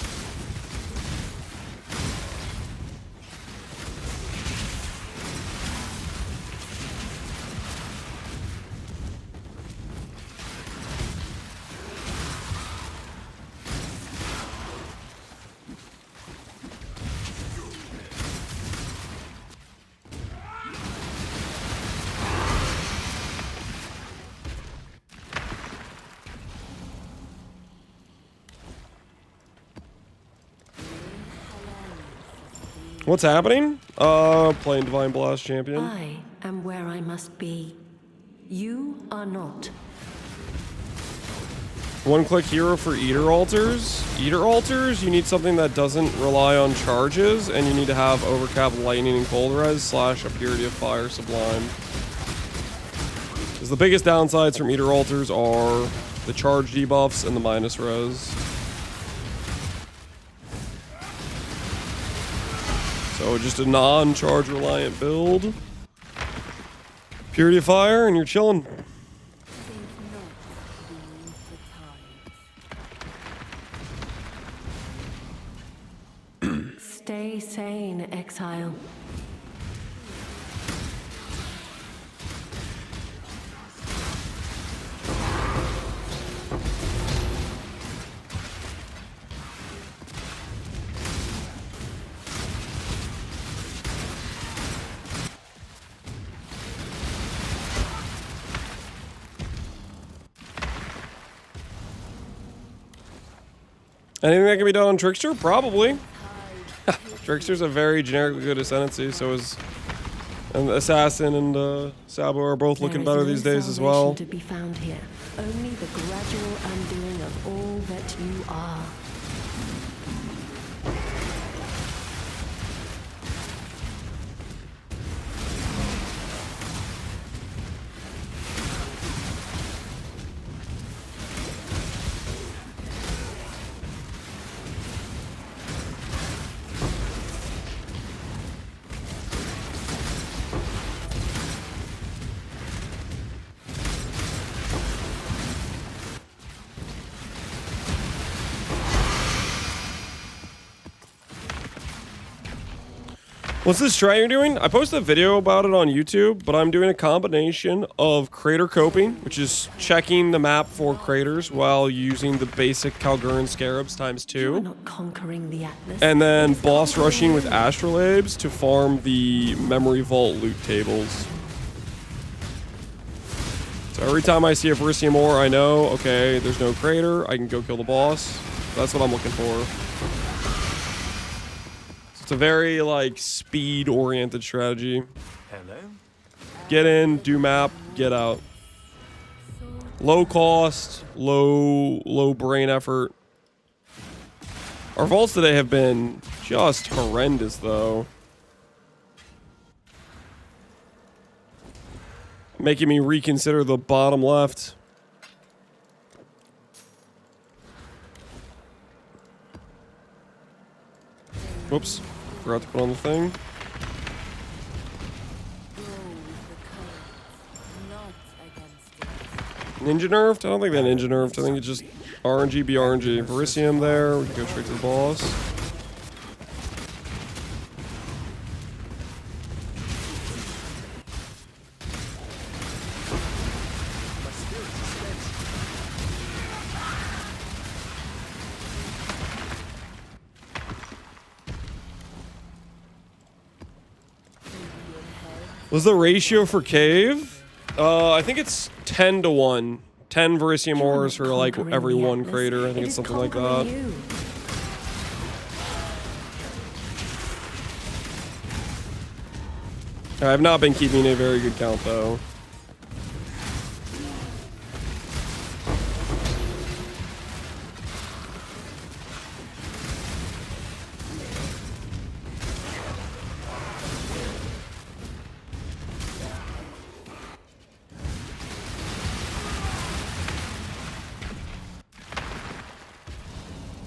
What's happening? Playing Divine Blast Champion. I am where I must be. You are not. One-click hero for Eater Altars. Eater Altars, you need something that doesn't rely on charges, and you need to have Overcap Lightning and Cold Res / a Purity of Fire Sublime. Because the biggest downsides from Eater Altars are the charge debuffs and the minus res. So just a non-charge reliant build. Purity of Fire and you're chilling. Stay sane, Exile. Anything that can be done on Trickster? Probably. Trickster's a very generically good Ascendancy, so is... And Assassin and Sabo are both looking better these days as well. To be found here. Only the gradual undoing of all that you are. What's this try you're doing? I posted a video about it on YouTube, but I'm doing a combination of crater coping, which is checking the map for craters while using the basic Kalguran Scarabs ×2. Not conquering the Atlas. And then boss rushing with Astrolabes to farm the Memory Vault loot tables. So every time I see a Verisium ore, I know, okay, there's no crater, I can go kill the boss. That's what I'm looking for. It's a very, like, speed-oriented strategy. Hello? Get in, do map, get out. Low cost, low brain effort. Our vaults today have been just horrendous, though. Making me reconsider the bottom left. Whoops. Forgot to put on the thing. Ninja nerfed? I don't think that ninja nerfed. I think it's just RNG be RNG. Verisium there. We can go straight to the boss. What's the ratio for cave? I think it's 10 to 1. 10 Verisium ores for like every one crater. I think it's something like that. I've not been keeping a very good count though.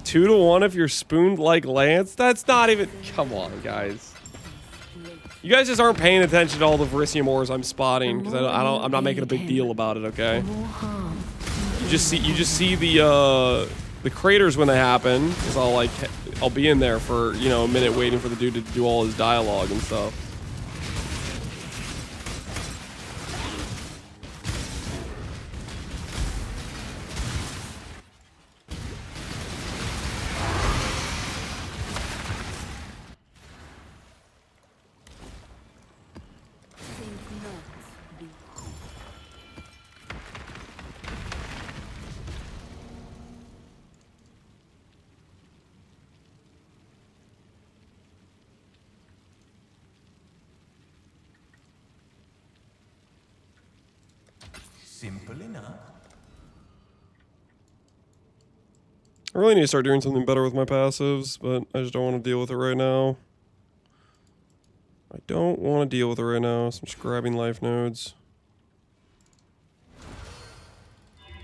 Two to 1 if you're spooned like Lance? That's not even... Come on, guys. You guys just aren't paying attention to all the Verisium ores I'm spotting because I'm not making a big deal about it, okay? You just see the craters when they happen because I'll be in there for, you know, a minute waiting for the dude to do all his dialogue and stuff. Simple enough. I really need to start doing something better with my passives, but I just don't want to deal with it right now. I don't want to deal with it right now, so I'm just grabbing life nodes.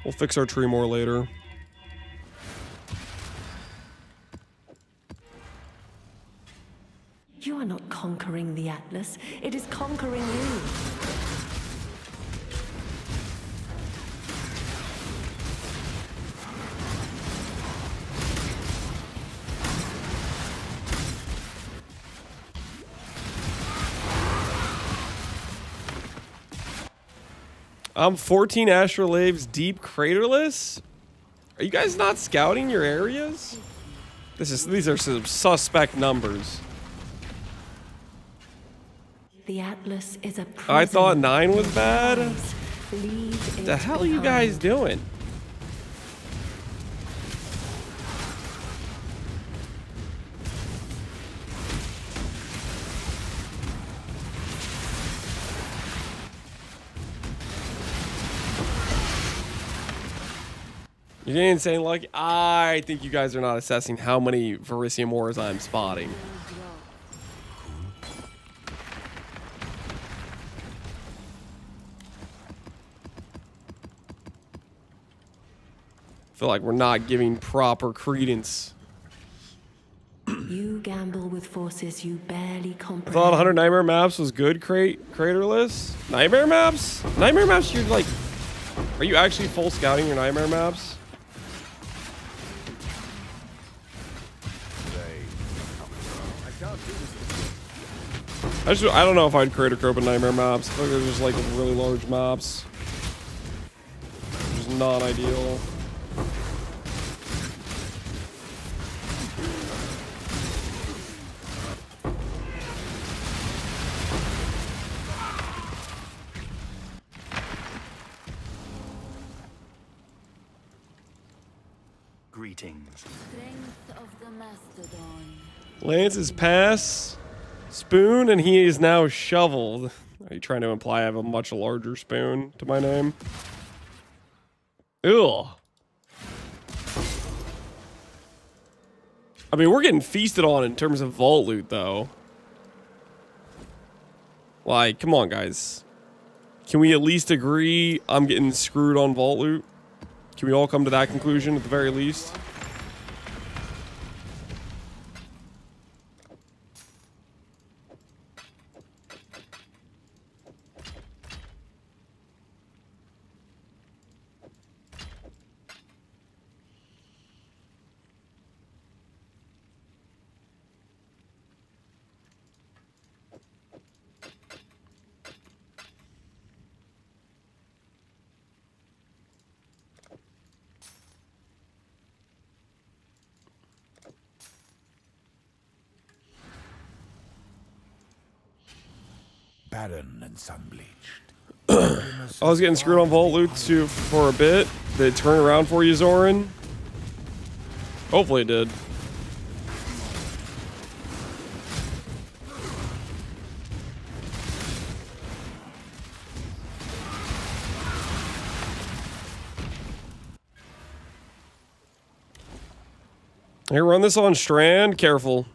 We'll fix our tree more later. You are not conquering the Atlas. It is conquering you. I'm 14 astrolabes deep craterless? Are you guys not scouting your areas? These are some suspect numbers. The Atlas is a prison. I thought 9 was bad. What the hell are you guys doing? You didn't say like, I think you guys are not assessing how many Verisium ores I'm spotting. I feel like we're not giving proper credence. You gamble with forces you barely comprehend. I thought 100 Nightmare Maps was good craterless. Nightmare Maps? Nightmare Maps, you're like... Are you actually full scouting your Nightmare Maps? I don't know if I'd crater croak in Nightmare Maps. I feel like they're just like really large maps. Which is not ideal. Greetings. Strength of the Mastodon. Lance's pass, spoon, and he is now shoveled. Are you trying to imply I have a much larger spoon to my name? Ew. I mean, we're getting feasted on in terms of vault loot, though. Like, come on, guys. Can we at least agree I'm getting screwed on vault loot? Can we all come to that conclusion at the very least? Barren and sun-bleached. I was getting screwed on vault loot too for a bit. Did it turn around for you, Zoran? Hopefully it did. Here, run this on Strand. Careful.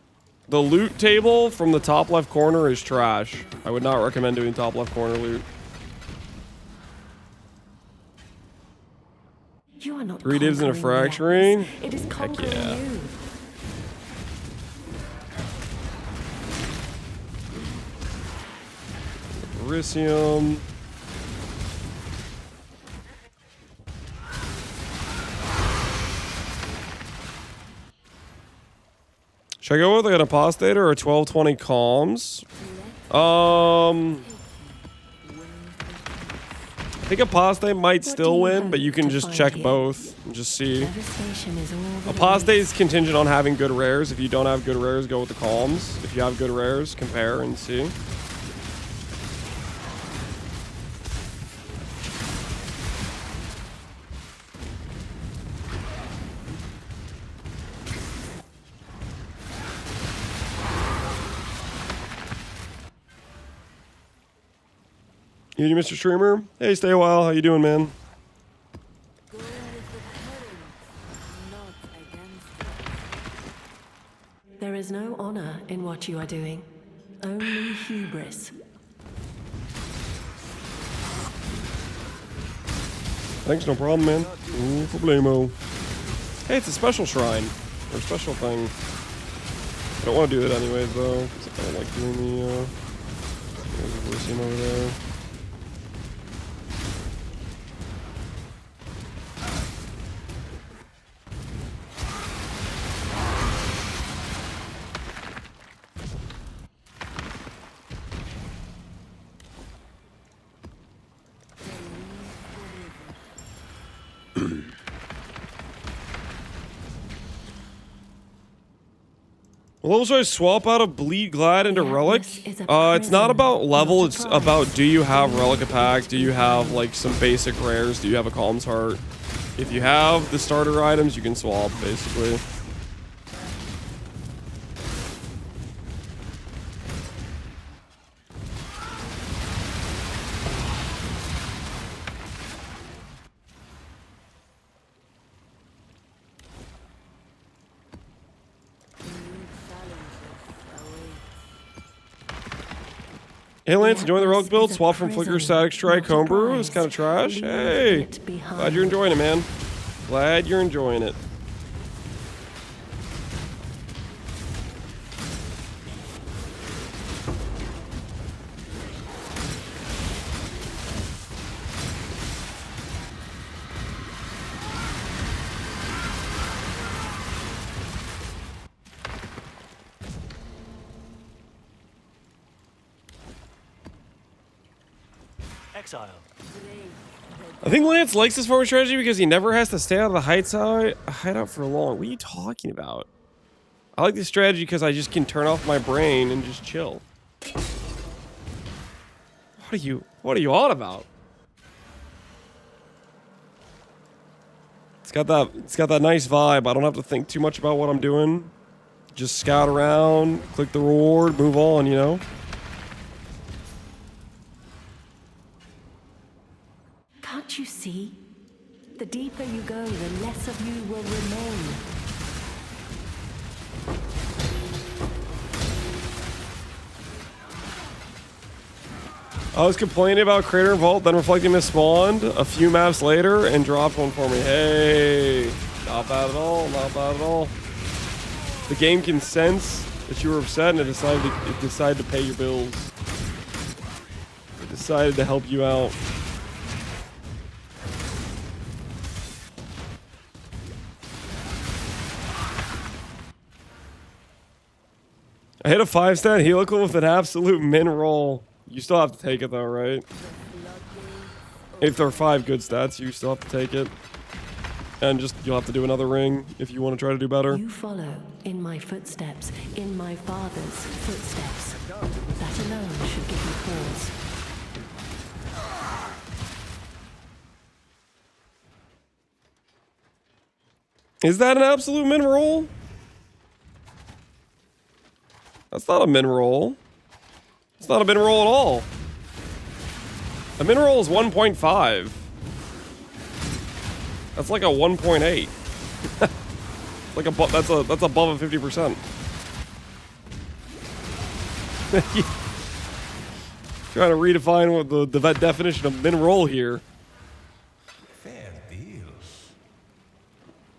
The loot table from the top left corner is trash. I would not recommend doing top left corner loot. You are not 3 divs and a conquering the fracturing. Atlas. It is conquering yeah. you. Bericium. Should I go with like an apostate or a 1220 comms? I think apostate might still win, but you can just check both and just see. Apostate is contingent on having good rares. If you don't have good rares, go with the comms. If you have good rares, compare and see. You, Mr. Streamer? Hey, stay a while. How you doing, man? There is no honor in what you are doing, only hubris. Thanks, no problem, man. No problemo. Hey, it's a special shrine. Or a special thing. I don't want to do that anyways, though. Because I don't like doing the, there's a Bericium over there. Well, also I swap out of Bleed Glad into Relic. It's not about level, it's about do you have Relic a pack? Do you have like some basic rares? Do you have a Calm's Heart? If you have the starter items, you can swap basically. Hey Lance, enjoying the Relic build? Swap from Flicker, Static Strike, Homebrew. It's kind of trash. Hey, glad you're enjoying it, man. Glad you're enjoying it. Exile. I think Lance likes this farming strategy because he never has to stay out of the hideout for long. What are you talking about? I like this strategy because I just can turn off my brain and just chill. What are you on about? It's got that nice vibe. I don't have to think too much about what I'm doing. Just scout around, click the reward, move on, you know? Can't you see? The deeper you go, the less of you will remain. I was complaining about Crater and Vault, then Reflecting Mist spawned a few maps later and dropped one for me. Hey, not bad at all, not bad at all. The game can sense that you were upset and it decided to pay your bills. It decided to help you out. I hit a 5-stat helical with an absolute min roll. You still have to take it though, right? If there are 5 good stats, you still have to take it. And just, you'll have to do another ring if you want to try to do better. You follow in my footsteps, in my father's footsteps. That alone should give you pause. Is that an absolute min roll? That's not a min roll. It's not a min roll at all. A min roll is 1.5. That's like a 1.8. Like that's above a 50%. Trying to redefine what the definition of min roll here. Fair deals.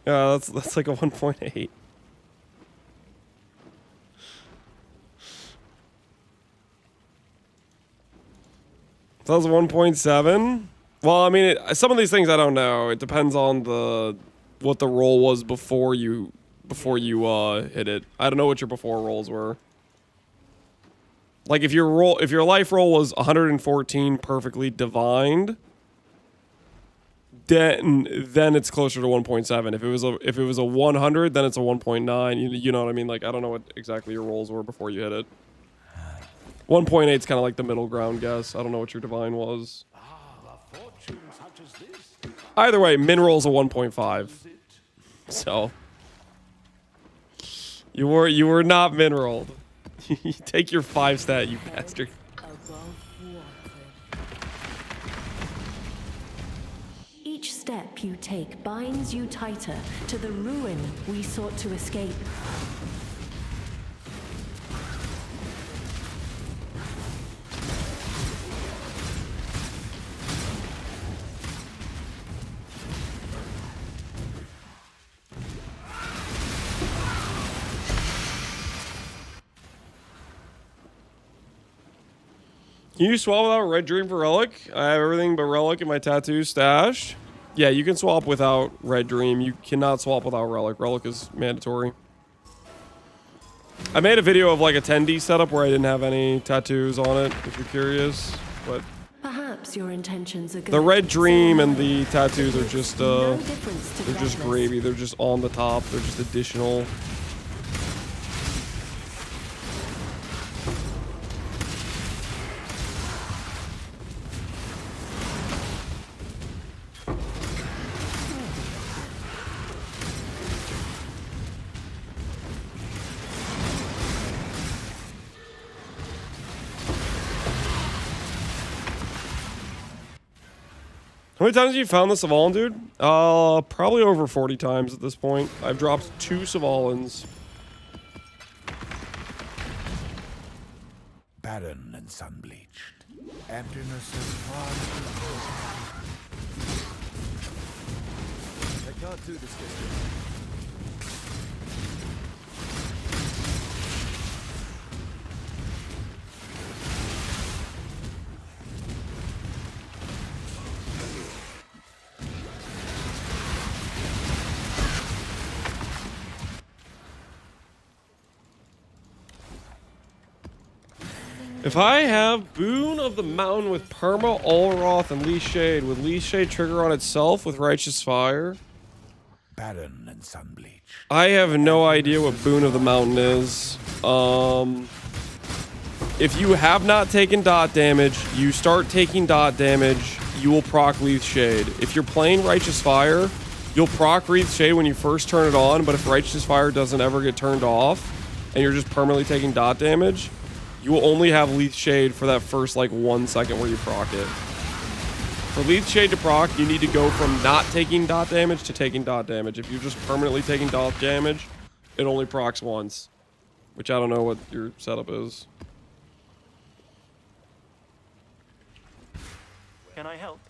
Yeah, that's like a 1.8. So that was 1.7. Well, I mean, some of these things I don't know. It depends on what the roll was before you hit it. I don't know what your before rolls were. Like if your life roll was 114 perfectly divined, then it's closer to 1.7. If it was a 100, then it's a 1.9. You know what I mean? Like I don't know what exactly your rolls were before you hit it. 1.8 is kind of like the middle ground guess. I don't know what your divine was. Either way, min roll's a 1.5. So you were not min rolled. You take your 5-stat, you bastard. Each step you take binds you tighter to the ruin we sought to escape. Can you swap without Red Dream for Relic? I have everything but Relic in my tattoo stash. Yeah, you can swap without Red Dream. You cannot swap without Relic. Relic is mandatory. I made a video of like a 10D setup where I didn't have any tattoos on it, if you're curious. But perhaps your intentions are good. The Red Dream and the tattoos are just they're just gravy. They're just on the top. They're just additional. How many times have you found the Savalan, dude? Probably over 40 times at this point. I've dropped 2 Savalans. Barren and sun-bleached. Emptiness as far as I can't do this distance. If I have Boon of the Mountain with Perma, Olroth, and Lee Shade, would Lee Shade trigger on itself with Righteous Fire? barren and sun-bleached. I have no idea what Boon of the Mountain is. If you have not taken dot damage, you start taking dot damage, you will proc Leaf Shade. If you're playing Righteous Fire, you'll proc Wreath Shade when you first turn it on, but if Righteous Fire doesn't ever get turned off, and you're just permanently taking dot damage, you will only have Leaf Shade for that first, like, 1 second where you proc it. For Leaf Shade to proc, you need to go from not taking dot damage to taking dot damage. If you're just permanently taking dot damage, it only procs once. Which I don't know what your setup is. Can I help?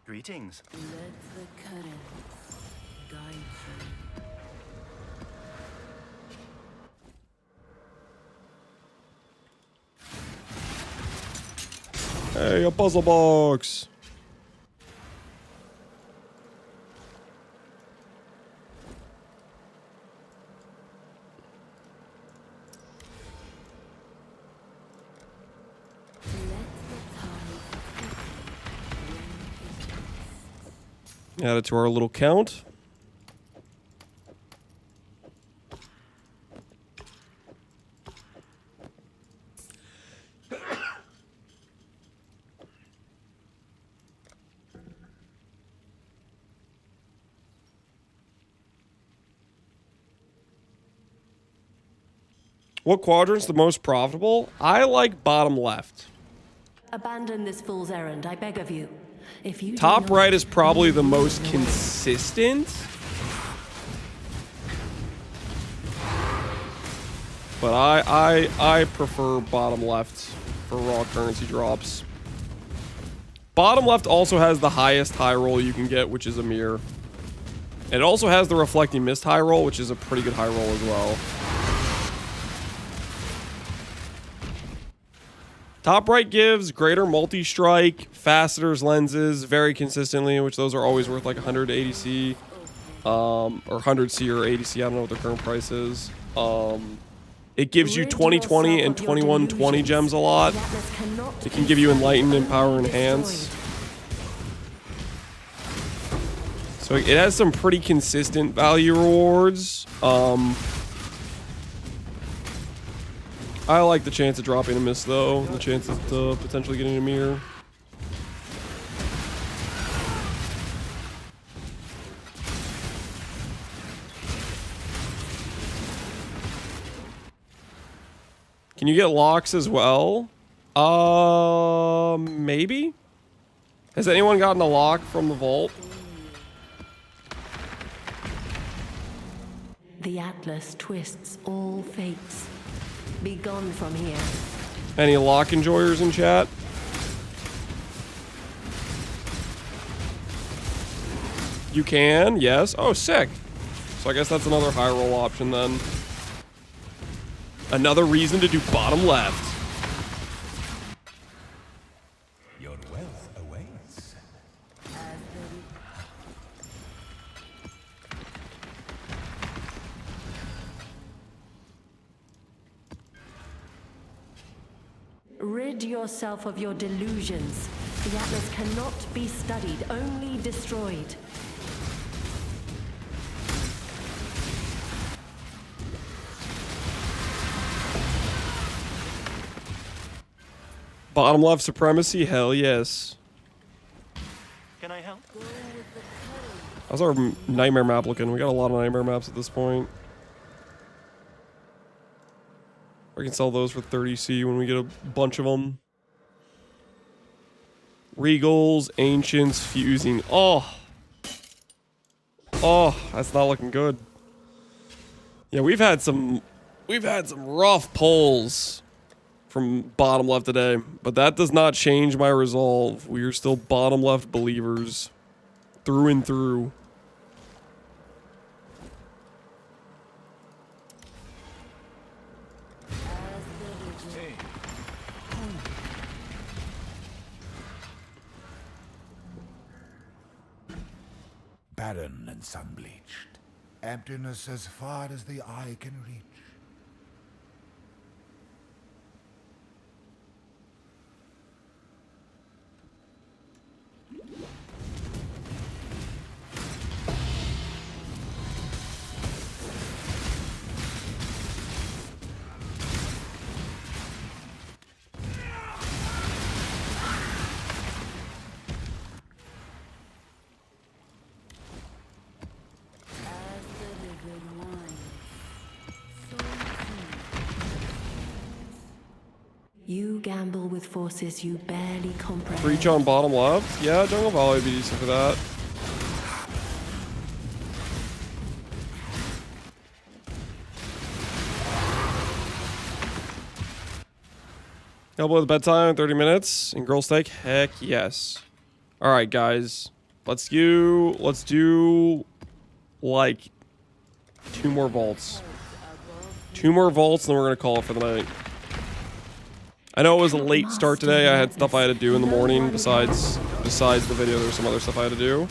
Greetings. Let the curtains guide you. Hey, a puzzle box. Add it to our little count. What quadrant's the most profitable? I like bottom left. Abandon this fool's errand, I beg of you. If you do Top not, right is probably the you will most run away. consistent. But I prefer bottom left for raw currency drops. Bottom left also has the highest high roll you can get, which is a mirror. It also has the reflecting mist high roll, which is a pretty good high roll as well. Top right gives greater multi-strike, facetors, lenses, very consistently, which those are always worth like 100 ADC, or 100C or ADC, I don't know what their current price is. It gives you 2020 and 2120 gems a lot. It can give you Enlighten and Power Enhance. So it has some pretty consistent value rewards. I like the chance of dropping a miss though, the chance of potentially getting a mirror. Can you get locks as well? Maybe? Has anyone gotten a lock from the vault? The Atlas twists all fates. Be gone from here. Any lock enjoyers in chat? You can, yes. Oh, sick. So I guess that's another high roll option then. Another reason to do bottom left. Your wealth awaits. Rid yourself of your delusions. The Atlas cannot be studied, only destroyed. Bottom left supremacy? Hell yes. Can I help? How's our nightmare map looking? We got a lot of nightmare maps at this point. We can sell those for 30C when we get a bunch of them. Regals, Ancients, Fusing. Oh, that's not looking good. Yeah, we've had some rough pulls from bottom left today, but that does not change my resolve. We are still bottom left believers through and through. Barren and sun-bleached. Emptiness as far as the eye can reach. You gamble with forces you barely comprehend. Breach on bottom left? Yeah, Jungle Volley would be decent for that. Help with bedtime, 30 minutes, and girl steak. Heck yes. All right, guys. Let's do like 2 more vaults. 2 more vaults, and then we're gonna call it for the night. I know it was a late start today. I had stuff I had to do in the morning besides the video. There was some other stuff I had to do.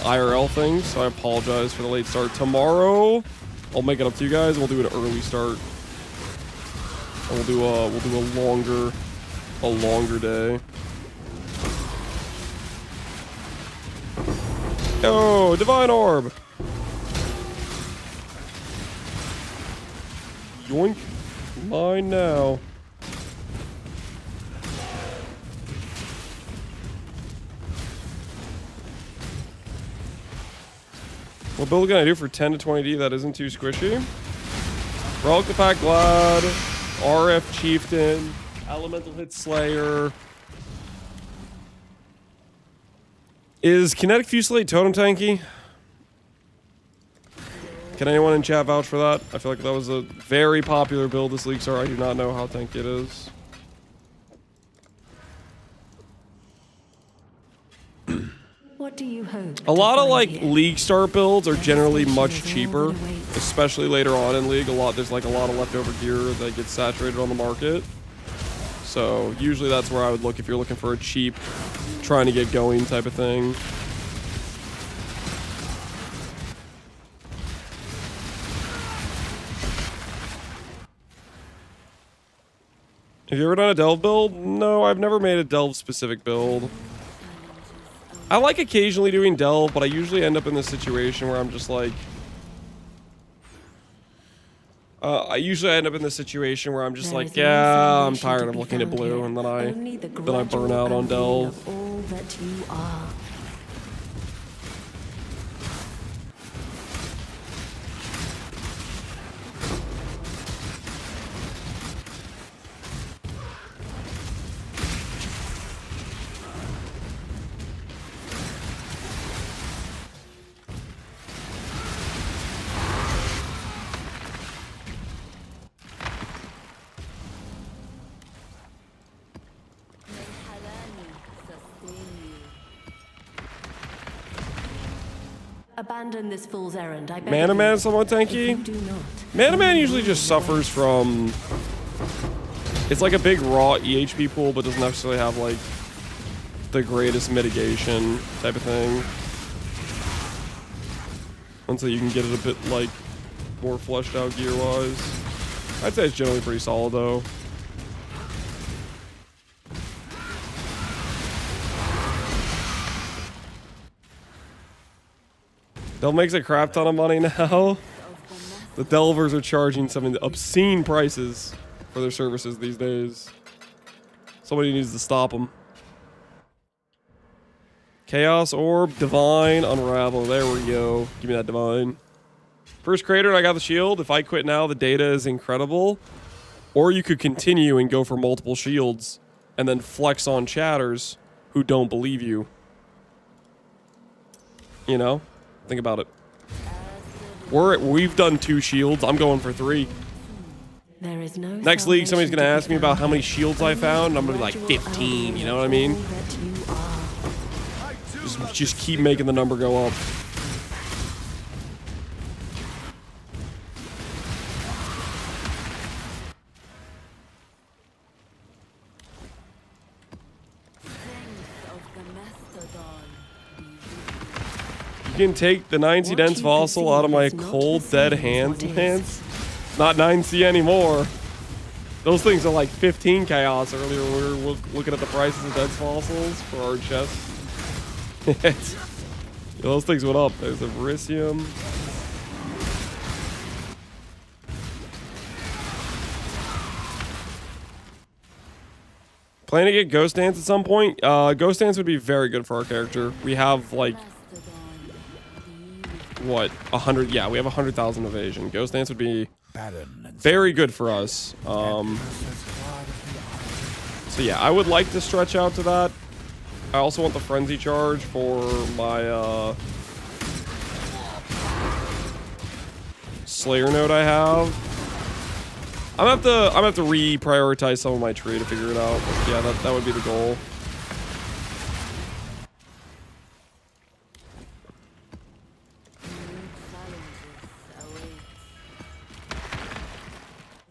IRL things, so I apologize for the late start. Tomorrow, I'll make it up to you guys. We'll do an early start. And we'll do a longer day. Oh, Divine Orb. Yoink. Mine now. What build can I do for 10 to 20D that isn't too squishy? Relic the Pack Glad, RF Chieftain, Elemental Hit Slayer. Is Kinetic Fusillade Totem tanky? Can anyone in chat vouch for that? I feel like that was a very popular build this league, so I do not know how tanky it is. What do you hope? A lot of like league start builds are generally much cheaper, especially later on in league. There's like a lot of leftover gear that gets saturated on the market. So usually that's where I would look if you're looking for a cheap, trying to get going type of thing. Have you ever done a delve build? No, I've never made a delve specific build. I like occasionally doing delve, but I usually end up in this situation where I'm just like... yeah, I'm tired of looking at blue, and then I burn out on delve. Abandon this fool's errand. I beg Mana you. Man is somewhat tanky. Do not. Mana Man usually just suffers from... It's like a big raw EHP pool, but doesn't necessarily have like the greatest mitigation type of thing. Until you can get it a bit like more fleshed out gear wise. I'd say it's generally pretty solid though. Delve makes a crap ton of money now. The Delvers are charging some obscene prices for their services these days. Somebody needs to stop them. Chaos Orb, Divine, Unravel. There we go. Give me that Divine. First Crater, and I got the shield. If I quit now, the data is incredible. Or you could continue and go for multiple shields and then flex on chatters who don't believe you. You know? Think about it. We've done 2 shields. I'm going for 3. There is no Next league, somebody's going to ask me about how many shields I found, and I'm going to be like 15, you know what I mean? Just keep making the number go up. You can take the 9C dense fossil out of my cold dead hands, Lance. Not 9C anymore. Those things are like 15 chaos. Earlier we were looking at the prices of dense fossils for our chests. Those things went up. There's a Verisium. Planning to get Ghost Dance at some point? Ghost Dance would be very good for our character. We have like... what? 100? Yeah, we have 100,000 evasion. Ghost Dance would be very good for us. So yeah, I would like to stretch out to that. I also want the Frenzy Charge for my Slayer node I have. I'm gonna have to reprioritize some of my tree to figure it out. But yeah, that would be the goal.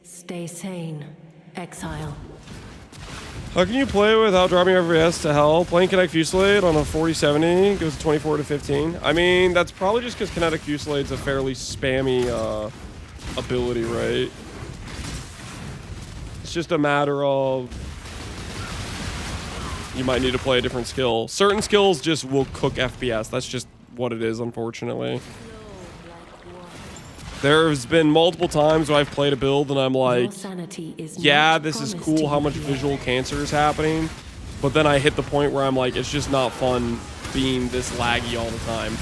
Stay sane, Exile. How can you play without dropping FPS to hell? Playing Kinetic Fusillade on a 4070 goes 24 to 15. I mean, that's probably just because Kinetic Fusillade's a fairly spammy ability, right? It's just a matter of you might need to play a different skill. Certain skills just will cook FPS. That's just what it is, unfortunately. There's been multiple times where I've played a build and I'm like, yeah, this is cool how much visual cancer is happening. But then I hit the point where I'm like, it's just not fun being this laggy all the time.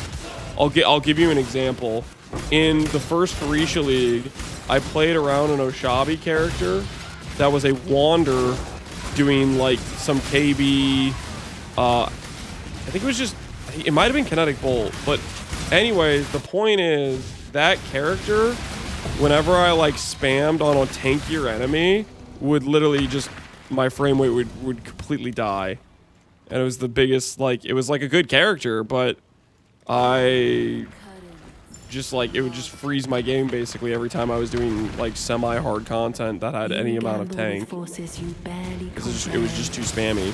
I'll give you an example. In the first Farisha League, I played around an Oshabi character that was a Wander doing like some KB. I think it was just, it might have been Kinetic Bolt. But anyways, the point is, that character, whenever I like spammed on a tankier enemy, would literally just, my frame rate would completely die. And it was the biggest, like, it was like a good character, but I just like, it would just freeze my game basically every time I was doing like semi-hard content that had any amount of tank. Because it was just too spammy.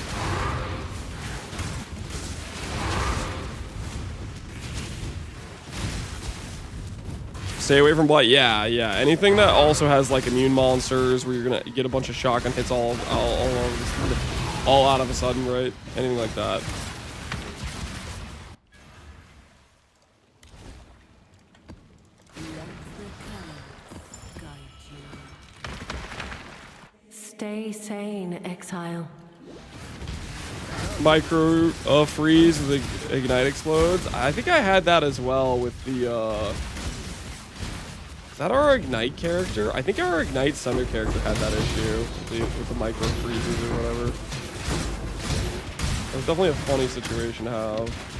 Stay away from blight. Yeah. Anything that also has like immune monsters where you're gonna get a bunch of shotgun hits all out of a sudden, right? Anything like that. Stay sane, Exile. Micro freeze, the ignite explodes. I think I had that as well with the is that our Ignite character? I think our Ignite Sunder character had that issue with the micro freezes or whatever. It was definitely a funny situation to have.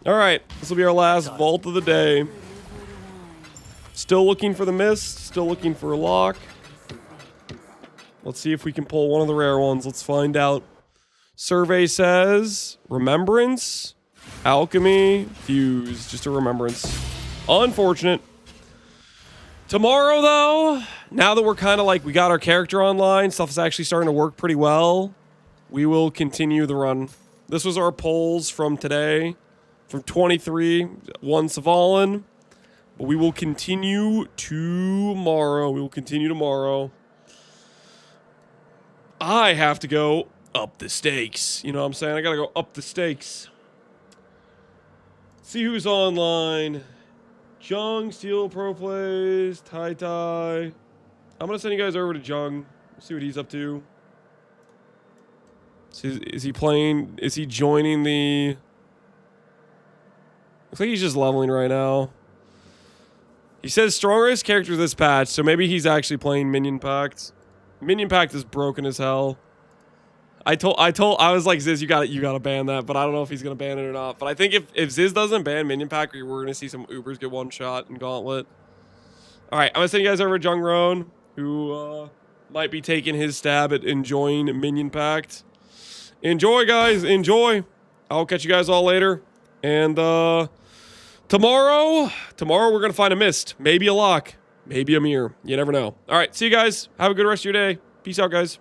All right, this will be our last vault of the day. Still looking for the mist, still looking for a lock. Let's see if we can pull one of the rare ones. Let's find out. Survey says Remembrance, Alchemy, Fuse, just a Remembrance. Unfortunate. Tomorrow, though, now that we're kind of like, we got our character online, stuff is actually starting to work pretty well, we will continue the run. This was our polls from today. From 23, one Savalan. But we will continue tomorrow. We will continue tomorrow. I have to go up the stakes. You know what I'm saying? I gotta go up the stakes. See who's online. Jung, Steel Pro Plays, Tai Tai. I'm gonna send you guys over to Jung. See what he's up to. Is he playing? Is he joining the... Looks like he's just leveling right now. He says strongest character this patch, so maybe he's actually playing Minion Pact. Minion Pact is broken as hell. I was like, Ziz, you gotta ban that, but I don't know if he's gonna ban it or not. But I think if Ziz doesn't ban Minion Pact, we're gonna see some Ubers get one shot in Gauntlet. All right, I'm gonna send you guys over to Jung Roan, who might be taking his stab at enjoying Minion Pact. Enjoy, guys, enjoy. I'll catch you guys all later. And tomorrow we're going to find a mist. Maybe a lock. Maybe a mirror. You never know. All right, see you guys. Have a good rest of your day. Peace out, guys.